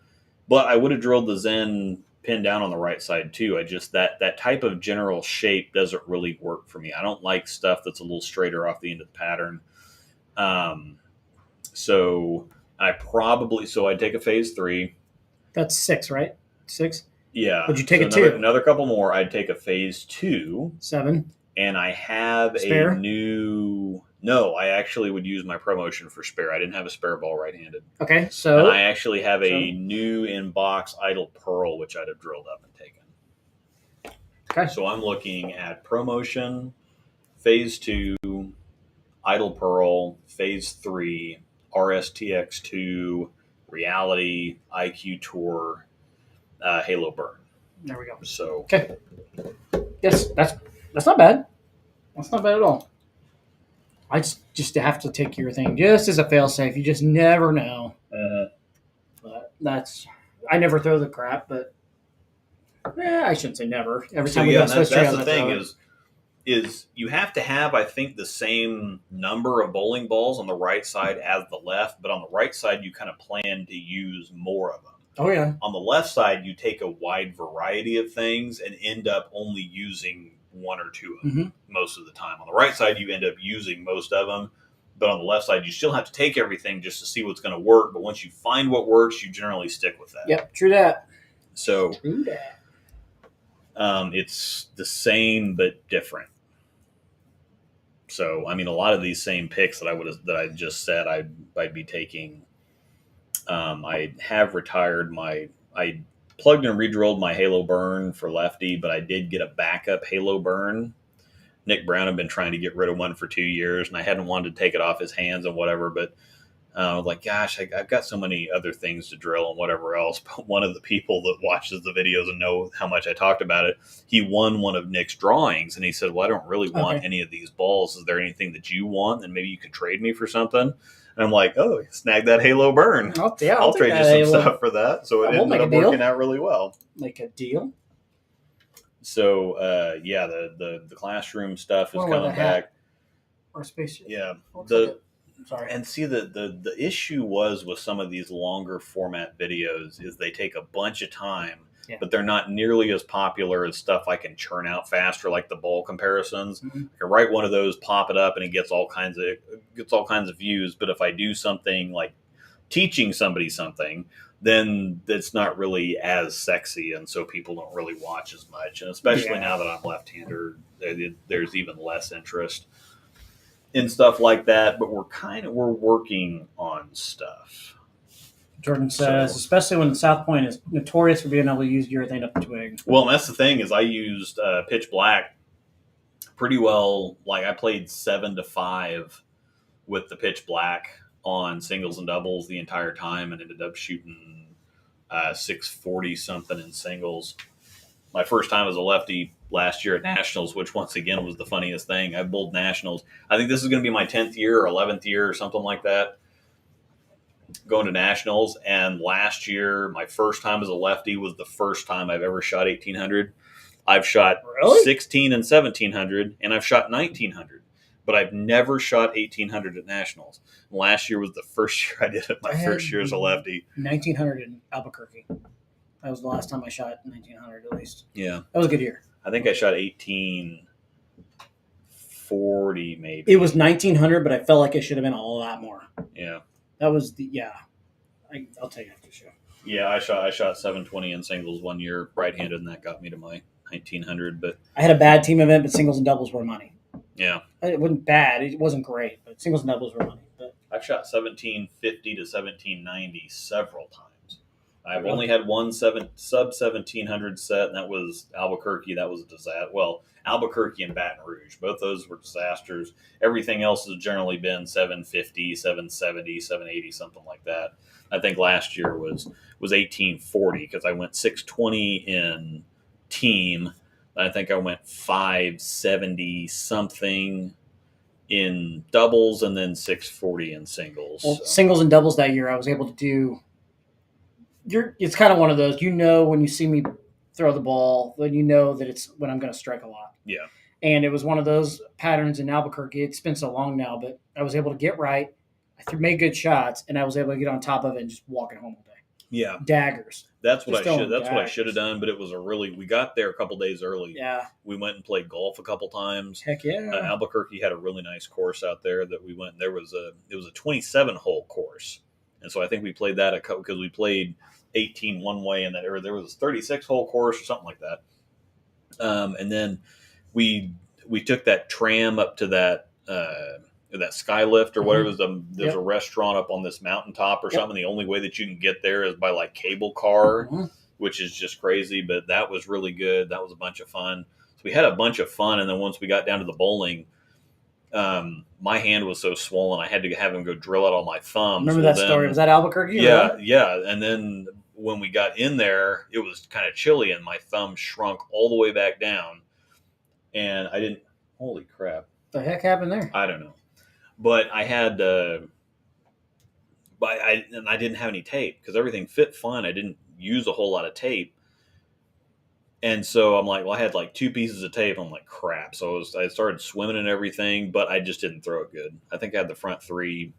S2: but I would have drilled the Zen pin down on the right side too. I just that type of general shape doesn't really work for me. I don't like stuff that's a little straighter off the end of the pattern. So I'd take a Phase 3. That's
S1: 6, right? 6.
S2: Yeah.
S1: Would you take a 2?
S2: Another couple more. I'd take a Phase 2.
S1: 7.
S2: And I have
S1: spare?
S2: a new. No, I actually would use my Pro Motion for spare. I didn't have a spare ball right-handed.
S1: Okay, so.
S2: And I actually have a new in-box Idle Pearl, which I'd have drilled up and taken.
S1: Okay.
S2: So I'm looking at Pro Motion, Phase 2, Idle Pearl, Phase 3, RSTX2, Reality, IQ Tour, Halo Burn.
S1: There we go.
S2: So.
S1: Okay. Yes, that's not bad. That's not bad at all. I just have to take your thing just as a fail-safe. You just never know. But I never throw the crap, but I shouldn't say never. Every time we go Swiss
S2: that's
S1: trails,
S2: the thing is you have to have, I think, the same number of bowling balls on the right side as the left, but on the right side you kind of plan to use more of them.
S1: Oh, yeah.
S2: On the left side, you take a wide variety of things and end up only using 1 or 2 of them most of the time. On the right side, you end up using most of them, but on the left side, you still have to take everything just to see what's going to work. But once you find what works, you generally stick with that.
S1: Yep, true that.
S2: So,
S1: true that.
S2: It's the same but different. So, I mean, a lot of these same picks that I just said I'd be taking. I have retired I plugged and redrilled my Halo Burn for lefty, but I did get a backup Halo Burn. Nick Brown had been trying to get rid of one for 2 years, and I hadn't wanted to take it off his hands and whatever, but I was like, gosh, I've got so many other things to drill and whatever else. But one of the people that watches the videos and know how much I talked about it, he won one of Nick's drawings, and he said, well, I don't really want any of these balls. Is there anything that you want? And maybe you could trade me for something. And I'm like, oh, snag that Halo Burn.
S1: I'll
S2: trade you some stuff for that. So it ended up working out really well.
S1: Make a deal.
S2: So, the classroom stuff is coming back.
S1: Or spaceship.
S2: Yeah.
S1: Sorry.
S2: And see, the issue was with some of these longer format videos is they take a bunch of time, but they're not nearly as popular as stuff I can churn out faster, like the bowl comparisons.
S1: Mm-hmm.
S2: I can write one of those, pop it up, and it gets all kinds of views. But if I do something like teaching somebody something, then it's not really as sexy, and so people don't really watch as much. And especially now that I'm left-hander, there's even less interest in stuff like that. But we're working on stuff.
S1: Jordan says, especially when South Point is notorious for being able to use urethane up the twig.
S2: Well, and that's the thing is I used pitch black pretty well. Like I played 7-5 with the pitch black on singles and doubles the entire time, and ended up shooting 640 something in singles. My first time as a lefty last year at Nationals, which once again was the funniest thing. I bowled Nationals. I think this is going to be my 10th year or 11th year or something like that, going to Nationals. And last year, my first time as a lefty was the first time I've ever shot 1800. I've shot 16 and 1700, and I've shot 1900, but I've never shot 1800 at Nationals. Last year was the first year I did it. My first year as a lefty.
S1: 1900 in Albuquerque. That was the last time I shot 1900 at least.
S2: Yeah,
S1: that was a good year.
S2: I think I shot 1840 maybe.
S1: It was 1900, but I felt like it should have been a lot more.
S2: Yeah,
S1: that was I'll tell you after the show.
S2: Yeah, I shot 720 in singles one year, right-handed, and that got me to my 1900. But
S1: I had a bad team event, but singles and doubles were money.
S2: Yeah,
S1: it wasn't bad. It wasn't great, but singles and doubles were money. But
S2: I've shot 1750 to 1790 several times. I've only had one sub 1700 set, and that was Albuquerque. That was a disaster. Well, Albuquerque and Baton Rouge, both those were disasters. Everything else has generally been 750, 770, 780, something like that. I think last year was 1840 because I went 620 in team. I think I went 570 something in doubles, and then 640 in singles.
S1: Well, singles and doubles that year, I was able to do. It's kind of one of those, when you see me throw the ball, then you know that it's when I'm going to strike a lot.
S2: Yeah.
S1: And it was one of those patterns in Albuquerque. It's been so long now, but I was able to get right. I made good shots, and I was able to get on top of it and just walk it home all day.
S2: Yeah.
S1: Daggers.
S2: That's what I should have done, but it was we got there a couple days early.
S1: Yeah.
S2: We went and played golf a couple times.
S1: Heck yeah.
S2: Albuquerque had a really nice course out there that we went. It was a 27-hole course. And so I think we played that because we played 18 one way, and there was a 36-hole course or something like that. And then we took that tram up to that sky lift or whatever. There's a restaurant up on this mountaintop or something. The only way that you can get there is by like cable car, which is just crazy. But that was really good. That was a bunch of fun. So we had a bunch of fun, and then once we got down to the bowling, my hand was so swollen I had to have him go drill it on my thumb.
S1: Remember that story? Was that Albuquerque?
S2: Yeah. And then when we got in there, it was kind of chilly, and my thumb shrunk all the way back down. And I didn't. Holy crap!
S1: What the heck happened there?
S2: I don't know. But I had, I didn't have any tape because everything fit fine. I didn't use a whole lot of tape. And so I'm like, well, I had like 2 pieces of tape. I'm like, crap. So I started swimming and everything, but I just didn't throw it good. I think I had the front 3,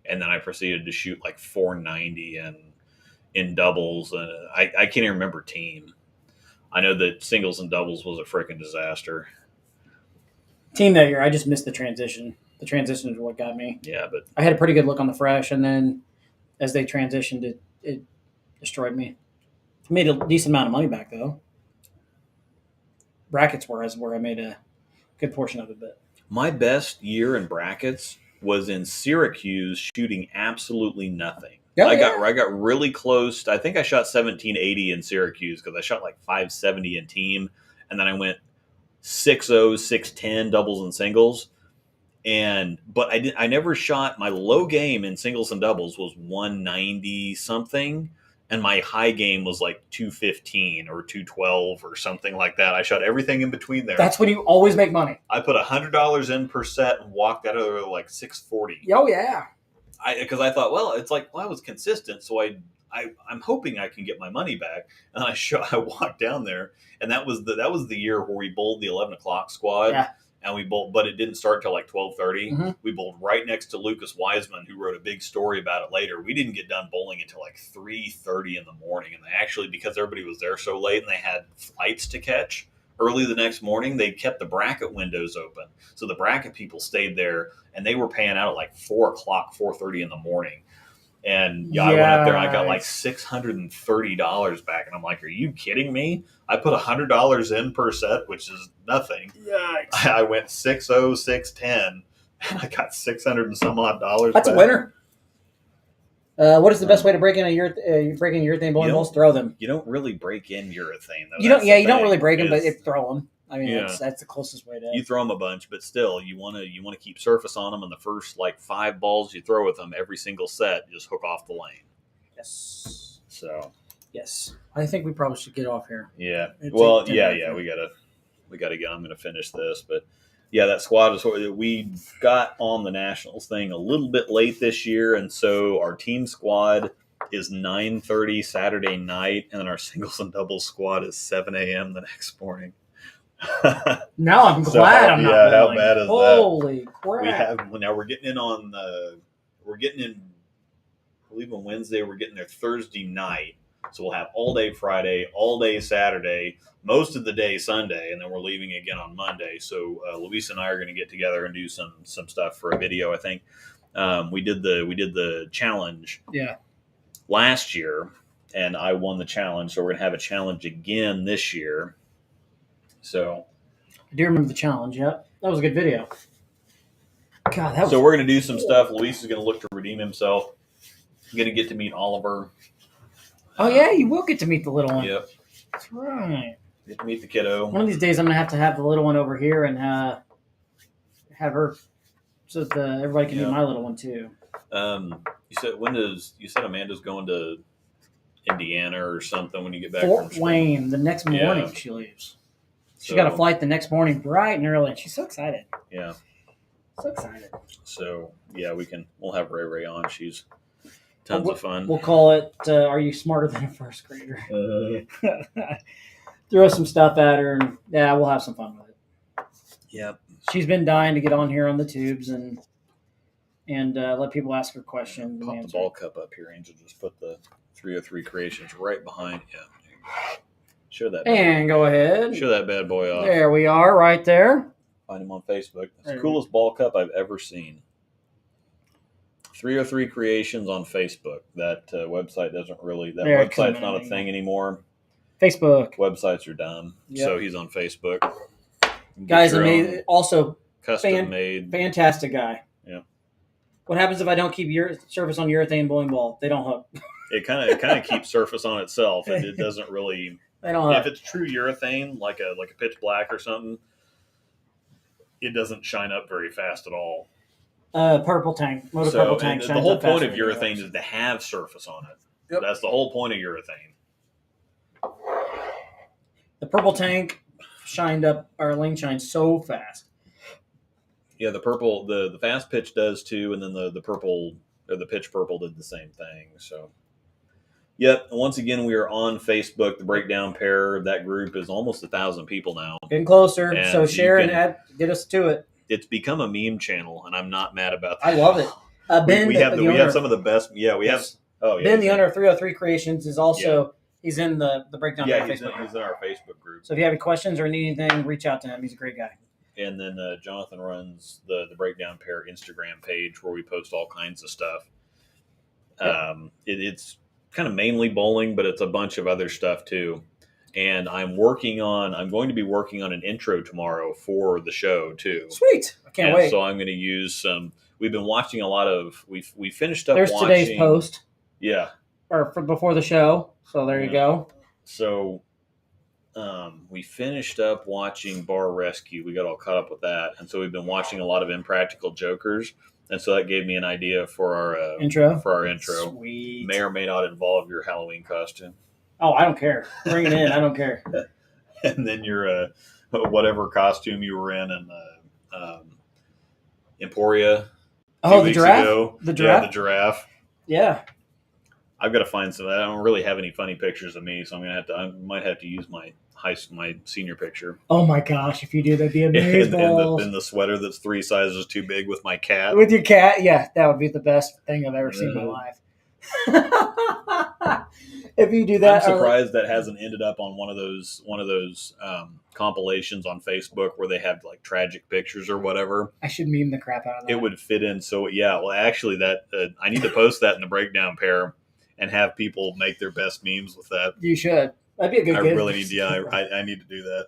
S2: and then I proceeded to shoot like 490 in doubles. And I can't even remember team. I know that singles and doubles was a freaking disaster.
S1: Team that year, I just missed the transition. The transition is what got me.
S2: Yeah, but
S1: I had a pretty good look on the fresh, and then as they transitioned, it destroyed me. I made a decent amount of money back, though. Brackets were where I made a good portion of it. But
S2: my best year in brackets was in Syracuse, shooting absolutely nothing. I got really close. I think I shot 1780 in Syracuse because I shot like 570 in team, and then I went 6-0, 610 doubles and singles. But I never shot. My low game in singles and doubles was 190 something, and my high game was like 215 or 212 or something like that. I shot everything in between there.
S1: That's when you always make money.
S2: I put $100 in per set and walked out of there like 640.
S1: Oh yeah.
S2: Because I thought, well, it's like, I was consistent, so I'm hoping I can get my money back. And I walked down there, and that was the year where we bowled the 11 o'clock squad.
S1: Yeah.
S2: and we bowled, but it didn't start till like 12:30.
S1: Mhm.
S2: We bowled right next to Lucas Wiseman, who wrote a big story about it later. We didn't get done bowling until like 3:30 in the morning, and they actually, because everybody was there so late and they had flights to catch early the next morning, they kept the bracket windows open, so the bracket people stayed there, and they were paying out at like 4:00, 4:30 in the morning. And I went up there and I got like $630 back. And I'm like, are you kidding me? I put $100 in per set, which is nothing.
S1: Yikes.
S2: I went 6-0, 6-10, and I got 600 and some odd dollars
S1: That's
S2: back.
S1: a winner. What is the best way to break in a urethane bowling balls? Throw them.
S2: You don't really break in urethane, though.
S1: You don't really break them, but throw them. I mean,
S2: Yeah.
S1: that's the closest way to.
S2: You throw them a bunch, but still, you want to keep surface on them. And the first like 5 balls you throw with them, every single set, just hook off the lane.
S1: Yes.
S2: So.
S1: Yes, I think we probably should get off here.
S2: Yeah.
S1: It's
S2: Well,
S1: 10
S2: yeah.
S1: minutes.
S2: We gotta get. I'm gonna finish this, but yeah, that squad is. We got on the nationals thing a little bit late this year, and so our team squad is 9:30 Saturday night, and then our singles and doubles squad is 7 a.m. the next morning.
S1: Now I'm glad I'm not
S2: how
S1: bowling.
S2: bad is
S1: Holy crap!
S2: We have now. We're getting in on. We're getting in. I believe on Wednesday. We're getting there Thursday night. So we'll have all day Friday, all day Saturday, most of the day Sunday, and then we're leaving again on Monday. So Luis and I are going to get together and do some stuff for a video. I think we did the challenge last year, and I won the challenge. So we're going to have a challenge again this year. So
S1: I do remember the challenge. Yep, that was a good video. God, that was.
S2: So we're going to do some stuff. Luis is going to look to redeem himself. I'm going to get to meet Oliver.
S1: Oh yeah, you will get to meet the little one.
S2: Yep.
S1: That's right.
S2: Get to meet the kiddo.
S1: One of these days, I'm gonna have the little one over here and have her, so that everybody can meet my little one too.
S2: You said Amanda's going to Indiana or something when you get back
S1: Fort
S2: from
S1: Wayne the next morning. She leaves. She got a flight the next morning, bright and early, and she's so excited.
S2: Yeah.
S1: So excited.
S2: So yeah, we'll have Ray on. She's tons of fun.
S1: We'll call it, Are You Smarter Than a First Grader? Throw some stuff at her, and we'll have some fun with it.
S2: Yep.
S1: She's been dying to get on here on the tubes and let people ask her questions.
S2: Pop the ball cup up here, Angel. Just put the 303 Creations right behind you. Show that.
S1: And go ahead.
S2: Show that bad boy off.
S1: There we are, right there.
S2: Find him on Facebook. It's the coolest ball cup I've ever seen. 303 Creations on Facebook. That website doesn't really. That website's not a thing anymore.
S1: Facebook.
S2: Websites are done. Yep. So he's on Facebook.
S1: Guys, also
S2: custom made.
S1: Fantastic guy.
S2: Yeah.
S1: What happens if I don't keep your surface on urethane bowling ball? They don't hook.
S2: It kind of keeps surface on itself, and it doesn't really.
S1: They don't hook.
S2: If it's true urethane, like a pitch black or something, it doesn't shine up very fast at all.
S1: Purple tank. Purple tank.
S2: The whole point of urethane is to have surface on it.
S1: Yep.
S2: That's the whole point of urethane.
S1: The purple tank shined up. Our lane shined so fast.
S2: Yeah, the purple, the fast pitch does too, and then the purple or the pitch purple did the same thing. So, yep. Once again, we are on Facebook. The Breakdown Pair. That group is almost 1,000 people now.
S1: Getting closer. So share and get us to it.
S2: It's become a meme channel, and I'm not mad about that.
S1: I love it. Ben,
S2: we have some of the best. Yeah, we have. Oh, yeah.
S1: Ben, the owner of 303 Creations, is also he's in the Breakdown Pair Facebook group.
S2: He's in our Facebook group.
S1: So if you have any questions or need anything, reach out to him. He's a great guy.
S2: And then Jonathan runs the Breakdown Pair Instagram page where we post all kinds of stuff. Yep. It's kind of mainly bowling, but it's a bunch of other stuff too. And I'm going to be working on an intro tomorrow for the show too.
S1: Sweet. I can't wait.
S2: So I'm going to use some, we've been watching a lot of, we finished up
S1: watching. There's today's post.
S2: Yeah.
S1: Or before the show. So there you go.
S2: So we finished up watching Bar Rescue. We got all caught up with that. And so we've been watching a lot of Impractical Jokers. And so that gave me an idea for our intro.
S1: Sweet.
S2: May or may not involve your Halloween costume.
S1: Oh, I don't care. Bring it in. I don't care.
S2: And then your whatever costume you were in Emporia.
S1: Oh, the giraffe?
S2: Ago.
S1: The giraffe?
S2: Yeah, the giraffe.
S1: Yeah.
S2: I've got to find some. I don't really have any funny pictures of me, so I might have to use my senior picture.
S1: Oh my gosh, if you do, that'd be
S2: in
S1: amazing.
S2: the sweater that's 3 sizes too big with my cat.
S1: With your cat, yeah, that would be the best thing I've ever seen in my life. If you do that,
S2: I'm surprised that hasn't ended up on one of those compilations on Facebook where they have like tragic pictures or whatever.
S1: I should meme the crap out of that.
S2: It would fit in. So yeah, well, actually, that I need to post that in the breakdown pair and have people make their best memes with that.
S1: You should. That'd be a good.
S2: I really need. Yeah, I need to do that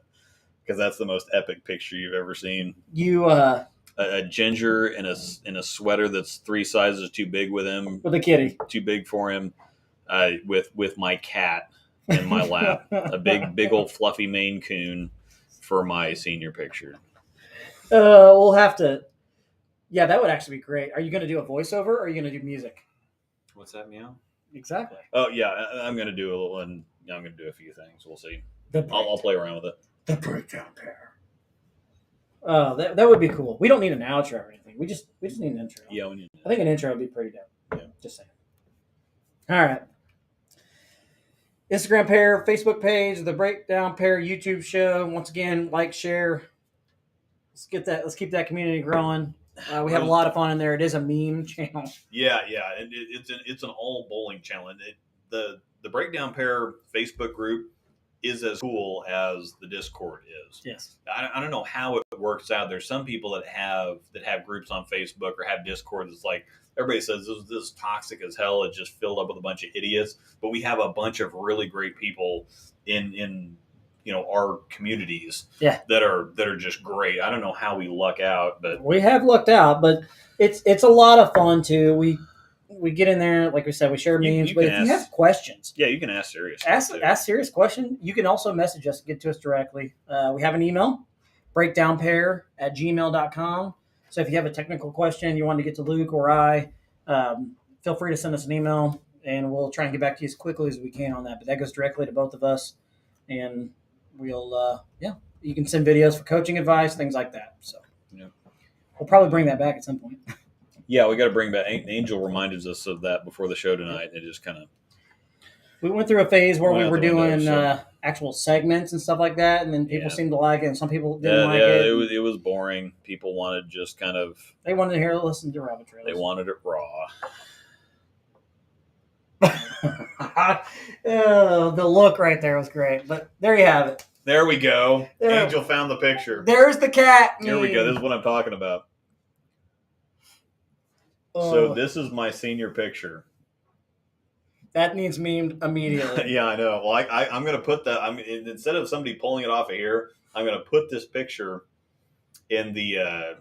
S2: because that's the most epic picture you've ever seen.
S1: You
S2: a ginger in a sweater that's 3 sizes too big with him,
S1: with a kitty,
S2: too big for him. With my cat in my lap, a big old fluffy Maine Coon for my senior picture.
S1: We'll have to. Yeah, that would actually be great. Are you going to do a voiceover or are you going to do music?
S2: What's that, meow?
S1: Exactly.
S2: Oh yeah, I'm going to do a little, and I'm going to do a few things. We'll see. I'll play around with it.
S1: The breakdown pair. Oh, that would be cool. We don't need an outro or anything. We just need an intro.
S2: Yeah, we need.
S1: I think an intro would be pretty dope.
S2: Yeah.
S1: Just saying. All right. Instagram pair, Facebook page, the Breakdown Pair YouTube show. Once again, like, share. Let's keep that community growing. We have a lot of fun in there. It is a meme channel.
S2: Yeah, and it's an all bowling channel. And the Breakdown Pair Facebook group is as cool as the Discord is.
S1: Yes.
S2: I don't know how it works out. There's some people that have groups on Facebook or have Discord that's like, everybody says this is toxic as hell. It's just filled up with a bunch of idiots. But we have a bunch of really great people in our communities that are just great. I don't know how we luck out, but
S1: we have lucked out, but it's a lot of fun too. We get in there, like we said, we share memes. But if you have questions,
S2: you can ask serious.
S1: Ask serious questions. You can also message us, get to us directly. We have an email, breakdownpair@gmail.com. So if you have a technical question, you want to get to Luke or I, feel free to send us an email, and we'll try and get back to you as quickly as we can on that. But that goes directly to both of us, and we'll you can send videos for coaching advice, things like that. So we'll probably bring that back at some point.
S2: Yeah, we got to bring back. Angel reminded us of that before the show tonight. It just kind of.
S1: We went through a phase where we were doing actual segments and stuff like that, and then people seemed to like it, and some people didn't like it.
S2: It was boring. People wanted just kind of.
S1: They wanted to listen to rabbit trails.
S2: They wanted it raw.
S1: The look right there was great, but there you have it.
S2: There we go. Angel found the picture.
S1: There's the cat.
S2: Here we go. This is what I'm talking about. So this is my senior picture.
S1: That needs memed immediately.
S2: Yeah, I know. Well, I'm going to put that. Instead of somebody pulling it off of here, I'm going to put this picture in the.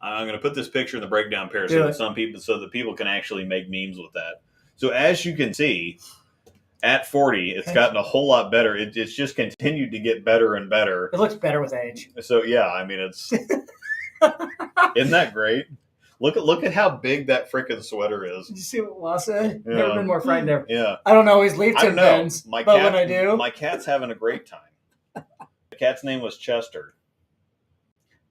S2: I'm going to put this picture in the breakdown pair so that people can actually make memes with that. So as you can see, at 40, it's gotten a whole lot better. It's just continued to get better and better.
S1: It looks better with age.
S2: So yeah, it's. Isn't that great? Look at how big that freaking sweater is.
S1: Did you see what Wa said? Yeah. Never been more frightened ever.
S2: Yeah.
S1: I don't always leave Tim Ben's, but when I do.
S2: My cat's having a great time. The cat's name was Chester.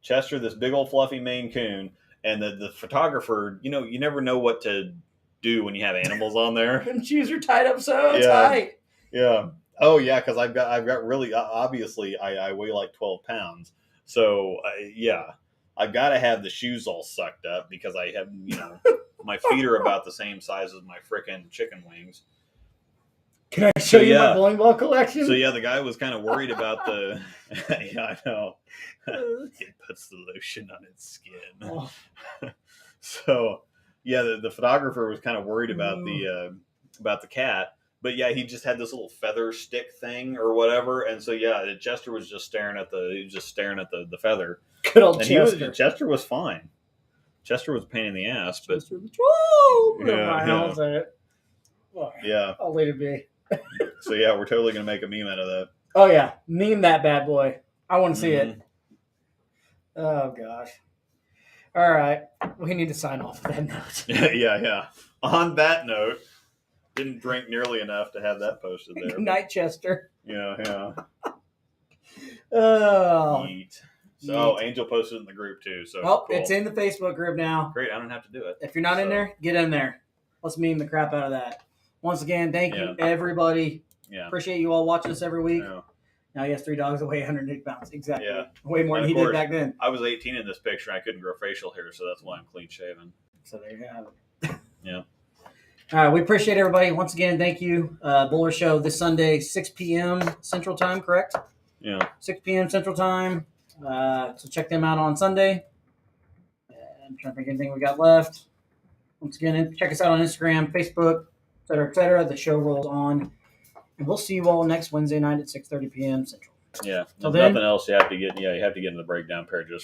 S2: Chester, this big old fluffy Maine Coon. And the photographer, you never know what to do when you have animals on there.
S1: And shoes are tied up so tight.
S2: Yeah. Oh, yeah, because I've got really, obviously, I weigh like 12 pounds. So, I've got to have the shoes all sucked up because I have, my feet are about the same size as my frickin' chicken wings.
S1: Can I show you my bowling ball collection?
S2: So, the guy was kind of worried about the... Yeah, I know. It puts the lotion on its skin. Oh. So, the photographer was kind of worried about the cat. But, he just had this little feather stick thing or whatever. And so, Chester was just staring at the feather.
S1: Good old Chester.
S2: Chester was fine. Chester was a pain in the ass, but
S1: Chester the troll. I'll say it. Well, I'll let it be.
S2: So we're totally gonna make a meme out of that.
S1: Oh yeah, meme that bad boy. I want to see it. Oh gosh. All right, we need to sign off with that note.
S2: Yeah. On that note, didn't drink nearly enough to have that posted there.
S1: Good night, Chester.
S2: Yeah.
S1: Oh.
S2: Neat. So Angel posted in the group too. So
S1: cool. It's in the Facebook group now.
S2: Great, I don't have to do it.
S1: If you're not in there, get in there. Let's meme the crap out of that. once again, thank you, everybody.
S2: Yeah.
S1: Appreciate you all watching us every week.
S2: Yeah.
S1: Now he has 3 dogs that weigh 108 pounds. Exactly.
S2: Yeah.
S1: Way more
S2: And
S1: than
S2: of
S1: he did
S2: course,
S1: back then.
S2: I was 18 in this picture. I couldn't grow facial hair, so that's why I'm clean shaven.
S1: So there you have it.
S2: Yeah.
S1: All right. We appreciate everybody. Once again, thank you. Buller Show this Sunday, 6 p.m. Central Time, correct?
S2: Yeah.
S1: 6 p.m. Central Time. So check them out on Sunday. I'm trying to think of anything we got left. Once again, check us out on Instagram, Facebook, et cetera, et cetera. The show rolls on. And we'll see you all next Wednesday night at 6:30 p.m. Central.
S2: Yeah.
S1: Till
S2: There's
S1: then,
S2: nothing else you have to get. Yeah, you have to get in the breakdown pair just